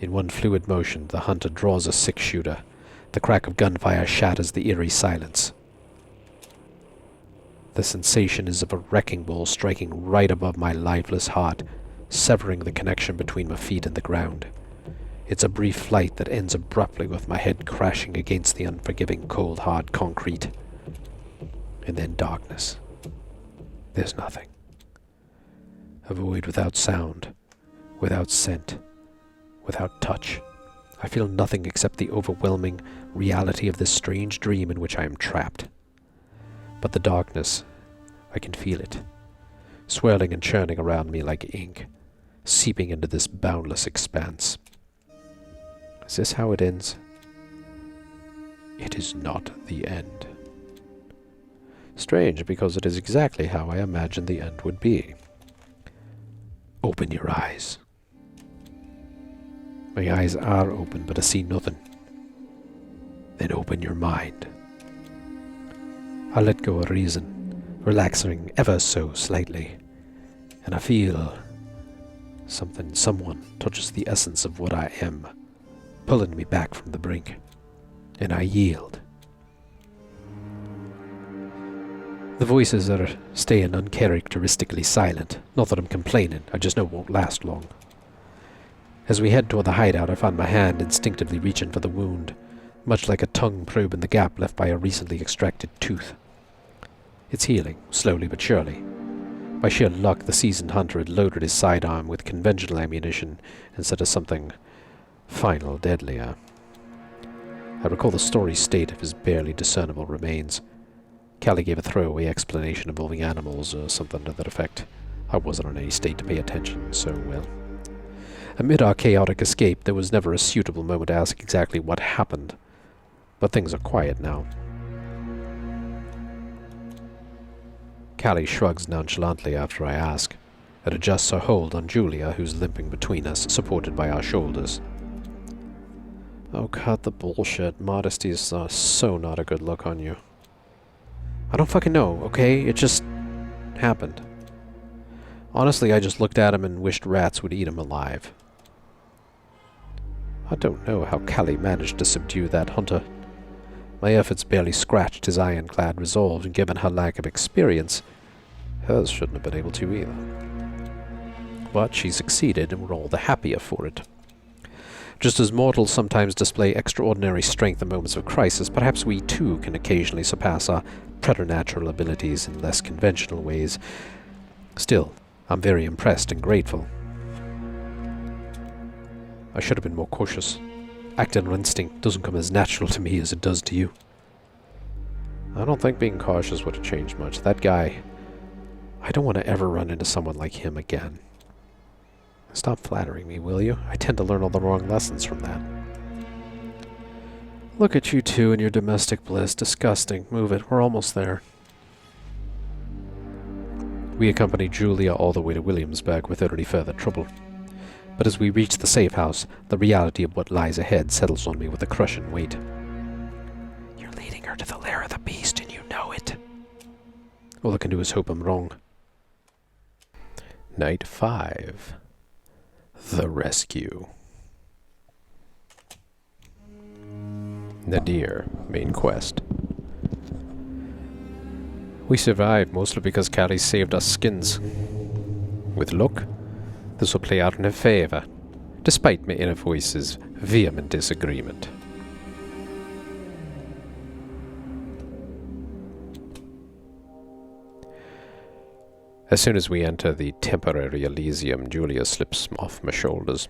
In one fluid motion, the hunter draws a six-shooter. The crack of gunfire shatters the eerie silence. The sensation is of a wrecking ball striking right above my lifeless heart, severing the connection between my feet and the ground. It's a brief flight that ends abruptly with my head crashing against the unforgiving, cold, hard concrete. And then darkness. There's nothing. A void without sound, without scent, without touch. I feel nothing except the overwhelming reality of this strange dream in which I am trapped. But the darkness, I can feel it, swirling and churning around me like ink, seeping into this boundless expanse. Is this how it ends? It is not the end. Strange, because it is exactly how I imagined the end would be. Open your eyes. My eyes are open, but I see nothing. Then open your mind. I let go of reason, relaxing ever so slightly, and I feel someone touches the essence of what I am, pulling me back from the brink, and I yield. The voices are staying uncharacteristically silent. Not that I'm complaining, I just know it won't last long. As we head toward the hideout, I find my hand instinctively reaching for the wound, much like a tongue probing the gap left by a recently extracted tooth. It's healing, slowly but surely. By sheer luck, the seasoned hunter had loaded his sidearm with conventional ammunition instead of something final, deadlier. I recall the story's state of his barely discernible remains. Callie gave a throwaway explanation involving animals or something to that effect. I wasn't in any state to pay attention, so, well. Amid our chaotic escape, there was never a suitable moment to ask exactly what happened. But things are quiet now. Callie shrugs nonchalantly after I ask, and adjusts her hold on Julia, who's limping between us, supported by our shoulders. Oh, cut the bullshit. Modesty is so not a good look on you. I don't fucking know, okay? It just happened. Honestly, I just looked at him and wished rats would eat him alive. I don't know how Callie managed to subdue that hunter. My efforts barely scratched his ironclad resolve, and given her lack of experience, hers shouldn't have been able to either. But she succeeded, and we're all the happier for it. Just as mortals sometimes display extraordinary strength in moments of crisis, perhaps we too can occasionally surpass our preternatural abilities in less conventional ways. Still, I'm very impressed and grateful. I should have been more cautious. Acting on instinct doesn't come as natural to me as it does to you. I don't think being cautious would have changed much. That guy... I don't want to ever run into someone like him again. Stop flattering me, will you? I tend to learn all the wrong lessons from that. Look at you two and your domestic bliss. Disgusting. Move it. We're almost there. We accompanied Julia all the way to Williamsburg without any further trouble. But as we reach the safe house, the reality of what lies ahead settles on me with a crushing weight. You're leading her to the lair of the beast, and you know it. All I can do is hope I'm wrong. Night 5. The Rescue. Nadir, main quest. We survived mostly because Callie saved us skins. With luck, this will play out in her favor, despite my inner voice's vehement disagreement. As soon as we enter the temporary Elysium, Julia slips off my shoulders.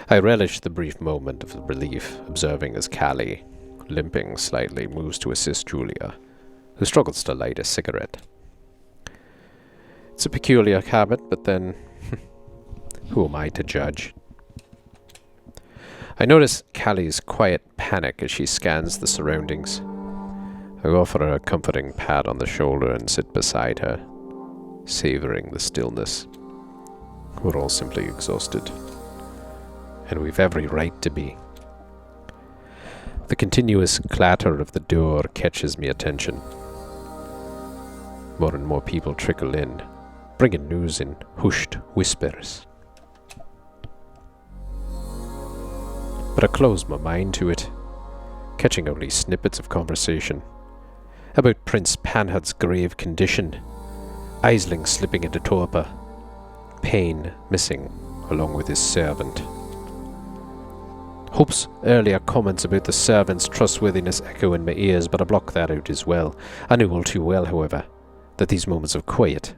I relish the brief moment of relief, observing as Callie, limping slightly, moves to assist Julia, who struggles to light a cigarette. It's a peculiar habit, but then, who am I to judge? I notice Callie's quiet panic as she scans the surroundings. I offer her a comforting pat on the shoulder and sit beside her, savoring the stillness. We're all simply exhausted, and we've every right to be. The continuous clatter of the door catches my attention. More and more people trickle in, bringing news in hushed whispers. But I close my mind to it, catching only snippets of conversation about Prince Panhard's grave condition, Aisling slipping into torpor, Payne missing along with his servant. Hope's earlier comments about the servant's trustworthiness echo in my ears, but I block that out as well. I knew all too well, however, that these moments of quiet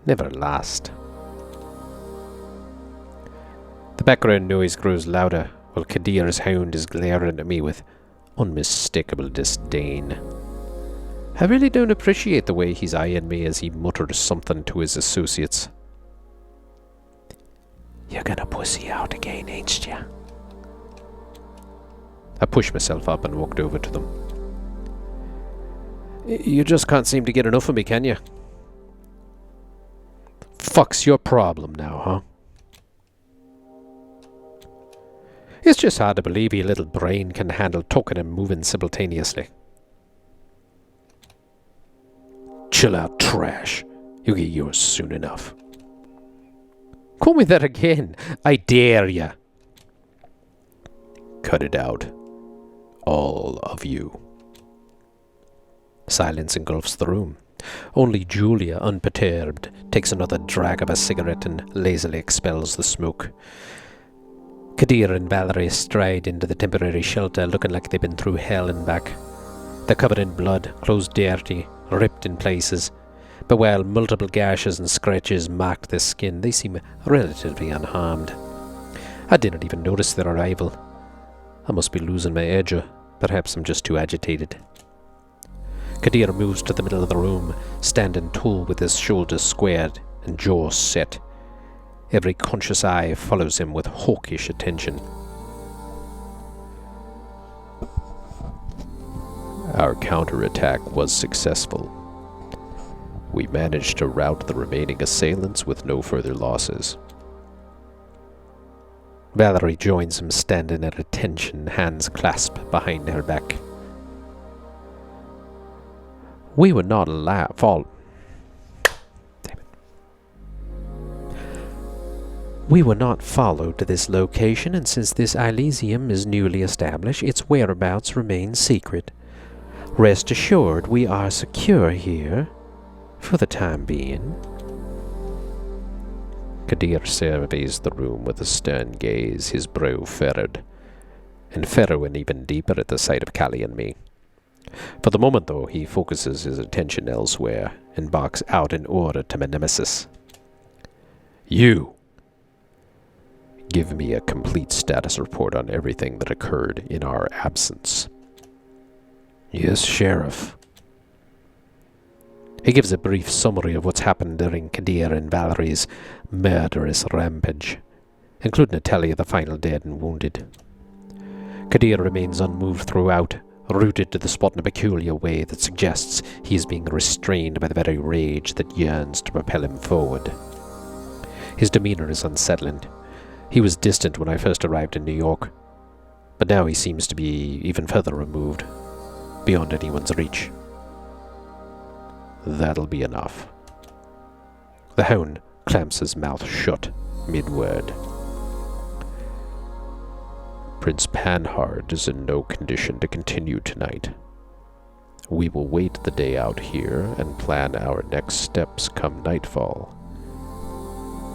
never last. The background noise grows louder, while Kadir's hound is glaring at me with unmistakable disdain. I really don't appreciate the way he's eyeing me as he mutters something to his associates. "You're gonna pussy out again, ain't ya?" I pushed myself up and walked over to them. "You just can't seem to get enough of me, can you?" "Fuck's your problem now, huh?" "It's just hard to believe your little brain can handle talking and moving simultaneously." "Chill out, trash. You'll get yours soon enough." "Call me that again. I dare ya." "Cut it out. All of you." Silence engulfs the room. Only Julia, unperturbed, takes another drag of a cigarette and lazily expels the smoke. Kadir and Valerie stride into the temporary shelter, looking like they've been through hell and back. They're covered in blood, clothes dirty, ripped in places, but while multiple gashes and scratches marked their skin, they seem relatively unharmed. I didn't even notice their arrival. I must be losing my edge, or perhaps I'm just too agitated. Kadir moves to the middle of the room, standing tall with his shoulders squared and jaw set. Every conscious eye follows him with hawkish attention. Our counterattack was successful. We managed to rout the remaining assailants with no further losses. Valerie joins him, standing at attention, hands clasped behind her back. We were not We were not followed to this location, and since this Elysium is newly established, its whereabouts remain secret. Rest assured, we are secure here, for the time being. Kadir surveys the room with a stern gaze, his brow furrowed, and furrowing even deeper at the sight of Callie and me. For the moment, though, he focuses his attention elsewhere and barks out an order to my nemesis. You! Give me a complete status report on everything that occurred in our absence. Yes, Sheriff. He gives a brief summary of what's happened during Kadir and Valerie's murderous rampage, including a tally of the final dead and wounded. Kadir remains unmoved throughout, rooted to the spot in a peculiar way that suggests he is being restrained by the very rage that yearns to propel him forward. His demeanor is unsettling. He was distant when I first arrived in New York, but now he seems to be even further removed, beyond anyone's reach. That'll be enough. The hound clamps his mouth shut, mid-word. Prince Panhard is in no condition to continue tonight. We will wait the day out here and plan our next steps come nightfall.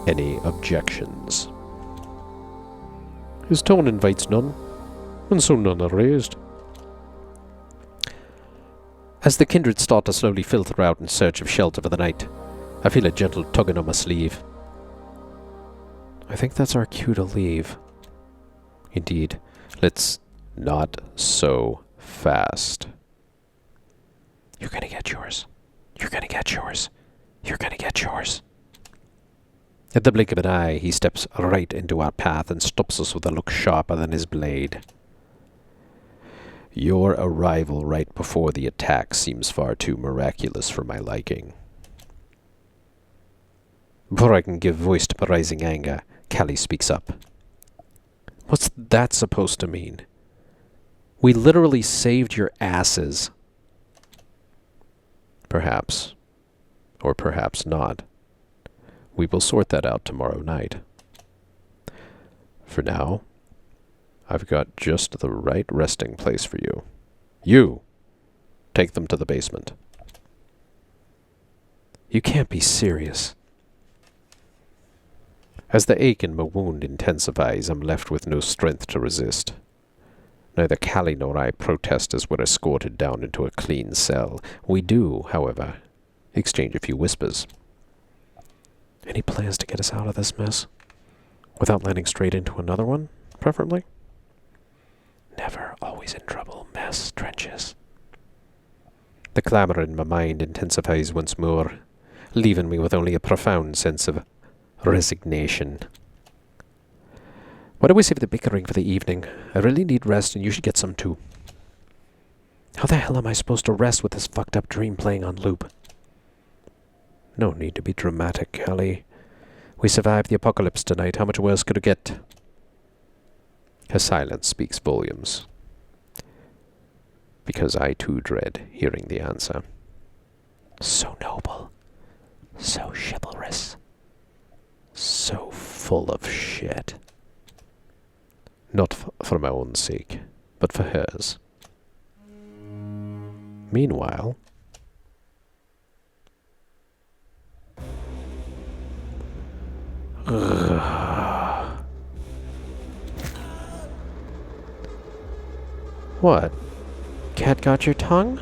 Any objections? His tone invites none, and so none are raised. As the kindred start to slowly filter out in search of shelter for the night, I feel a gentle tugging on my sleeve. I think that's our cue to leave. Indeed. Let's not so fast. You're gonna get yours. You're gonna get yours. You're gonna get yours. At the blink of an eye, he steps right into our path and stops us with a look sharper than his blade. Your arrival right before the attack seems far too miraculous for my liking. Before I can give voice to my rising anger, Callie speaks up. What's that supposed to mean? We literally saved your asses. Perhaps. Or perhaps not. We will sort that out tomorrow night. For now, I've got just the right resting place for you. You! Take them to the basement. You can't be serious. As the ache in my wound intensifies, I'm left with no strength to resist. Neither Callie nor I protest as we're escorted down into a clean cell. We do, however, exchange a few whispers. Any plans to get us out of this mess? Without landing straight into another one, preferably? Never, always in trouble, mess, trenches. The clamor in my mind intensifies once more, leaving me with only a profound sense of resignation. Why don't we save the bickering for the evening? I really need rest, and you should get some too. How the hell am I supposed to rest with this fucked up dream playing on loop? No need to be dramatic, Callie. We survived the apocalypse tonight. How much worse could it get? Her silence speaks volumes. Because I too dread hearing the answer. So noble. So chivalrous. So full of shit. Not for my own sake, but for hers. Meanwhile... What? Cat got your tongue?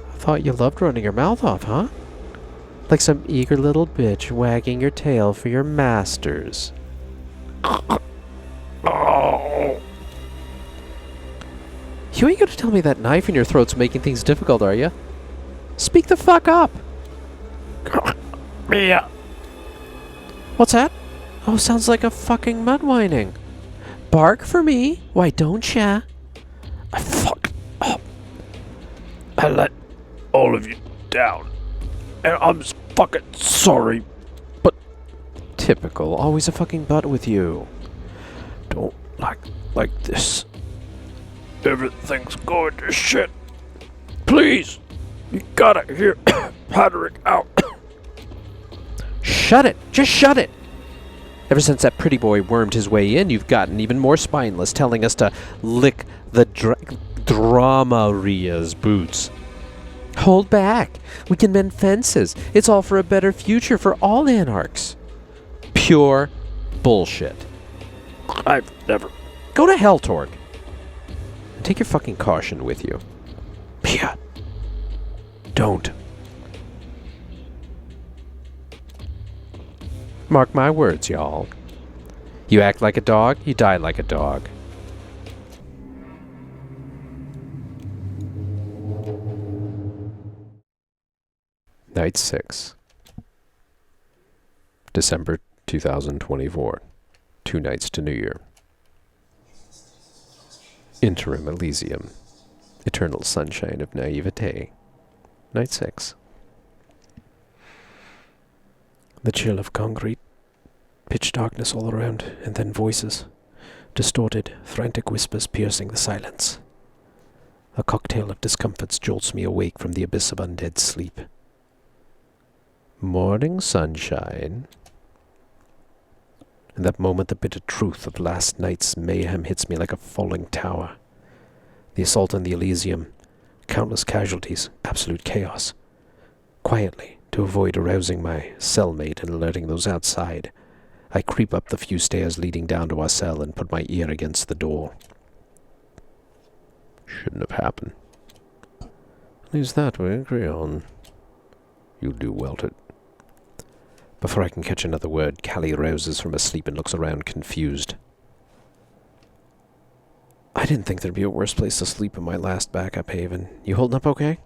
I thought you loved running your mouth off, huh? Like some eager little bitch wagging your tail for your masters. You ain't gonna tell me that knife in your throat's making things difficult, are you? Speak the fuck up! Yeah. What's that? Oh, sounds like a fucking mud whining. Bark for me, why don't ya? I fucked up. I let all of you down. And I'm fucking sorry. But Typical, always a fucking butt with you. don't like this. Everything's going to shit. Please, you gotta hear Padraic out. Shut it! Just shut it! Ever since that pretty boy wormed his way in, you've gotten even more spineless, telling us to lick the Dramaria's boots. Hold back. We can mend fences. It's all for a better future for all anarchs. Pure bullshit. I've never... Go to hell, Torg. And take your fucking caution with you. Pia. Don't. Mark my words, y'all. You act like a dog, you die like a dog. Night 6. December 2024. 2 nights to New Year. Interim Elysium. Eternal sunshine of naivete. Night 6. The chill of concrete, pitch darkness all around, and then voices, distorted, frantic whispers piercing the silence. A cocktail of discomforts jolts me awake from the abyss of undead sleep. Morning sunshine. In that moment, the bitter truth of last night's mayhem hits me like a falling tower. The assault on the Elysium, countless casualties, absolute chaos. Quietly, to avoid arousing my cellmate and alerting those outside, I creep up the few stairs leading down to our cell and put my ear against the door. Shouldn't have happened. At least that we agree on. You'll do well to Before I can catch another word, Callie rouses from her sleep and looks around confused. I didn't think there'd be a worse place to sleep in my last backup haven. You holding up okay?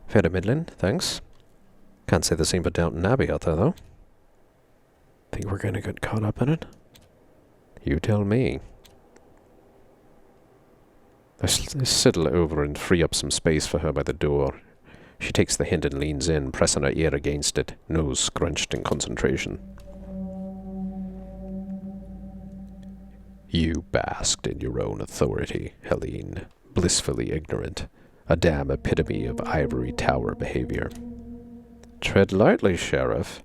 Fair to middling, thanks. Can't say the same for Downton Abbey out there, though. Think we're gonna get caught up in it? You tell me. I sidle over and free up some space for her by the door. She takes the hint and leans in, pressing her ear against it, nose scrunched in concentration. You basked in your own authority, Helene, blissfully ignorant, a damn epitome of ivory tower behavior. Tread lightly, Sheriff.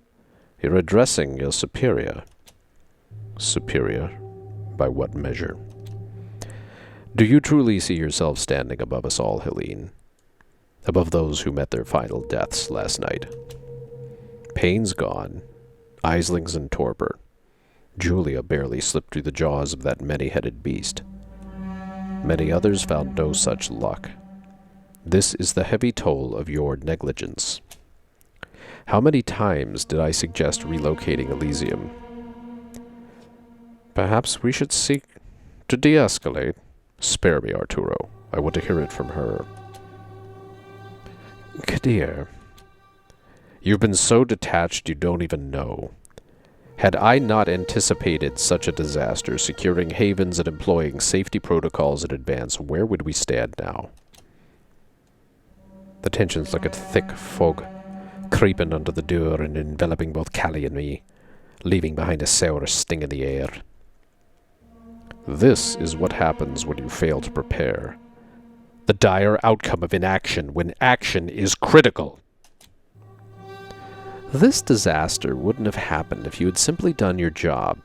You're addressing your superior. Superior? By what measure? Do you truly see yourself standing above us all, Helene? Above those who met their final deaths last night? Payne's gone. Isling's in torpor. Julia barely slipped through the jaws of that many-headed beast. Many others found no such luck. This is the heavy toll of your negligence. How many times did I suggest relocating Elysium? Perhaps we should seek to de-escalate. Spare me, Arturo. I want to hear it from her. Kadir, you've been so detached you don't even know. Had I not anticipated such a disaster, securing havens and employing safety protocols in advance, where would we stand now? The tension's like a thick fog, creeping under the door and enveloping both Callie and me, leaving behind a sour sting in the air. This is what happens when you fail to prepare. The dire outcome of inaction when action is critical. This disaster wouldn't have happened if you had simply done your job.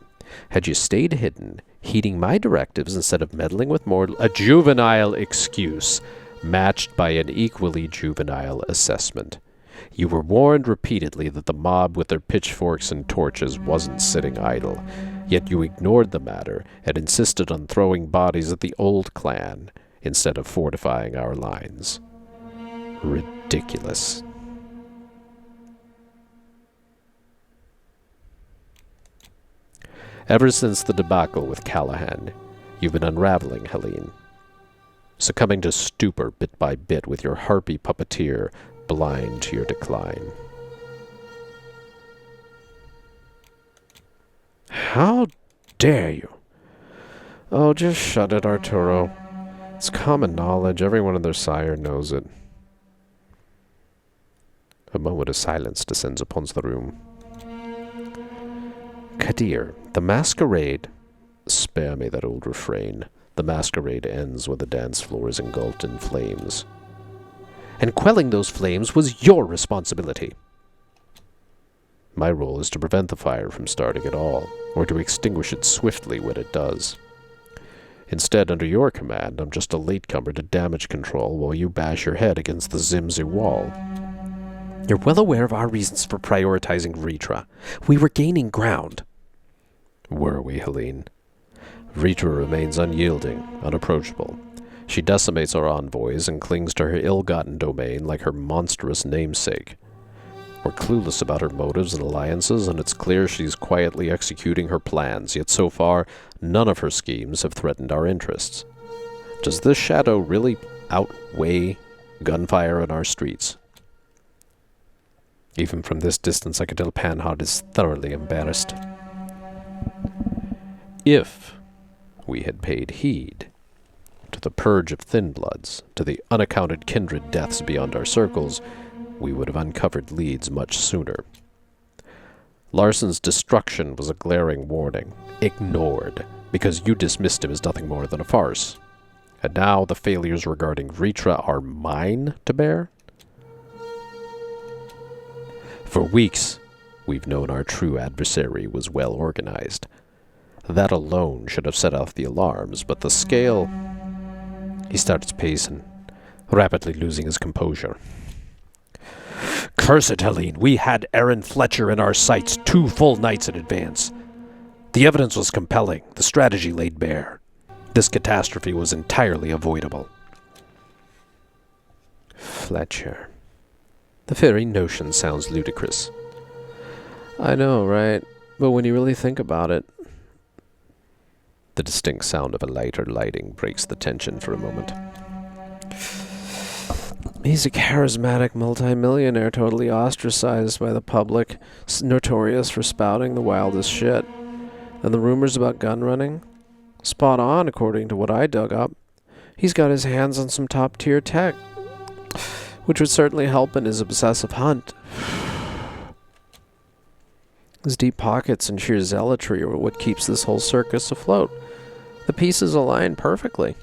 Had you stayed hidden, heeding my directives instead of meddling with a juvenile excuse matched by an equally juvenile assessment. You were warned repeatedly that the mob with their pitchforks and torches wasn't sitting idle, yet you ignored the matter and insisted on throwing bodies at the old clan instead of fortifying our lines. Ridiculous. Ever since the debacle with Callahan, you've been unraveling, Helene. Succumbing to stupor bit by bit with your harpy puppeteer blind to your decline. How dare you? Oh, just shut it, Arturo. It's common knowledge. Everyone and their sire knows it. A moment of silence descends upon the room. Kadir, the masquerade... Spare me that old refrain. The masquerade ends when the dance floor is engulfed in flames. And quelling those flames was your responsibility. My role is to prevent the fire from starting at all, or to extinguish it swiftly when it does. Instead, under your command, I'm just a latecomer to damage control while you bash your head against the Zimzi wall. You're well aware of our reasons for prioritizing Vritra. We were gaining ground. Were we, Helene? Vritra remains unyielding, unapproachable. She decimates our envoys and clings to her ill-gotten domain like her monstrous namesake. We're clueless about her motives and alliances, and it's clear she's quietly executing her plans, yet so far, none of her schemes have threatened our interests. Does this shadow really outweigh gunfire in our streets? Even from this distance, I can tell Panhard is thoroughly embarrassed. If we had paid heed to the purge of thin bloods, to the unaccounted kindred deaths beyond our circles, we would have uncovered leads much sooner. Larson's destruction was a glaring warning, ignored, because you dismissed him as nothing more than a farce. And now the failures regarding Vritra are mine to bear? For weeks, we've known our true adversary was well organized. That alone should have set off the alarms, but the scale... He starts pacing, rapidly losing his composure. Curse it, Helene. We had Aaron Fletcher in our sights 2 full nights in advance. The evidence was compelling, the strategy laid bare. This catastrophe was entirely avoidable. Fletcher. The very notion sounds ludicrous. I know, right? But when you really think about it... The distinct sound of a lighter lighting breaks the tension for a moment. He's a charismatic multimillionaire totally ostracized by the public, notorious for spouting the wildest shit. And the rumors about gun running? Spot on, according to what I dug up. He's got his hands on some top-tier tech, which would certainly help in his obsessive hunt. His deep pockets and sheer zealotry are what keeps this whole circus afloat. The pieces align perfectly.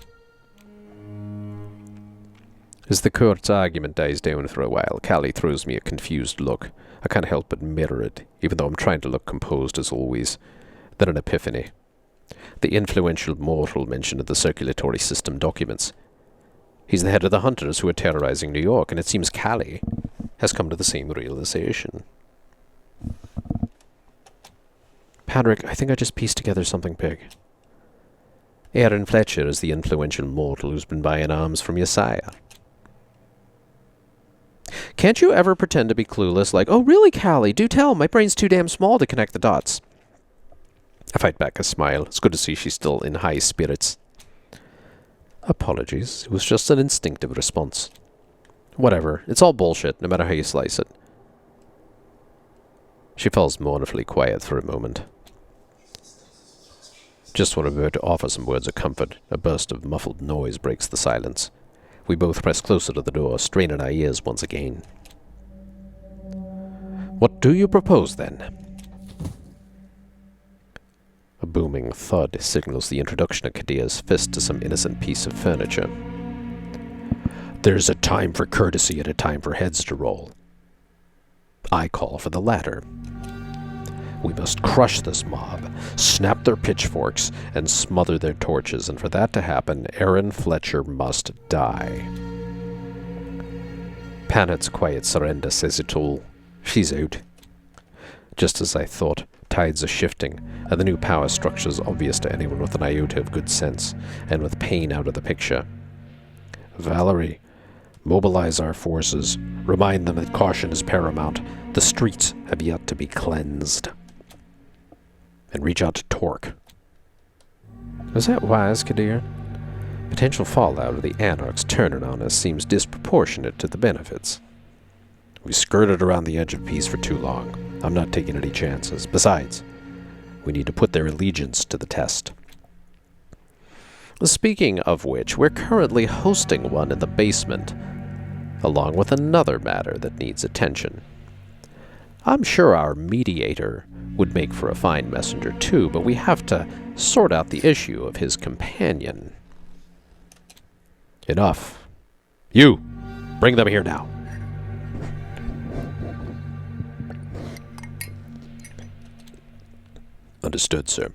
As the court's argument dies down for a while, Callie throws me a confused look. I can't help but mirror it, even though I'm trying to look composed as always. Then an epiphany. The influential mortal mentioned in the circulatory system documents. He's the head of the hunters who are terrorizing New York, and it seems Callie has come to the same realization. Padraic, I think I just pieced together something big. Aaron Fletcher is the influential mortal who's been buying arms from your sire. Can't you ever pretend to be clueless, like, oh really, Callie, do tell, my brain's too damn small to connect the dots. I fight back a smile. It's good to see she's still in high spirits. Apologies, it was just an instinctive response. Whatever, it's all bullshit, no matter how you slice it. She falls mournfully quiet for a moment. Just when I'm about to offer some words of comfort, a burst of muffled noise breaks the silence. We both press closer to the door, straining our ears once again. What do you propose, then? A booming thud signals the introduction of Kadir's fist to some innocent piece of furniture. There's a time for courtesy and a time for heads to roll. I call for the latter. We must crush this mob, snap their pitchforks, and smother their torches, and for that to happen, Aaron Fletcher must die. Panet's quiet surrender says it all. She's out. Just as I thought, tides are shifting, and the new power structure is obvious to anyone with an iota of good sense, and with pain out of the picture. Valerie, mobilize our forces. Remind them that caution is paramount. The streets have yet to be cleansed. And reach out to Torque. Was that wise, Kadir? Potential fallout of the Anarchs turning on us seems disproportionate to the benefits. We skirted around the edge of peace for too long. I'm not taking any chances. Besides, we need to put their allegiance to the test. Speaking of which, we're currently hosting one in the basement, along with another matter that needs attention. I'm sure our mediator would make for a fine messenger too, but we have to sort out the issue of his companion. Enough. You! Bring them here now. Understood, sir.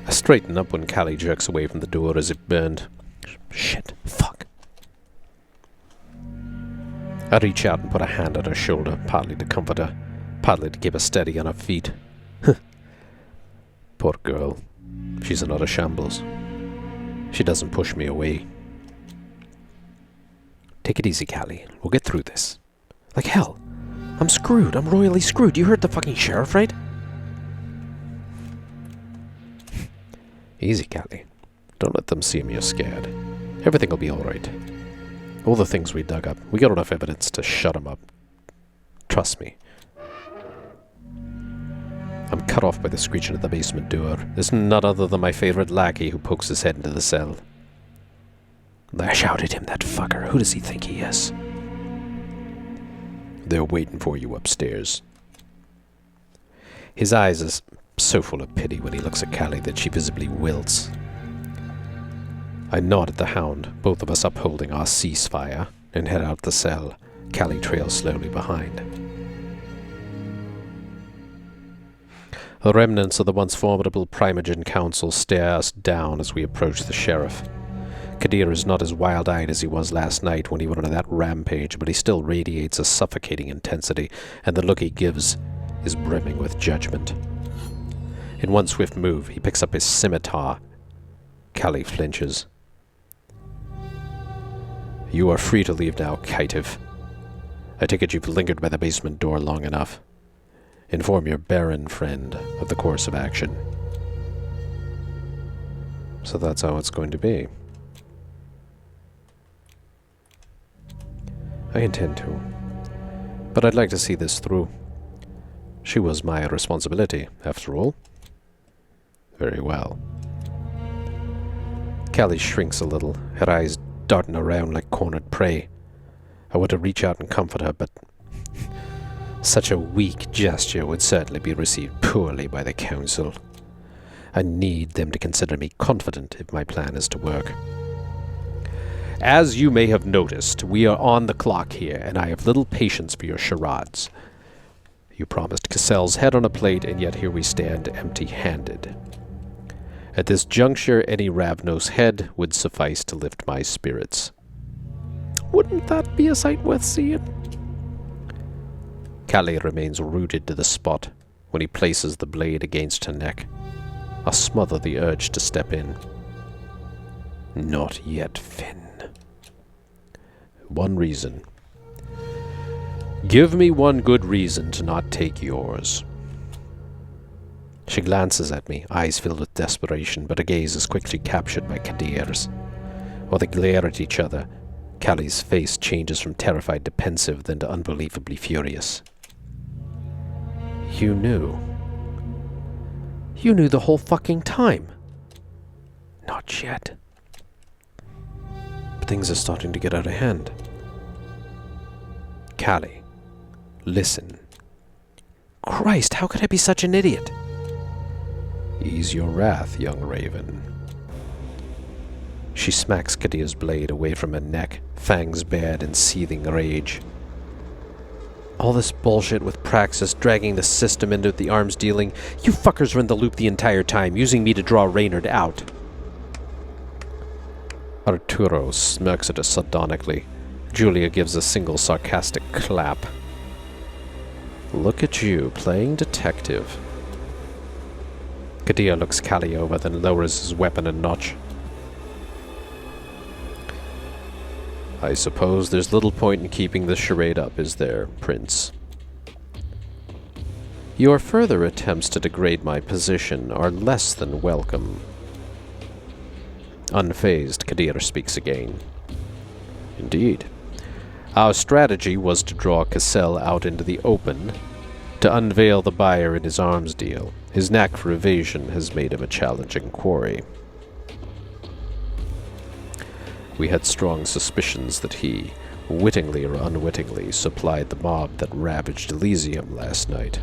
I straighten up when Callie jerks away from the door as if burned. Shit. Fuck. I reach out and put a hand on her shoulder, partly to comfort her, partly to keep her steady on her feet. Poor girl. She's in utter shambles. She doesn't push me away. Take it easy, Callie. We'll get through this. Like hell. I'm screwed. I'm royally screwed. You heard the fucking sheriff, right? Easy, Callie. Don't let them see me you're scared. Everything will be alright. All the things we dug up, we got enough evidence to shut them up. Trust me. I'm cut off by the screeching at the basement door. There's none other than my favorite lackey who pokes his head into the cell. Lash out at him, that fucker. Who does he think he is? They're waiting for you upstairs. His eyes are so full of pity when he looks at Callie that she visibly wilts. I nod at the hound, both of us upholding our ceasefire, and head out the cell. Callie trails slowly behind. The remnants of the once formidable Primogen Council stare us down as we approach the sheriff. Kadir is not as wild-eyed as he was last night when he went on that rampage, but he still radiates a suffocating intensity, and the look he gives is brimming with judgment. In one swift move, he picks up his scimitar. Callie flinches. You are free to leave now, caitiff. I take it you've lingered by the basement door long enough. Inform your barren friend of the course of action. So that's how it's going to be. I intend to. But I'd like to see this through. She was my responsibility, after all. Very well. Callie shrinks a little, her eyes darting around like cornered prey. I want to reach out and comfort her, but such a weak gesture would certainly be received poorly by the council. I need them to consider me confident if my plan is to work. As you may have noticed, we are on the clock here, and I have little patience for your charades. You promised Cassell's head on a plate, and yet here we stand empty-handed. At this juncture, any Ravnos head would suffice to lift my spirits. Wouldn't that be a sight worth seeing? Callie remains rooted to the spot when he places the blade against her neck. I smother the urge to step in. Not yet, Finn. One reason. Give me one good reason to not take yours. She glances at me, eyes filled with desperation, but her gaze is quickly captured by Kadir's. While they glare at each other, Callie's face changes from terrified to pensive, then to unbelievably furious. You knew. You knew the whole fucking time. Not yet. But things are starting to get out of hand. Callie, listen. Christ, how could I be such an idiot? Ease your wrath, young raven. She smacks Kadir's blade away from her neck, fangs bared in seething rage. All this bullshit with Praxis dragging the system into the arms dealing. You fuckers were in the loop the entire time, using me to draw Reynard out. Arturo smirks at us sardonically. Julia gives a single sarcastic clap. Look at you, playing detective. Kadir looks Callie over, then lowers his weapon a notch. I suppose there's little point in keeping this charade up, is there, Prince? Your further attempts to degrade my position are less than welcome. Unfazed, Kadir speaks again. Indeed. Our strategy was to draw Cassell out into the open, to unveil the buyer in his arms deal. His knack for evasion has made him a challenging quarry. We had strong suspicions that he, wittingly or unwittingly, supplied the mob that ravaged Elysium last night.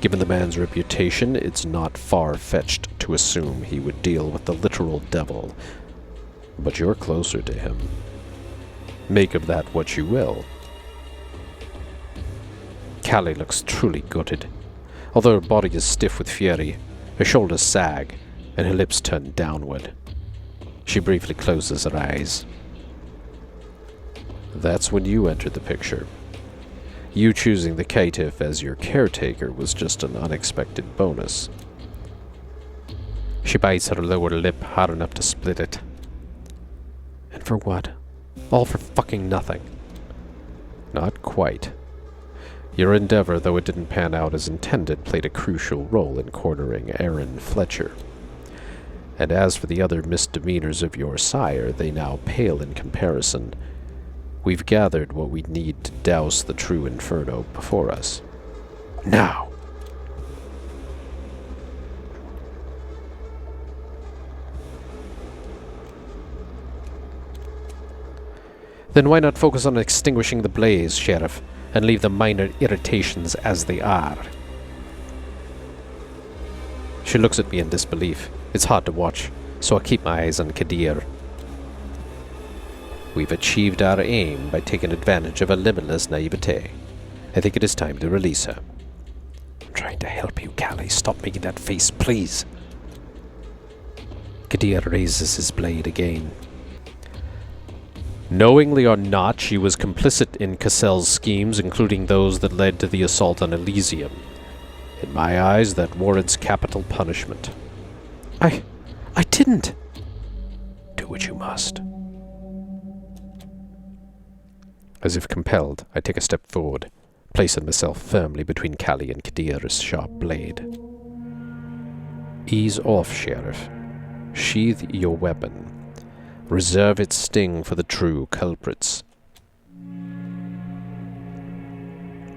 Given the man's reputation, it's not far-fetched to assume he would deal with the literal devil. But you're closer to him. Make of that what you will. Callie looks truly gutted. Although her body is stiff with fury, her shoulders sag, and her lips turn downward. She briefly closes her eyes. That's when you entered the picture. You choosing the caitiff as your caretaker was just an unexpected bonus. She bites her lower lip hard enough to split it. And for what? All for fucking nothing. Not quite. Your endeavor, though it didn't pan out as intended, played a crucial role in cornering Aaron Fletcher. And as for the other misdemeanors of your sire, they now pale in comparison. We've gathered what we need to douse the true inferno before us. Now! Then why not focus on extinguishing the blaze, Sheriff, and leave the minor irritations as they are? She looks at me in disbelief. It's hard to watch, so I keep my eyes on Kadir. We've achieved our aim by taking advantage of a limitless naivete. I think it is time to release her. I'm trying to help you, Callie. Stop making that face, please. Kadir raises his blade again. Knowingly or not, she was complicit in Cassell's schemes, including those that led to the assault on Elysium. In my eyes, that warrants capital punishment. I didn't. Do what you must. As if compelled, I take a step forward, placing myself firmly between Callie and Kadir's sharp blade. Ease off, Sheriff. Sheathe your weapon. Reserve its sting for the true culprits.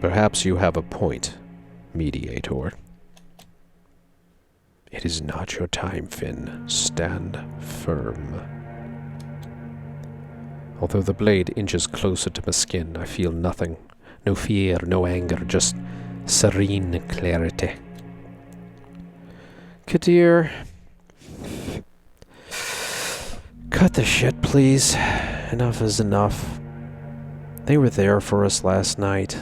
Perhaps you have a point, Mediator. It is not your time, Finn. Stand firm. Although the blade inches closer to my skin, I feel nothing. No fear, no anger, just serene clarity. Kadir, cut the shit, please. Enough is enough. They were there for us last night.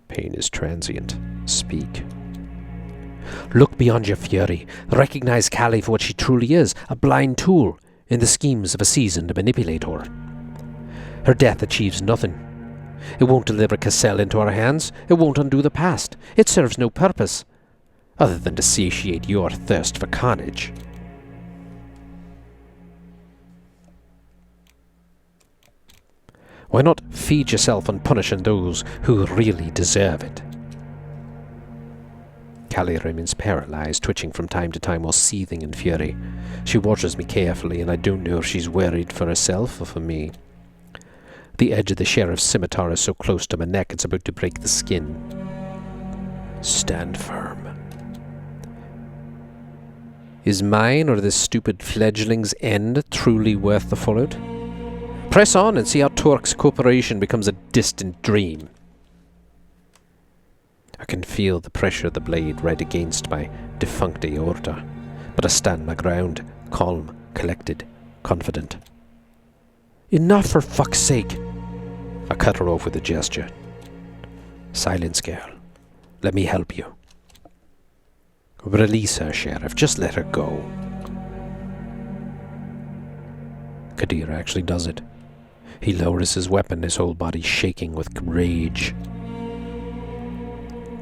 Pain is transient. Speak. Look beyond your fury. Recognize Callie for what she truly is, a blind tool in the schemes of a seasoned manipulator. Her death achieves nothing. It won't deliver Cassell into our hands. It won't undo the past. It serves no purpose, other than to satiate your thirst for carnage. Why not feed yourself on punishing those who really deserve it? Callie remains paralyzed, twitching from time to time while seething in fury. She watches me carefully, and I don't know if she's worried for herself or for me. The edge of the sheriff's scimitar is so close to my neck it's about to break the skin. Stand firm. Is mine or this stupid fledgling's end truly worth the fallout? Press on and see how Torque's corporation becomes a distant dream. I can feel the pressure of the blade right against my defunct aorta, but I stand my ground, calm, collected, confident. Enough, for fuck's sake! I cut her off with a gesture. Silence, girl. Let me help you. Release her, Sheriff. Just let her go. Kadir actually does it. He lowers his weapon, his whole body shaking with rage.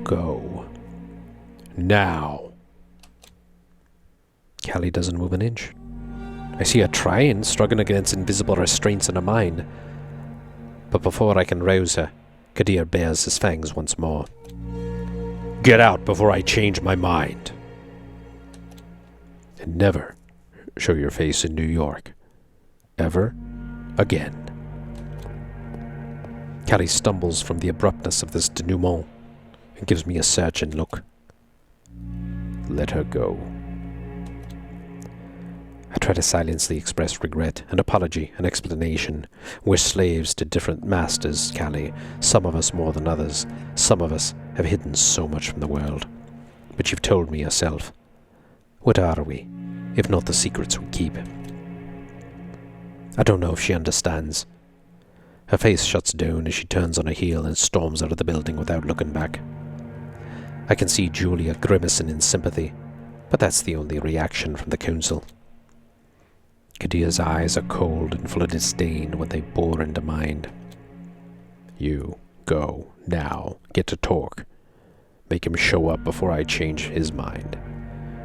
Go. Now. Callie doesn't move an inch. I see her trying, struggling against invisible restraints in her mind. But before I can rouse her, Kadir bares his fangs once more. Get out before I change my mind. And never show your face in New York. Ever again. Callie stumbles from the abruptness of this denouement and gives me a searching look. Let her go. I try to silently express regret, an apology, an explanation. We're slaves to different masters, Callie. Some of us more than others. Some of us have hidden so much from the world. But you've told me yourself. What are we, if not the secrets we keep? I don't know if she understands. Her face shuts down as she turns on her heel and storms out of the building without looking back. I can see Julia grimacing in sympathy, but that's the only reaction from the council. Kadir's eyes are cold and full of disdain when they bore into mine. You go now. Get to Torque. Make him show up before I change his mind,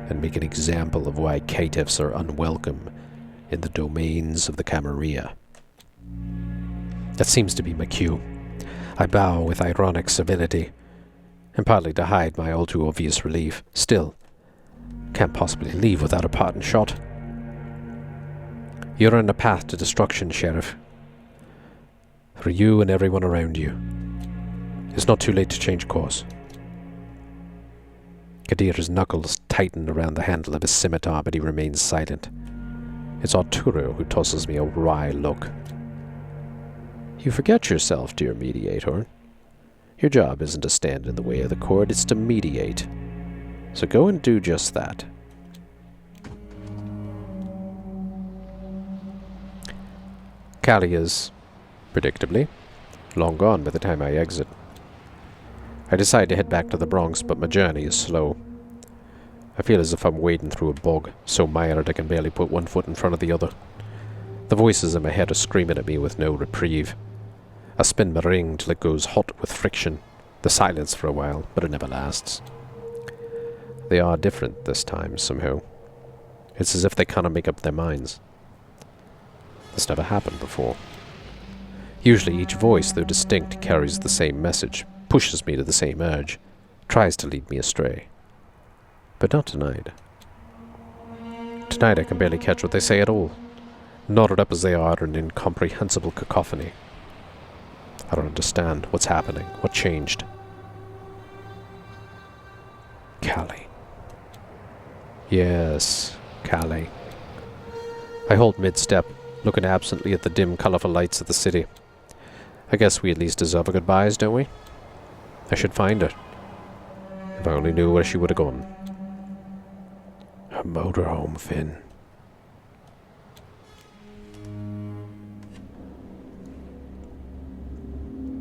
and make an example of why caitiffs are unwelcome in the domains of the Camarilla. That seems to be my cue. I bow with ironic civility, and partly to hide my all too obvious relief. Still, can't possibly leave without a parting shot. You're on a path to destruction, Sheriff. For you and everyone around you. It's not too late to change course. Kadir's knuckles tighten around the handle of his scimitar, but he remains silent. It's Arturo who tosses me a wry look. You forget yourself, dear mediator. Your job isn't to stand in the way of the court, it's to mediate. So go and do just that. Callie is, predictably, long gone by the time I exit. I decide to head back to the Bronx, but my journey is slow. I feel as if I'm wading through a bog, so mired I can barely put one foot in front of the other. The voices in my head are screaming at me with no reprieve. I spin my ring till it goes hot with friction. The silence for a while, but it never lasts. They are different this time, somehow. It's as if they cannot make up their minds. This never happened before. Usually each voice, though distinct, carries the same message, pushes me to the same urge, tries to lead me astray. But not tonight. Tonight I can barely catch what they say at all, knotted up as they are in incomprehensible cacophony. I don't understand what's happening, what changed. Callie. Yes, Callie. I hold mid-step, looking absently at the dim, colourful lights of the city. I guess we at least deserve a goodbyes, don't we? I should find her. If I only knew where she would have gone. Her motorhome, Finn.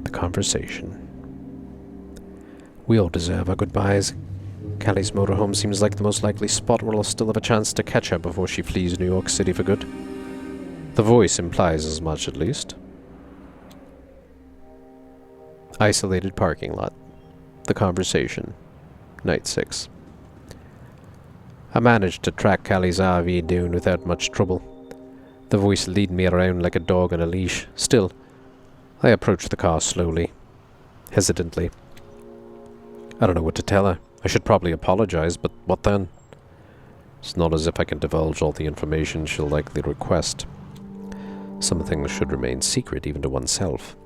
The conversation. We all deserve our goodbyes. Callie's motorhome seems like the most likely spot where I'll still have a chance to catch her before she flees New York City for good. The voice implies as much, at least. Isolated parking lot. The conversation. Night 6. I managed to track Callie's RV down without much trouble. The voice leading me around like a dog on a leash. Still, I approached the car slowly, hesitantly. I don't know what to tell her. I should probably apologize, but what then? It's not as if I can divulge all the information she'll likely request. Some things should remain secret even to oneself.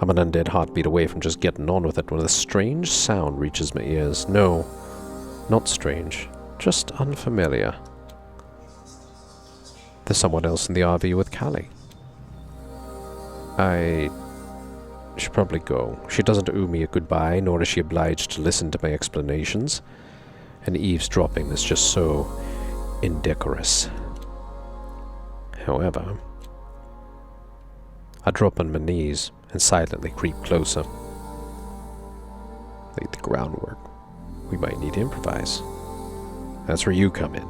I'm an undead heartbeat away from just getting on with it when a strange sound reaches my ears. No, not strange, just unfamiliar. There's someone else in the RV with Callie. I should probably go. She doesn't owe me a goodbye, nor is she obliged to listen to my explanations. And eavesdropping is just so indecorous. However, I drop on my knees and silently creep closer. Lay the groundwork. We might need to improvise. That's where you come in.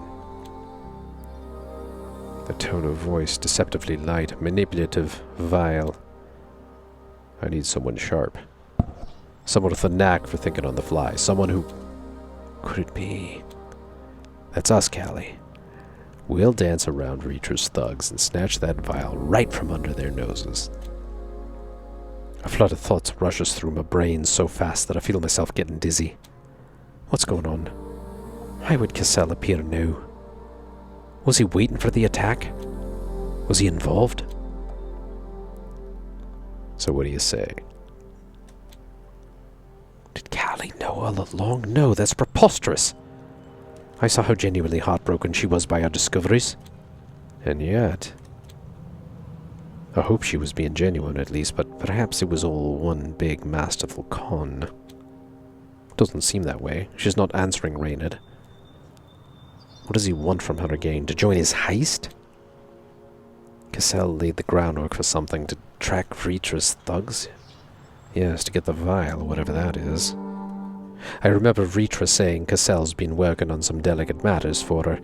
The tone of voice, deceptively light, manipulative, vile. I need someone sharp. Someone with a knack for thinking on the fly. Someone who... Could it be? That's us, Callie. We'll dance around Reacher's thugs and snatch that vial right from under their noses. A flood of thoughts rushes through my brain so fast that I feel myself getting dizzy. What's going on? Why would Cassell appear now? Was he waiting for the attack? Was he involved? So what do you say? Did Callie know all along? No, that's preposterous. I saw how genuinely heartbroken she was by our discoveries. And yet... I hope she was being genuine at least, but perhaps it was all one big masterful con. Doesn't seem that way. She's not answering Raynard. What does he want from her again? To join his heist? Cassell laid the groundwork for something to track Reacher's thugs? Yes, to get the vial, whatever that is. I remember Reacher saying Cassell's been working on some delicate matters for her.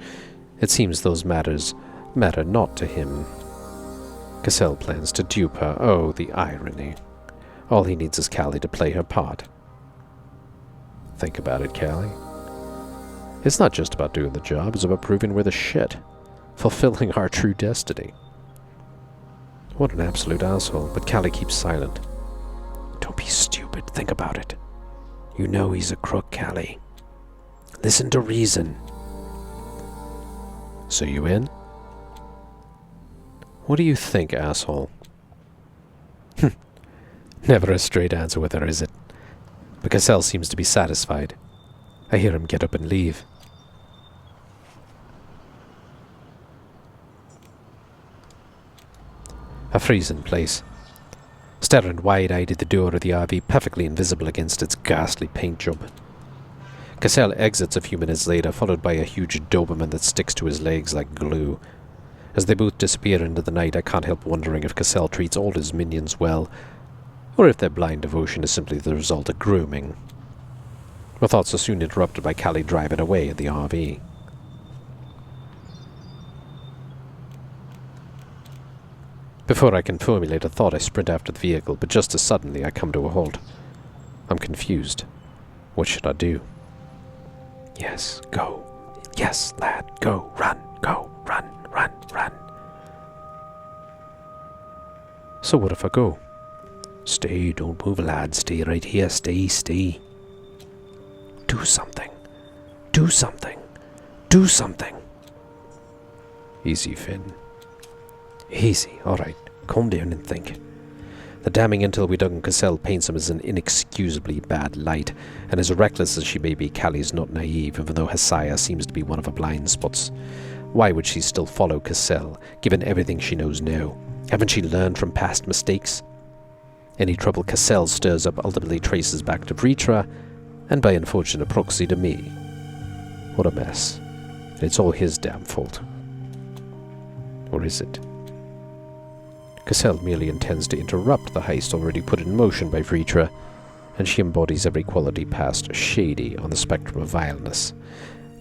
It seems those matters matter not to him. Cassell plans to dupe her. Oh, the irony. All he needs is Callie to play her part. Think about it, Callie. It's not just about doing the job, it's about proving we're the shit. Fulfilling our true destiny. What an absolute asshole, but Callie keeps silent. Don't be stupid, think about it. You know he's a crook, Callie. Listen to reason. So you in? What do you think, asshole? Never a straight answer with her, is it? But Cassell seems to be satisfied. I hear him get up and leave. I freeze in place, staring wide-eyed at the door of the RV, perfectly invisible against its ghastly paint job. Cassell exits a few minutes later, followed by a huge Doberman that sticks to his legs like glue. As they both disappear into the night, I can't help wondering if Cassell treats all his minions well, or if their blind devotion is simply the result of grooming. My thoughts are soon interrupted by Callie driving away in the RV. Before I can formulate a thought, I sprint after the vehicle, but just as suddenly I come to a halt. I'm confused. What should I do? Yes, go. Yes, lad, go. Run, go, run, run, run. So what if I go? Stay, don't move, lad. Stay right here. Stay. Do something. Do something. Do something. Easy, Finn. Easy. Alright. Calm down and think. The damning intel we dug in Cassell paints him as an inexcusably bad light, and as reckless as she may be, Callie's not naive, even though her sire seems to be one of her blind spots. Why would she still follow Cassell, given everything she knows now? Haven't she learned from past mistakes? Any trouble Cassell stirs up ultimately traces back to Vritra, and by unfortunate proxy to me. What a mess. And it's all his damn fault. Or is it? Cassell merely intends to interrupt the heist already put in motion by Vritra, and she embodies every quality past shady on the spectrum of vileness.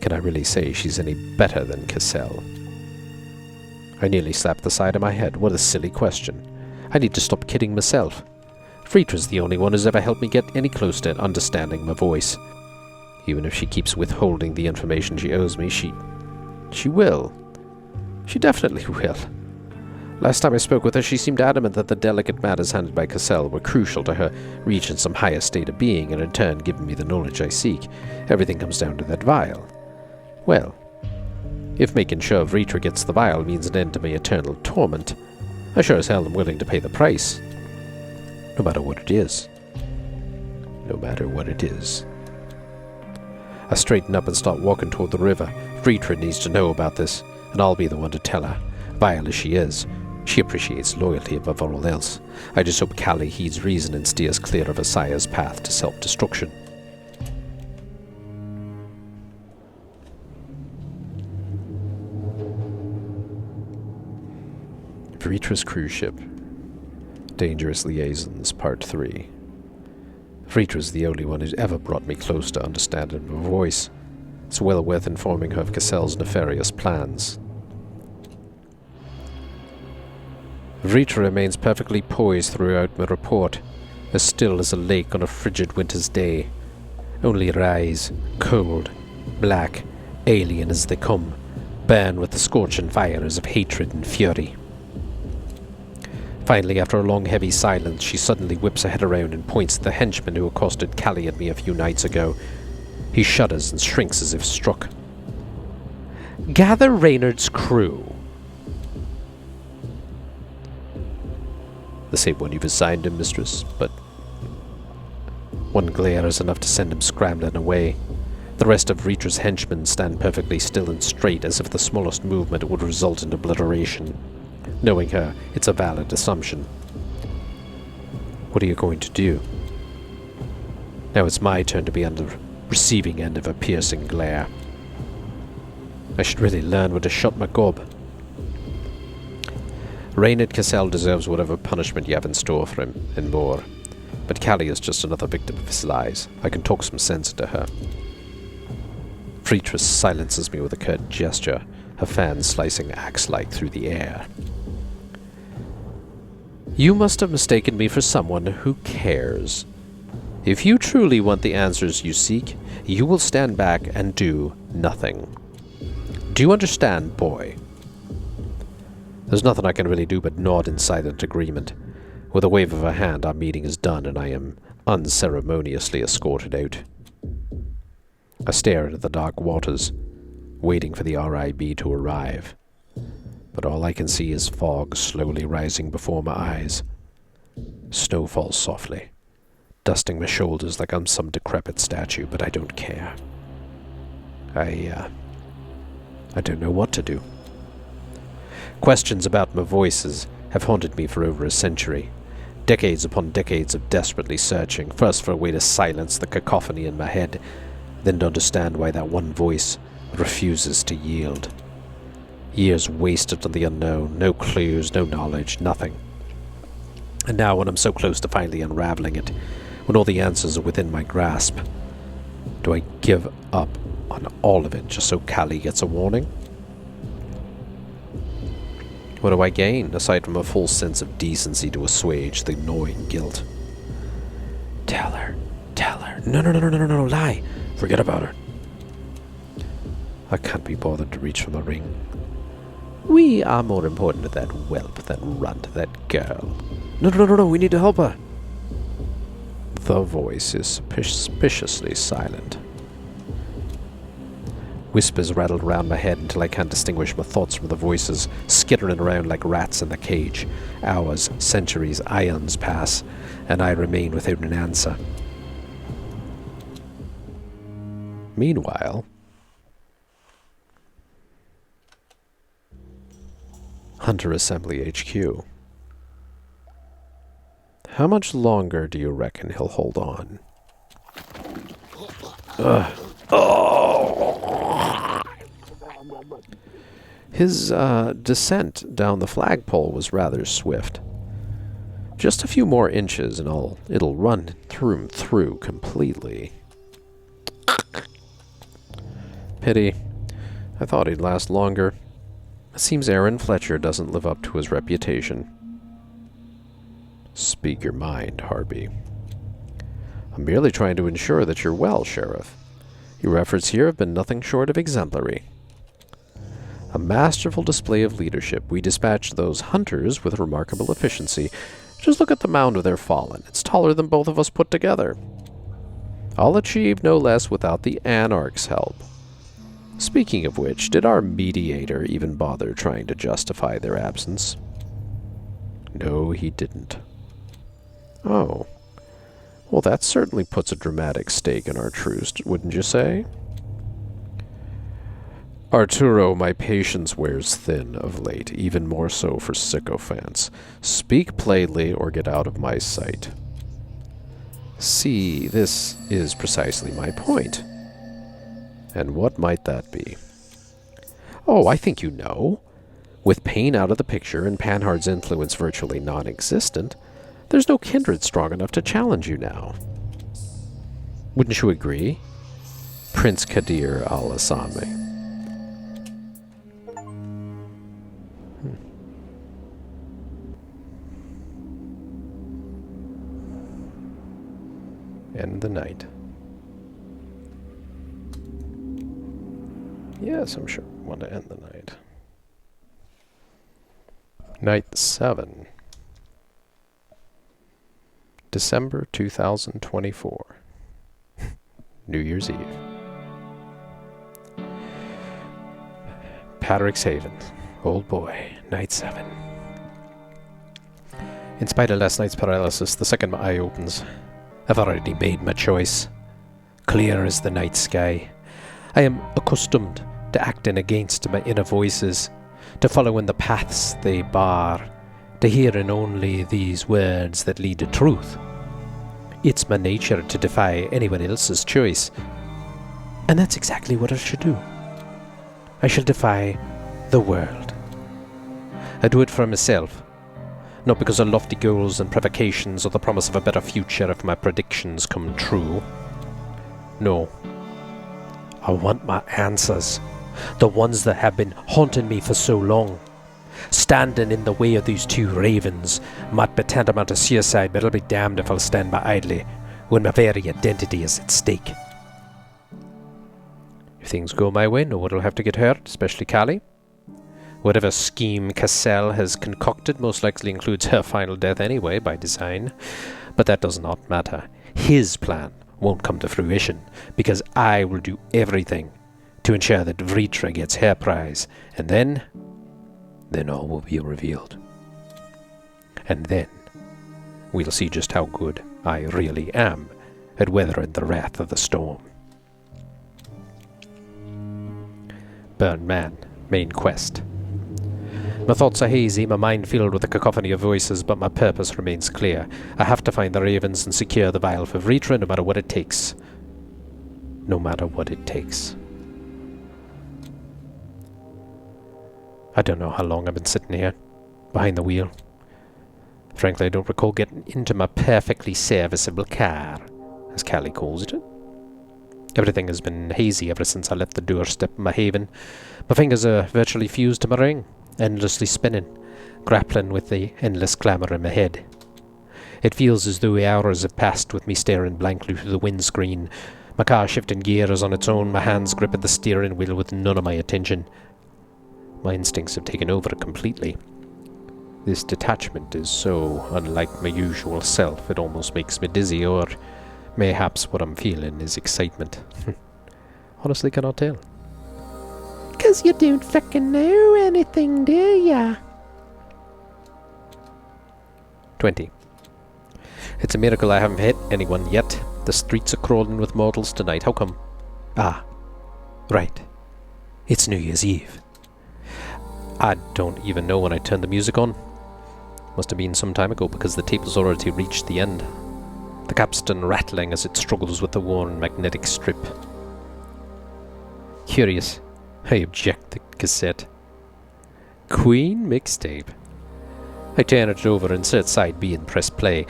Can I really say she's any better than Cassell? I nearly slapped the side of my head. What a silly question. I need to stop kidding myself. Vritra's the only one who's ever helped me get any close to understanding my voice. Even if she keeps withholding the information she owes me, she will. She definitely will. Last time I spoke with her, she seemed adamant that the delicate matters handled by Cassell were crucial to her reaching some higher state of being and in turn giving me the knowledge I seek. Everything comes down to that vial. Well, if making sure Vritra gets the vial means an end to my eternal torment, I sure as hell am willing to pay the price. No matter what it is. No matter what it is. I straighten up and start walking toward the river. Vritra needs to know about this, and I'll be the one to tell her. Vile as she is, she appreciates loyalty above all else. I just hope Callie heeds reason and steers clear of Asia's path to self-destruction. Vritra's cruise ship. Dangerous Liaisons, Part 3. Vritra's the only one who's ever brought me close to understanding her voice. It's well worth informing her of Cassell's nefarious plans. Vritra remains perfectly poised throughout my report, as still as a lake on a frigid winter's day. Only her eyes, cold, black, alien as they come, burn with the scorching fires of hatred and fury. Finally, after a long, heavy silence, she suddenly whips her head around and points at the henchman who accosted Callie and me a few nights ago. He shudders and shrinks as if struck. "Gather Reynard's crew." "The same one you've assigned him, mistress, but..." One glare is enough to send him scrambling away. The rest of Vritra's henchmen stand perfectly still and straight, as if the smallest movement would result in obliteration. Knowing her, it's a valid assumption. What are you going to do? Now it's my turn to be on the receiving end of a piercing glare. I should really learn when to shut my gob. Reynard Cassell deserves whatever punishment you have in store for him, and more. But Callie is just another victim of his lies. I can talk some sense into her. Vritra silences me with a curt gesture, her fan slicing axe-like through the air. "You must have mistaken me for someone who cares. If you truly want the answers you seek, you will stand back and do nothing. Do you understand, boy?" There's nothing I can really do but nod in silent agreement. With a wave of her hand, our meeting is done, and I am unceremoniously escorted out. I stare into the dark waters, waiting for the RIB to arrive. But all I can see is fog slowly rising before my eyes. Snow falls softly, dusting my shoulders like I'm some decrepit statue, but I don't care. I don't know what to do. Questions about my voices have haunted me for over a century. Decades upon decades of desperately searching, first for a way to silence the cacophony in my head, then to understand why that one voice refuses to yield. Years wasted on the unknown, no clues, no knowledge, nothing. And now when I'm so close to finally unraveling it, when all the answers are within my grasp, do I give up on all of it just so Callie gets a warning? What do I gain, aside from a full sense of decency to assuage the gnawing guilt? Tell her. No, lie. Forget about her. I can't be bothered to reach for my ring. We are more important to that whelp, that runt, that girl. No, we need to help her. The voice is suspiciously silent. Whispers rattle around my head until I can't distinguish my thoughts from the voices, skittering around like rats in the cage. Hours, centuries, ions pass, and I remain without an answer. Meanwhile, Hunter Assembly HQ. How much longer do you reckon he'll hold on? His descent down the flagpole was rather swift. Just a few more inches and it'll run through completely. Pity. I thought he'd last longer. It seems Aaron Fletcher doesn't live up to his reputation. Speak your mind, Harvey. I'm merely trying to ensure that you're well, Sheriff. Your efforts here have been nothing short of exemplary. A masterful display of leadership. We dispatched those hunters with remarkable efficiency. Just look at the mound of their fallen. It's taller than both of us put together. All achieved no less without the Anarch's help. Speaking of which, did our mediator even bother trying to justify their absence? No, he didn't. Oh. Well, that certainly puts a dramatic stake in our truce, wouldn't you say? Arturo, my patience wears thin of late, even more so for sycophants. Speak plainly or get out of my sight. See, this is precisely my point. And what might that be? Oh, I think you know. With Payne out of the picture and Panhard's influence virtually non-existent, there's no kindred strong enough to challenge you now. Wouldn't you agree? Prince Kadir al-Assami. End the night. Yes, I'm sure I want to end the night. Night 7. December 2024. New Year's Eve. Padraic's Haven. Old boy. Night 7. In spite of last night's paralysis, the second my eye opens, I've already made my choice. Clear as the night sky. I am accustomed to acting against my inner voices, to follow in the paths they bar, to hearing only these words that lead to truth. It's my nature to defy anyone else's choice, and that's exactly what I should do. I shall defy the world. I do it for myself, not because of lofty goals and provocations or the promise of a better future if my predictions come true. No. I want my answers, the ones that have been haunting me for so long. Standing in the way of these two ravens might be tantamount to suicide, but I'll be damned if I'll stand by idly when my very identity is at stake. If things go my way, no one will have to get hurt, especially Callie. Whatever scheme Cassell has concocted most likely includes her final death anyway, by design. But that does not matter. His plan won't come to fruition, because I will do everything to ensure that Vritra gets her prize, and then all will be revealed. And then we'll see just how good I really am at weathering the wrath of the storm. Burn Man, main quest. My thoughts are hazy, my mind filled with a cacophony of voices, but my purpose remains clear. I have to find the ravens and secure the vial for Vritra, no matter what it takes. No matter what it takes. I don't know how long I've been sitting here, behind the wheel. Frankly, I don't recall getting into my perfectly serviceable car, as Callie calls it. Everything has been hazy ever since I left the doorstep of my haven. My fingers are virtually fused to my ring, endlessly spinning, grappling with the endless clamour in my head. It feels as though hours have passed with me staring blankly through the windscreen, my car shifting gears on its own, my hands gripping the steering wheel with none of my attention. My instincts have taken over completely. This detachment is so unlike my usual self, it almost makes me dizzy, or mayhaps what I'm feeling is excitement. Honestly cannot tell. 'Cause you don't fucking know anything, do ya? 20. It's a miracle I haven't hit anyone yet. The streets are crawling with mortals tonight. How come? Ah, right. It's New Year's Eve. I don't even know when I turned the music on. Must have been some time ago because the tape has already reached the end. The capstan rattling as it struggles with the worn magnetic strip. Curious. I object the cassette. Queen mixtape. I turn it over, insert side B and press play.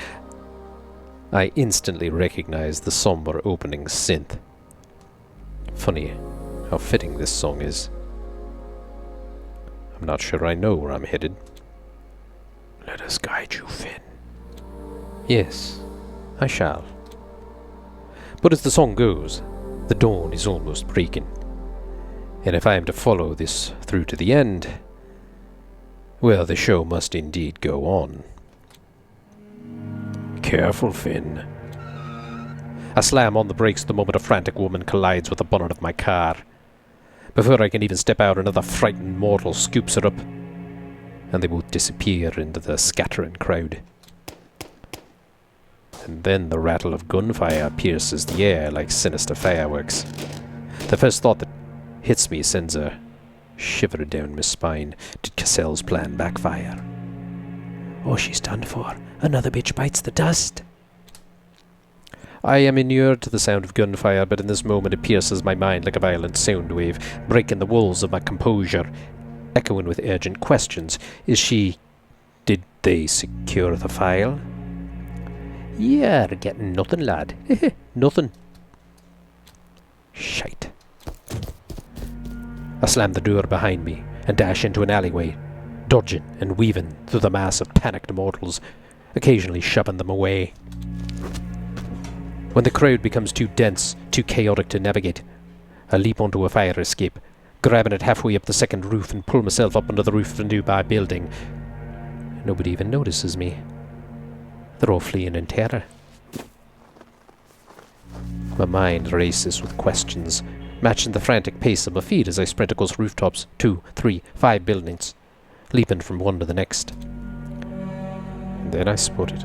I instantly recognize the somber opening synth. Funny how fitting this song is. I'm not sure I know where I'm headed. Let us guide you, Finn. Yes, I shall. But as the song goes, the dawn is almost breaking. And if I am to follow this through to the end, well, the show must indeed go on. Careful, Finn. I slam on the brakes the moment a frantic woman collides with the bonnet of my car. Before I can even step out, another frightened mortal scoops her up, and they both disappear into the scattering crowd. And then the rattle of gunfire pierces the air like sinister fireworks. The first thought that hits me sends a shiver down my spine. Did Cassell's plan backfire? Oh, she's done for. Another bitch bites the dust. I am inured to the sound of gunfire, but in this moment it pierces my mind like a violent sound wave, breaking the walls of my composure, echoing with urgent questions. Is she... Did they secure the file? You're getting nothing, lad. Nothing. Shite. I slam the door behind me and dash into an alleyway, dodging and weaving through the mass of panicked mortals, occasionally shoving them away. When the crowd becomes too dense, too chaotic to navigate, I leap onto a fire escape, grabbing it halfway up the second roof and pull myself up under the roof of a nearby building. Nobody even notices me. They're all fleeing in terror. My mind races with questions, matching the frantic pace of my feet as I sprint across rooftops, 2, 3, 5 buildings, leaping from one to the next. And then I spotted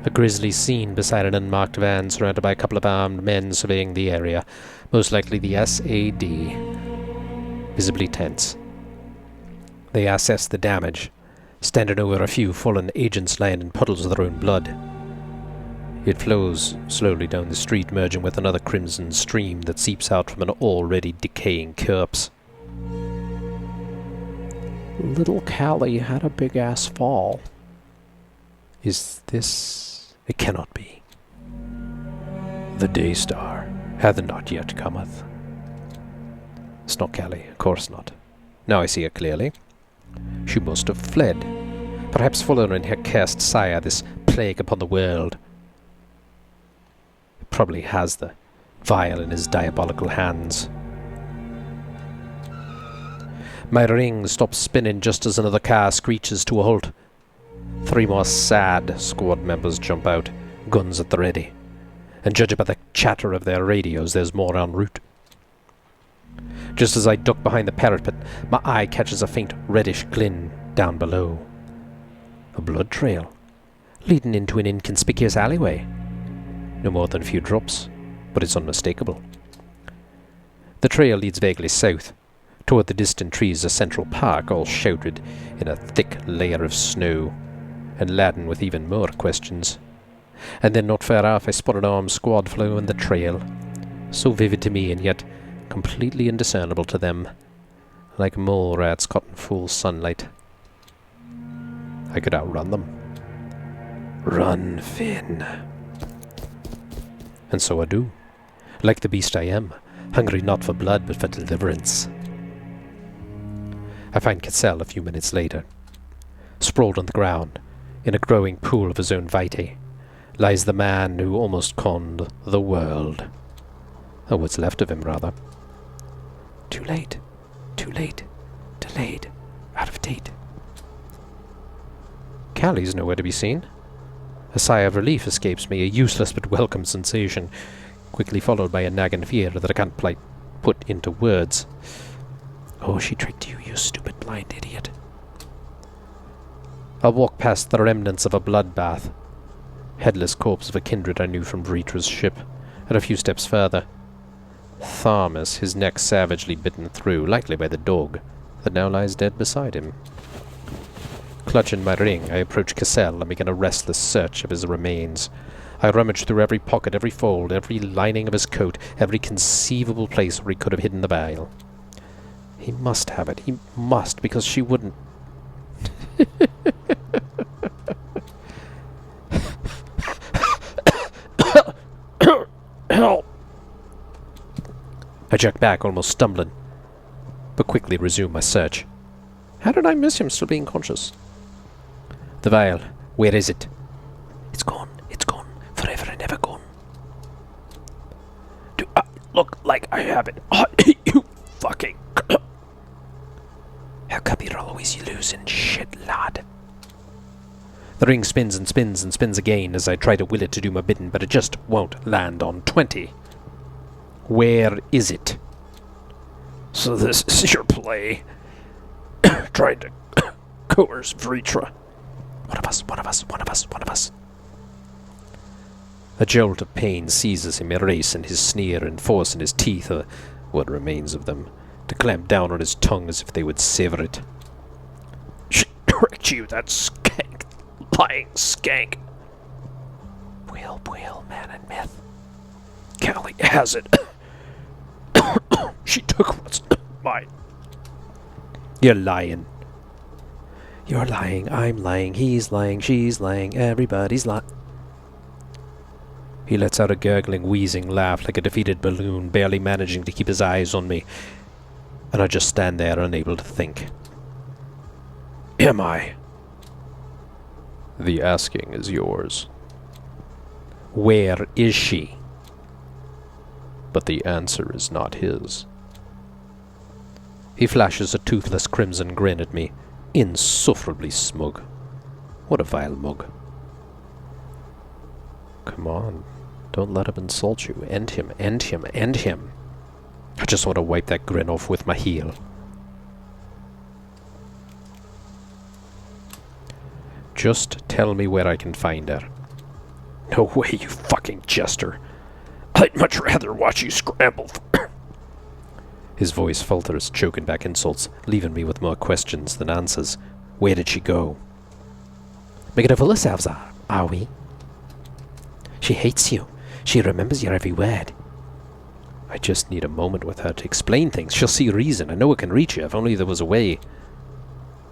a grisly scene beside an unmarked van surrounded by a couple of armed men surveying the area, most likely the SAD, visibly tense. They assess the damage, standing over a few fallen agents lying in puddles of their own blood. It flows slowly down the street, merging with another crimson stream that seeps out from an already decaying corpse. Little Callie had a big-ass fall. Is this... It cannot be. The Daystar hath not yet cometh. It's not Callie, of course not. Now I see her clearly. She must have fled, perhaps following her cursed sire, this plague upon the world. It probably has the vial in his diabolical hands. My ring stops spinning just as another car screeches to a halt. 3 more sad squad members jump out, guns at the ready. And judging by the chatter of their radios, there's more en route. Just as I duck behind the parapet, my eye catches a faint reddish glint down below. A blood trail, leading into an inconspicuous alleyway. No more than a few drops, but it's unmistakable. The trail leads vaguely south, toward the distant trees of Central Park, all shrouded in a thick layer of snow, and laden with even more questions. And then not far off I spot an armed squad following the trail, so vivid to me and yet completely indiscernible to them, like mole rats caught in full sunlight. I could outrun them. Run, Finn. And so I do, like the beast I am, hungry not for blood but for deliverance. I find Cassell a few minutes later. Sprawled on the ground, in a growing pool of his own vitae, lies the man who almost conned the world. Or what's left of him, rather. Too late, delayed, out of date. Callie's nowhere to be seen. A sigh of relief escapes me, a useless but welcome sensation, quickly followed by a nagging fear that I can't put into words. Oh, she tricked you, you stupid blind idiot. I'll walk past the remnants of a bloodbath, headless corpse of a kindred I knew from Vreetra's ship, and a few steps further. Thomas, his neck savagely bitten through, likely by the dog that now lies dead beside him. Clutching my ring, I approach Cassell and begin a restless search of his remains. I rummage through every pocket, every fold, every lining of his coat, every conceivable place where he could have hidden the vial. He must have it. He must, because she wouldn't. Help! I jerk back, almost stumbling, but quickly resume my search. How did I miss him still being conscious? The vial. Where is it? It's gone. It's gone. Forever and ever gone. Do I look like I have it? Oh, you fucking... How come you're always losing shit, lad? The ring spins and spins and spins again as I try to will it to do my bidding, but it just won't land on 20. Where is it? So this is your play? Trying to coerce Vreetra. One of us, one of us, one of us, one of us. A jolt of pain seizes him, erasing his sneer and forcing his teeth, or what remains of them, to clamp down on his tongue as if they would sever it. She tricked you, that skank. Lying skank. Wheel, man and myth. Callie has it. She took what's mine. You're lying. You're lying, I'm lying, he's lying, she's lying, everybody's lying. He lets out a gurgling, wheezing laugh like a defeated balloon, barely managing to keep his eyes on me, and I just stand there unable to think. Am I? The asking is yours. Where is she? But the answer is not his. He flashes a toothless crimson grin at me, insufferably smug. What a vile mug. Come on, don't let him insult you. End him, end him, end him. I just want to wipe that grin off with my heel. Just tell me where I can find her. No way, you fucking jester. I'd much rather watch you scramble for... His voice falters, choking back insults, leaving me with more questions than answers. Where did she go? Making a fool of ourselves, are we? She hates you. She remembers your every word. I just need a moment with her to explain things. She'll see reason. I know I can reach her if only there was a way.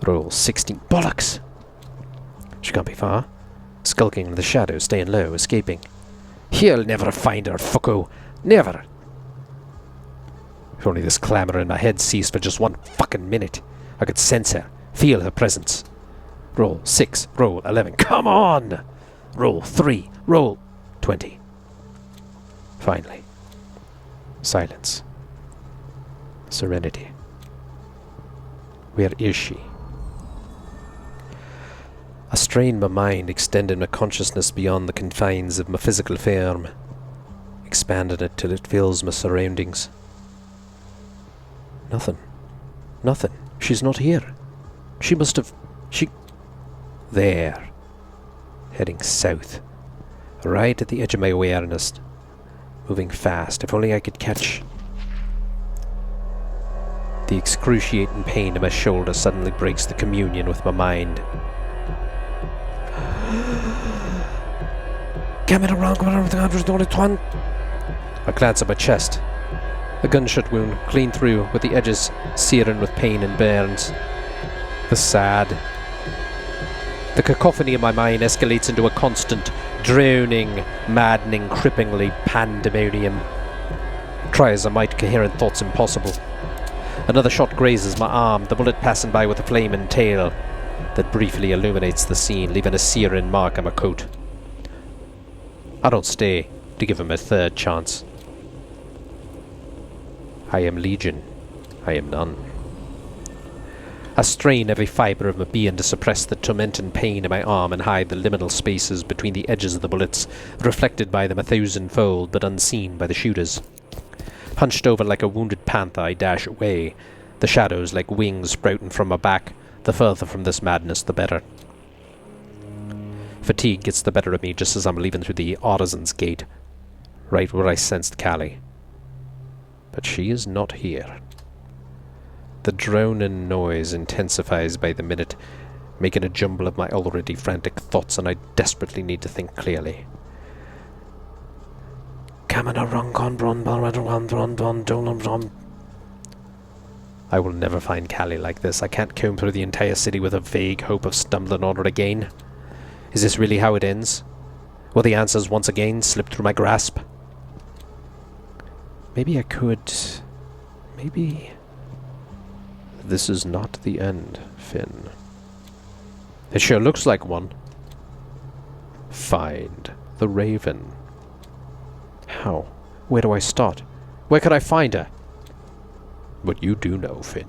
Roll 16. Bollocks! She can't be far. Skulking in the shadows, staying low, escaping. He'll never find her, fucko. Never. If only this clamour in my head ceased for just one fucking minute. I could sense her, feel her presence. Roll 6, roll 11. Come on! Roll 3, roll 20. Finally. Silence. Serenity. Where is she? I strain my mind, extending my consciousness beyond the confines of my physical form, expanding it till it fills my surroundings. Nothing. Nothing. She's not here. She must have... There. Heading south. Right at the edge of my awareness. Moving fast. If only I could catch... The excruciating pain in my shoulder suddenly breaks the communion with my mind. Camera wrong, I glance at my chest. A gunshot wound, clean through, with the edges searing with pain and burns. The cacophony in my mind escalates into a constant, drowning, maddening, cripplingly pandemonium. Try as I might, coherent thoughts impossible. Another shot grazes my arm, the bullet passing by with a flaming tail that briefly illuminates the scene, leaving a searing mark on my coat. I don't stay to give him a third chance. I am Legion. I am none. I strain every fibre of my being to suppress the tormenting pain in my arm and hide the liminal spaces between the edges of the bullets, reflected by them 1,000-fold but unseen by the shooters. Hunched over like a wounded panther, I dash away, the shadows like wings sprouting from my back. The further from this madness, the better. Fatigue gets the better of me just as I'm leaving through the Artisan's Gate, right where I sensed Callie. But she is not here. The droning noise intensifies by the minute, making a jumble of my already frantic thoughts, and I desperately need to think clearly. I will never find Callie like this. I can't comb through the entire city with a vague hope of stumbling on her again. Is this really how it ends? Will the answers once again slip through my grasp? Maybe I could... Maybe... This is not the end, Finn. It sure looks like one. Find the Raven. How? Where do I start? Where could I find her? But you do know, Finn.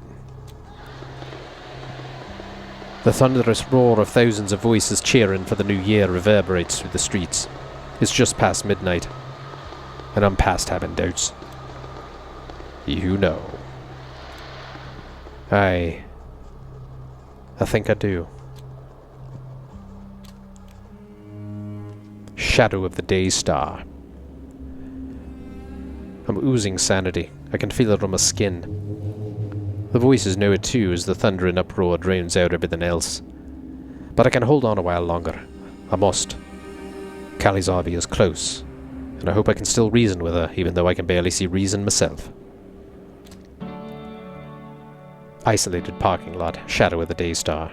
The thunderous roar of thousands of voices cheering for the new year reverberates through the streets. It's just past midnight, and I'm past having doubts. You know. I think I do. Shadow of the Day Star. I'm oozing sanity. I can feel it on my skin. The voices know it too as the thunder and uproar drowns out everything else. But I can hold on a while longer. I must. Callie's RV is close, and I hope I can still reason with her, even though I can barely see reason myself. Isolated parking lot, Shadow of the Day Star.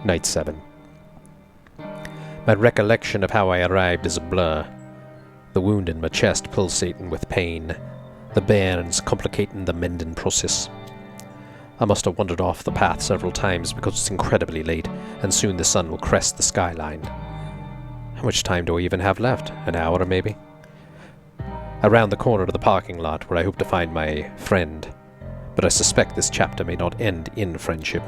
Night 7. My recollection of how I arrived is a blur. The wound in my chest pulsating with pain. The burns complicating the mending process. I must have wandered off the path several times because it's incredibly late, and soon the sun will crest the skyline. How much time do I even have left? An hour, maybe? Around the corner of the parking lot where I hope to find my friend. But I suspect this chapter may not end in friendship.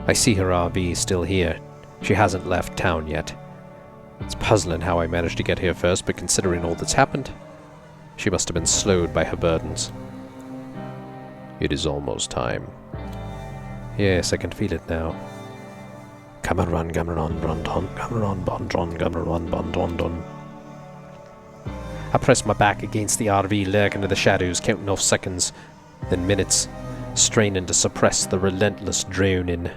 I see her RV still here. She hasn't left town yet. It's puzzling how I managed to get here first, but considering all that's happened, she must have been slowed by her burdens. It is almost time. Yes, I can feel it now. Cameron, Cameron, Brandon, Cameron, Bondron, Cameron, Bondon. I press my back against the RV, lurking in the shadows, counting off seconds, then minutes, straining to suppress the relentless droning.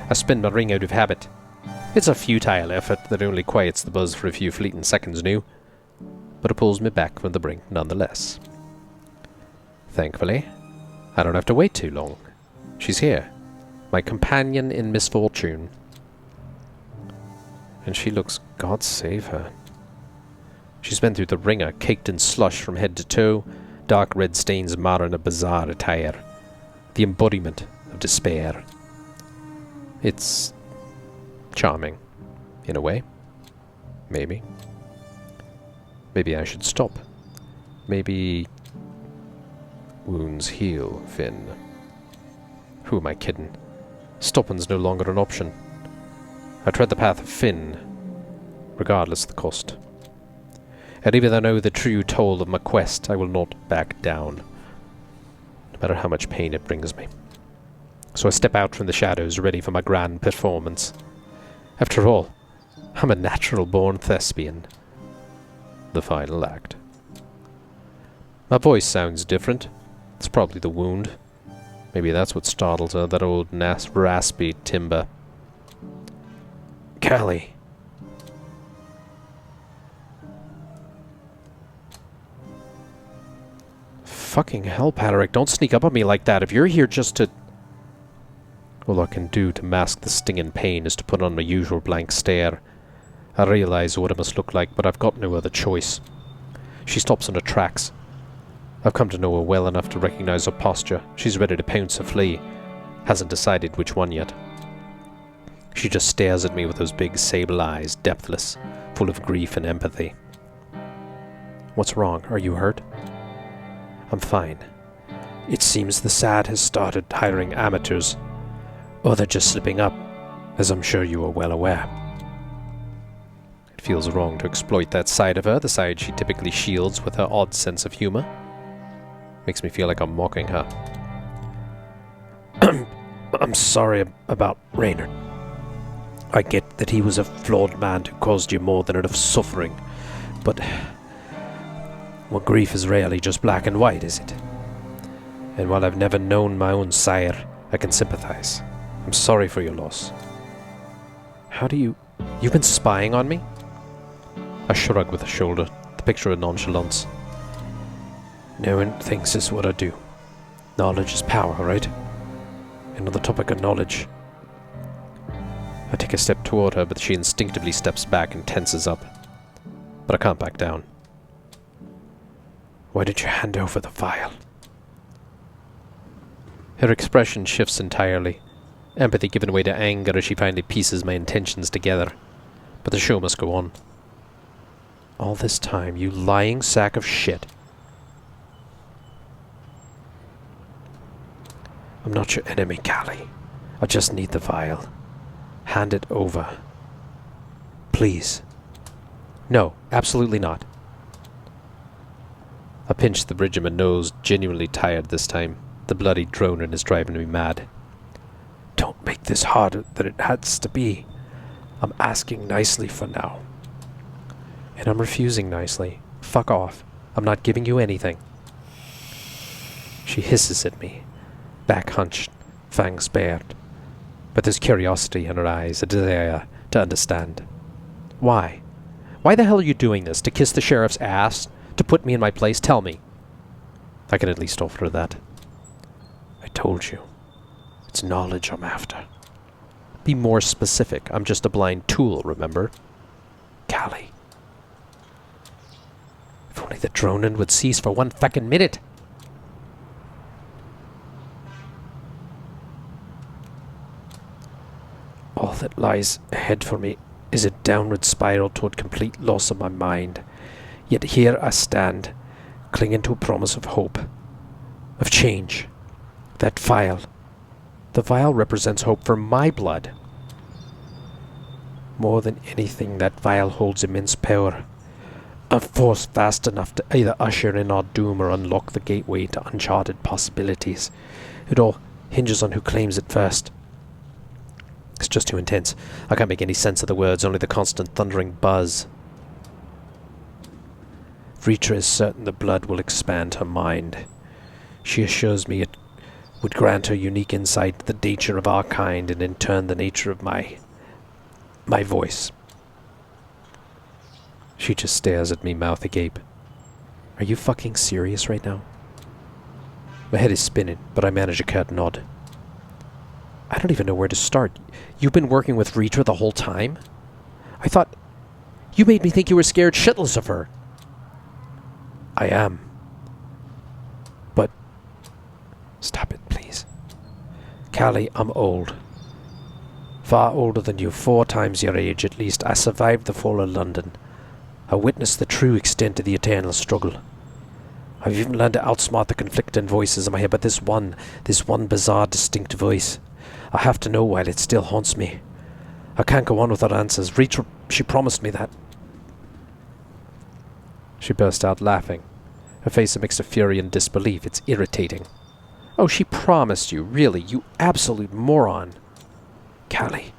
I spin my ring out of habit. It's a futile effort that only quiets the buzz for a few fleeting seconds now, but it pulls me back from the brink nonetheless. Thankfully, I don't have to wait too long. She's here, my companion in misfortune. And she looks, God save her. She's been through the ringer, caked in slush from head to toe, dark red stains marring a bizarre attire. The embodiment of despair. It's charming, in a way. Maybe. Maybe I should stop. Maybe... Wounds heal, Finn. Who am I kidding? Stopping's no longer an option. I tread the path of Finn, regardless of the cost. And even though I know the true toll of my quest, I will not back down, no matter how much pain it brings me. So I step out from the shadows, ready for my grand performance. After all, I'm a natural-born thespian. The final act. My voice sounds different. It's probably the wound. Maybe that's what startles her, that old raspy timber. Callie. Fucking hell, Padraic, don't sneak up on me like that. If you're here just to... All I can do to mask the stinging pain is to put on my usual blank stare. I realize what it must look like, but I've got no other choice. She stops on her tracks. I've come to know her well enough to recognize her posture. She's ready to pounce or flee. Hasn't decided which one yet. She just stares at me with those big sable eyes, depthless, full of grief and empathy. What's wrong? Are you hurt? I'm fine. It seems the SAD has started hiring amateurs, or they're just slipping up, as I'm sure you are well aware. It feels wrong to exploit that side of her, the side she typically shields with her odd sense of humor. Makes me feel like I'm mocking her. I'm sorry about Raynor. I get that he was a flawed man who caused you more than enough suffering, but well, grief is rarely just black and white, is it? And while I've never known my own sire, I can sympathize. I'm sorry for your loss. How do you... You've been spying on me? I shrug with a shoulder, the picture of nonchalance. No one thinks this is what I do. Knowledge is power, right? And on the topic of knowledge... I take a step toward her, but she instinctively steps back and tenses up. But I can't back down. Why did you hand over the vial? Her expression shifts entirely. Empathy given way to anger as she finally pieces my intentions together. But the show must go on. All this time, you lying sack of shit. I'm not your enemy, Callie. I just need the vial. Hand it over. Please. No, absolutely not. I pinched the bridge of my nose, genuinely tired this time. The bloody droning is driving me mad. Don't make this harder than it has to be. I'm asking nicely for now. And I'm refusing nicely. Fuck off. I'm not giving you anything. She hisses at me, back hunched, fangs bared. But there's curiosity in her eyes, a desire to understand. Why? Why the hell are you doing this? To kiss the sheriff's ass? To put me in my place? Tell me. I can at least offer her that. I told you. It's knowledge I'm after. Be more specific. I'm just a blind tool, remember? Callie. If only the droning would cease for one fucking minute. All that lies ahead for me is a downward spiral toward complete loss of my mind. Yet here I stand, clinging to a promise of hope, of change. That vial. The vial represents hope for my blood. More than anything, that vial holds immense power. A force vast enough to either usher in our doom or unlock the gateway to uncharted possibilities. It all hinges on who claims it first. It's just too intense. I can't make any sense of the words, only the constant thundering buzz. Vritra is certain the blood will expand her mind. She assures me it would grant her unique insight into the nature of our kind and in turn the nature of my voice. She just stares at me, mouth agape. Are you fucking serious right now? My head is spinning, but I manage a curt nod. I don't even know where to start. You've been working with Vritra the whole time? I thought... You made me think you were scared shitless of her. I am. But... Stop it, please. Callie, I'm old. Far older than you, 4 times your age at least. I survived the fall of London. I witnessed the true extent of the eternal struggle. I've even learned to outsmart the conflicting voices in my head, but this one bizarre, distinct voice, I have to know while it still haunts me. I can't go on without answers. Rita, she promised me that. She burst out laughing, her face a mix of fury and disbelief. It's irritating. Oh, she promised you, really, you absolute moron. Callie.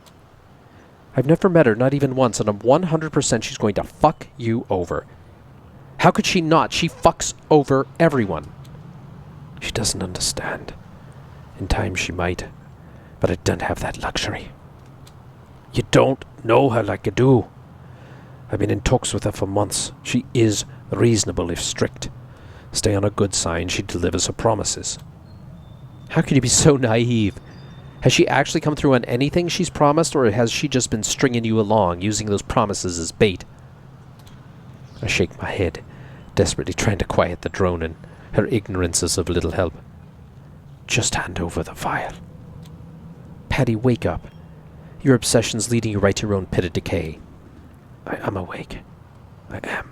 I've never met her, not even once, and I'm 100% she's going to fuck you over. How could she not? She fucks over everyone. She doesn't understand. In time she might, but I don't have that luxury. You don't know her like you do. I've been in talks with her for months. She is reasonable if strict. Stay on a good side, she delivers her promises. How can you be so naive? Has she actually come through on anything she's promised, or has she just been stringing you along, using those promises as bait? I shake my head, desperately trying to quiet the droning. Her ignorance is of little help. Just hand over the vial. Paddy, wake up. Your obsession's leading you right to your own pit of decay. I am awake. I am.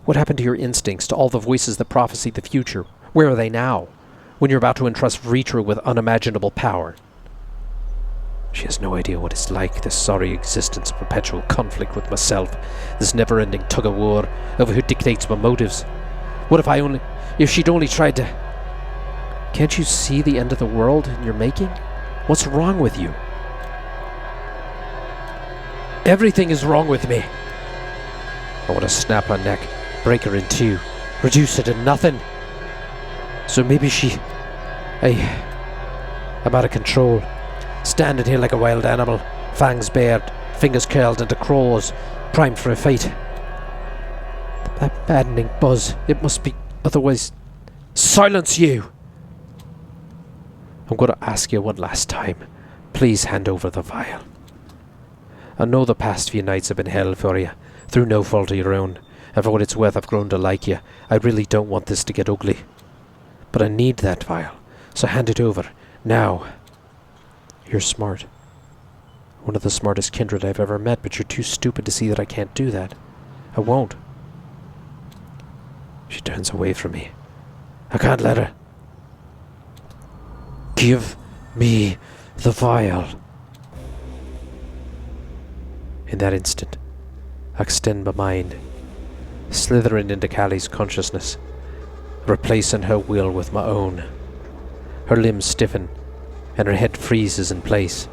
What happened to your instincts, to all the voices that prophesied the future? Where are they now, when you're about to entrust Vritra with unimaginable power? She has no idea what it's like, this sorry existence of perpetual conflict with myself, this never-ending tug-of-war over who dictates my motives. What if she'd only tried to... Can't you see the end of the world in your making? What's wrong with you? Everything is wrong with me. I want to snap her neck, break her in two, reduce her to nothing. So maybe I'm out of control, standing here like a wild animal, fangs bared, fingers curled into claws, primed for a fight. That maddening buzz, it must be, otherwise... Silence you! I'm going to ask you one last time. Please hand over the vial. I know the past few nights have been hell for you, through no fault of your own, and for what it's worth I've grown to like you. I really don't want this to get ugly. But I need that vial, so hand it over, now. You're smart. One of the smartest kindred I've ever met, but you're too stupid to see that I can't do that. I won't. She turns away from me. I can't let her. Give me the vial. In that instant, I extend my mind, slithering into Callie's consciousness, replacing her will with my own. Her limbs stiffen, and her head freezes in place.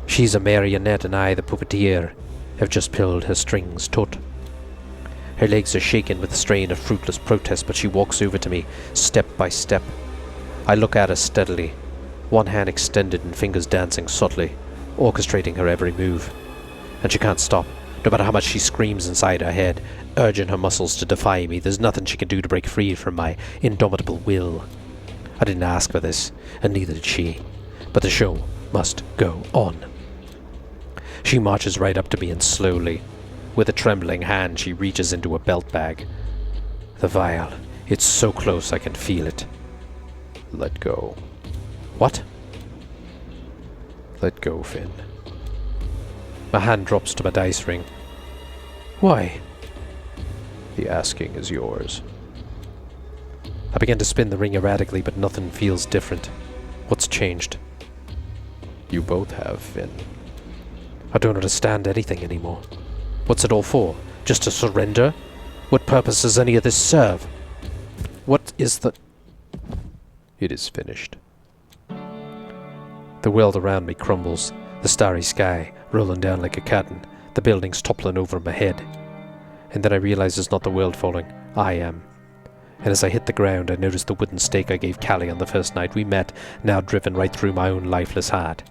She's a marionette, and I, the puppeteer, have just pulled her strings taut. Her legs are shaking with the strain of fruitless protest, but she walks over to me, step by step. I look at her steadily, one hand extended and fingers dancing subtly, orchestrating her every move. And she can't stop, no matter how much she screams inside her head, urging her muscles to defy me. There's nothing she can do to break free from my indomitable will. I didn't ask for this, and neither did she. But the show must go on. She marches right up to me and slowly, with a trembling hand, she reaches into a belt bag. The vial. It's so close I can feel it. Let go. What? Let go, Finn. My hand drops to my dice ring. Why? The asking is yours. I begin to spin the ring erratically, but nothing feels different. What's changed? You both have, Finn. I don't understand anything anymore. What's it all for? Just to surrender? What purpose does any of this serve? What is the... It is finished. The world around me crumbles, the starry sky rolling down like a curtain, the buildings toppling over my head. And then I realize it's not the world falling, I am. And as I hit the ground, I notice the wooden stake I gave Callie on the first night we met, now driven right through my own lifeless heart.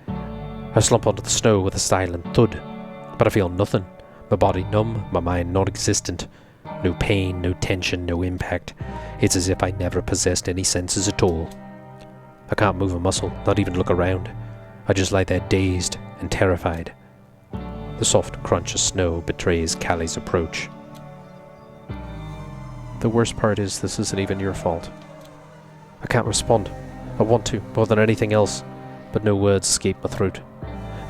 I slump onto the snow with a silent thud, but I feel nothing. My body numb, my mind non-existent. No pain, no tension, no impact. It's as if I never possessed any senses at all. I can't move a muscle, not even look around. I just lie there dazed and terrified. The soft crunch of snow betrays Callie's approach. The worst part is this isn't even your fault. I can't respond. I want to, more than anything else, but no words escape my throat.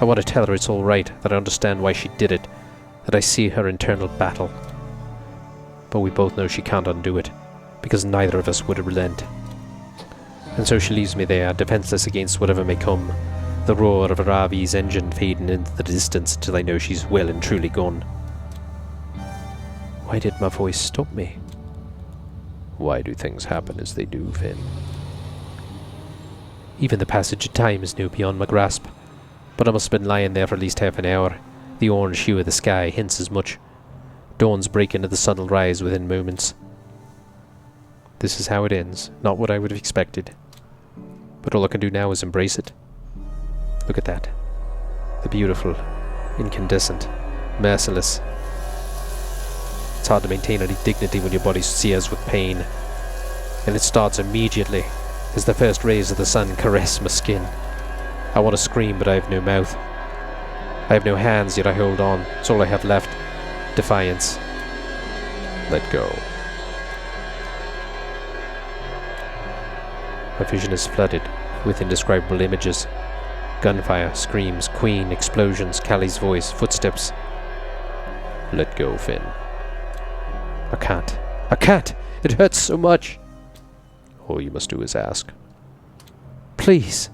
I want to tell her it's all right, that I understand why she did it, that I see her internal battle. But we both know she can't undo it, because neither of us would relent. And so she leaves me there, defenseless against whatever may come, the roar of her RV's engine fading into the distance until I know she's well and truly gone. Why did my voice stop me? Why do things happen as they do, Finn? Even the passage of time is new beyond my grasp, but I must have been lying there for at least half an hour. The orange hue of the sky hints as much. Dawn's breaking and the sun will rise within moments. This is how it ends, not what I would have expected. But all I can do now is embrace it. Look at that. The beautiful, incandescent, merciless. It's hard to maintain any dignity when your body sears with pain. And it starts immediately as the first rays of the sun caress my skin. I want to scream, but I have no mouth. I have no hands, yet I hold on. It's all I have left. Defiance. Let go. My vision is flooded with indescribable images. Gunfire, screams, Queen, explosions, Callie's voice, footsteps. Let go, Finn. I can't. I can't! It hurts so much! All you must do is ask. Please.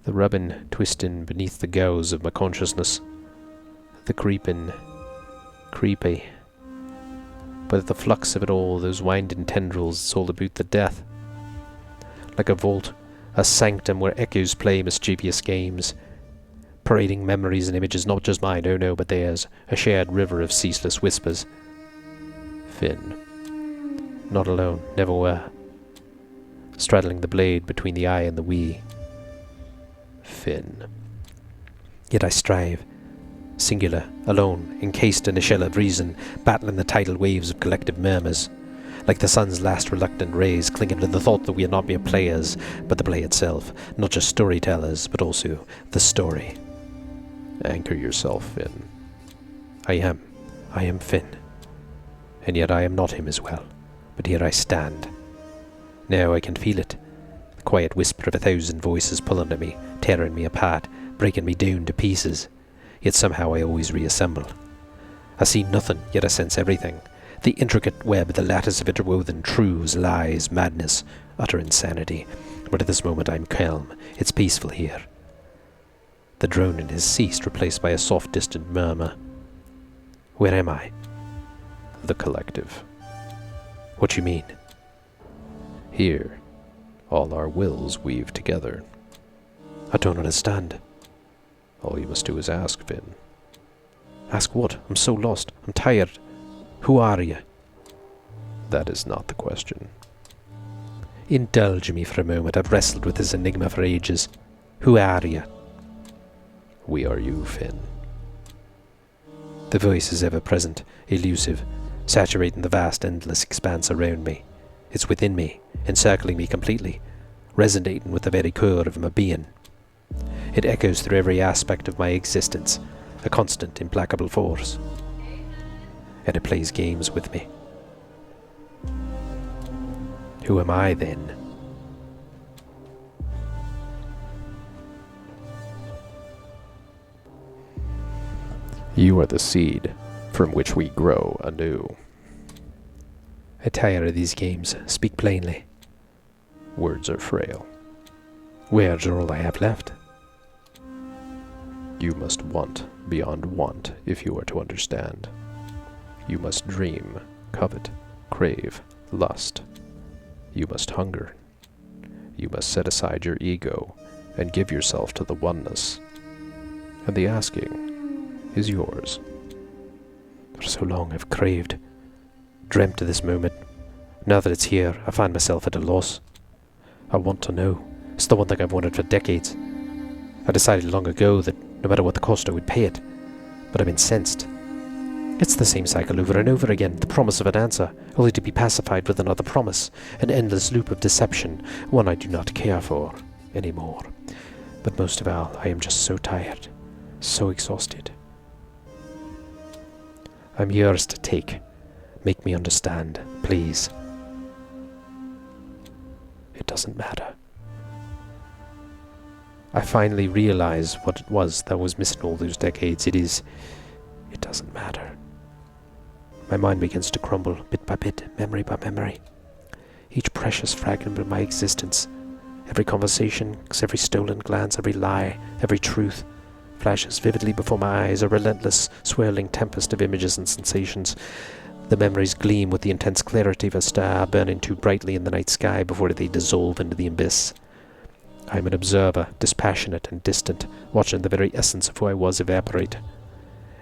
The rubbing, twisting beneath the gauze of my consciousness. The creeping, creepy. But at the flux of it all, those winding tendrils, it's all about the death. Like a vault, a sanctum where echoes play mischievous games, parading memories and images, not just mine, oh no, but theirs, a shared river of ceaseless whispers. Finn. Not alone, never were. Straddling the blade between the I and the we. Finn. Yet I strive, singular, alone, encased in a shell of reason, battling the tidal waves of collective murmurs, like the sun's last reluctant rays, clinging to the thought that we are not mere players, but the play itself, not just storytellers, but also the story. Anchor yourself, Finn. I am Finn, and yet I am not him as well, but here I stand. Now I can feel it, the quiet whisper of 1,000 voices pulling at me, tearing me apart, breaking me down to pieces. Yet somehow I always reassemble. I see nothing, yet I sense everything. The intricate web, the lattice of interwoven truths, lies, madness, utter insanity. But at this moment I'm calm. It's peaceful here. The droning has ceased, replaced by a soft, distant murmur. Where am I? The collective. What you mean? Here, all our wills weave together. I don't understand. All you must do is ask, Finn. Ask what? I'm so lost. I'm tired. Who are you? That is not the question. Indulge me for a moment. I've wrestled with this enigma for ages. Who are you? We are you, Finn. The voice is ever present, elusive, saturating the vast, endless expanse around me. It's within me, encircling me completely, resonating with the very core of my being. It echoes through every aspect of my existence, a constant, implacable force. And it plays games with me. Who am I, then? You are the seed from which we grow anew. I tire of these games. Speak plainly. Words are frail. Words are all I have left. You must want beyond want if you are to understand. You must dream, covet, crave, lust. You must hunger. You must set aside your ego and give yourself to the oneness. And the asking is yours. For so long I've craved, dreamt of this moment. Now that it's here, I find myself at a loss. I want to know. It's the one thing I've wanted for decades. I decided long ago that no matter what the cost I would pay it, but I'm incensed. It's the same cycle over and over again, the promise of an answer, only to be pacified with another promise, an endless loop of deception, one I do not care for anymore. But most of all, I am just so tired, so exhausted. I'm yours to take. Make me understand, please. It doesn't matter. I finally realize what it was that was missing all those decades. It doesn't matter. My mind begins to crumble, bit by bit, memory by memory. Each precious fragment of my existence, every conversation, every stolen glance, every lie, every truth, flashes vividly before my eyes, a relentless, swirling tempest of images and sensations. The memories gleam with the intense clarity of a star burning too brightly in the night sky before they dissolve into the abyss. I am an observer, dispassionate and distant, watching the very essence of who I was evaporate.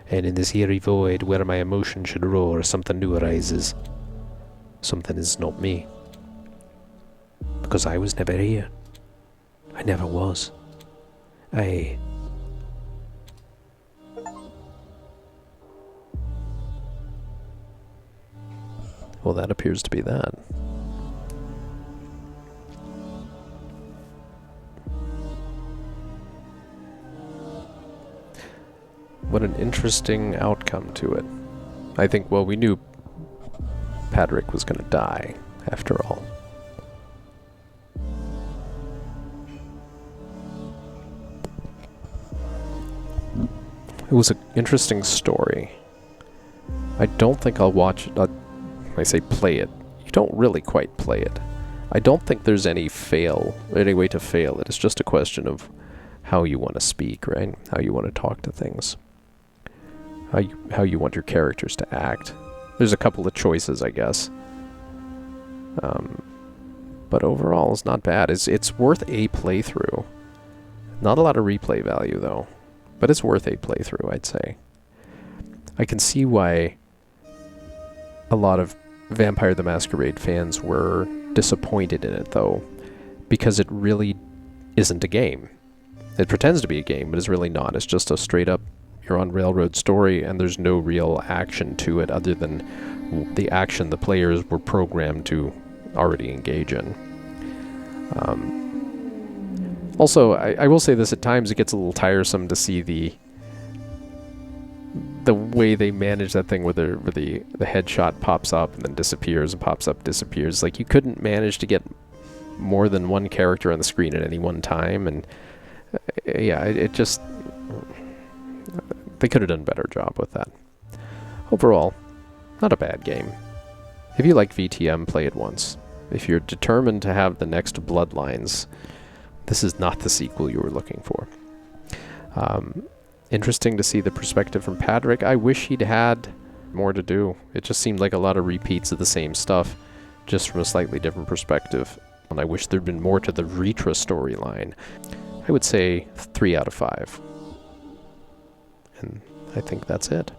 And in this eerie void where my emotion should roar, something new arises. Something is not me. Because I was never here. I never was. Well, that appears to be that. What an interesting outcome to it. I think, well, we knew Padraic was going to die, after all. It was an interesting story. I don't think I'll watch it. I say play it, you don't really quite play it. I don't think there's any way to fail it. It's just a question of how you want to speak, right? How you want to talk to things. How you want your characters to act. There's a couple of choices, I guess. But overall, it's not bad. It's worth a playthrough. Not a lot of replay value, though. But it's worth a playthrough, I'd say. I can see why a lot of Vampire the Masquerade fans were disappointed in it, though. Because it really isn't a game. It pretends to be a game, but it's really not. It's just a straight-up, you're on railroad story, and there's no real action to it other than the action the players were programmed to already engage in. Also, I will say this, at times it gets a little tiresome to see the way they manage that thing where the headshot pops up and then disappears and pops up, disappears. Like, you couldn't manage to get more than one character on the screen at any one time, and yeah, it just... They could have done a better job with that. Overall, not a bad game. If you like VtM, play it once. If you're determined to have the next Bloodlines, this is not the sequel you were looking for. Interesting to see the perspective from Padraic. I wish he'd had more to do. It just seemed like a lot of repeats of the same stuff, just from a slightly different perspective. And I wish there'd been more to the Ritra storyline. I would say 3 out of 5. And I think that's it.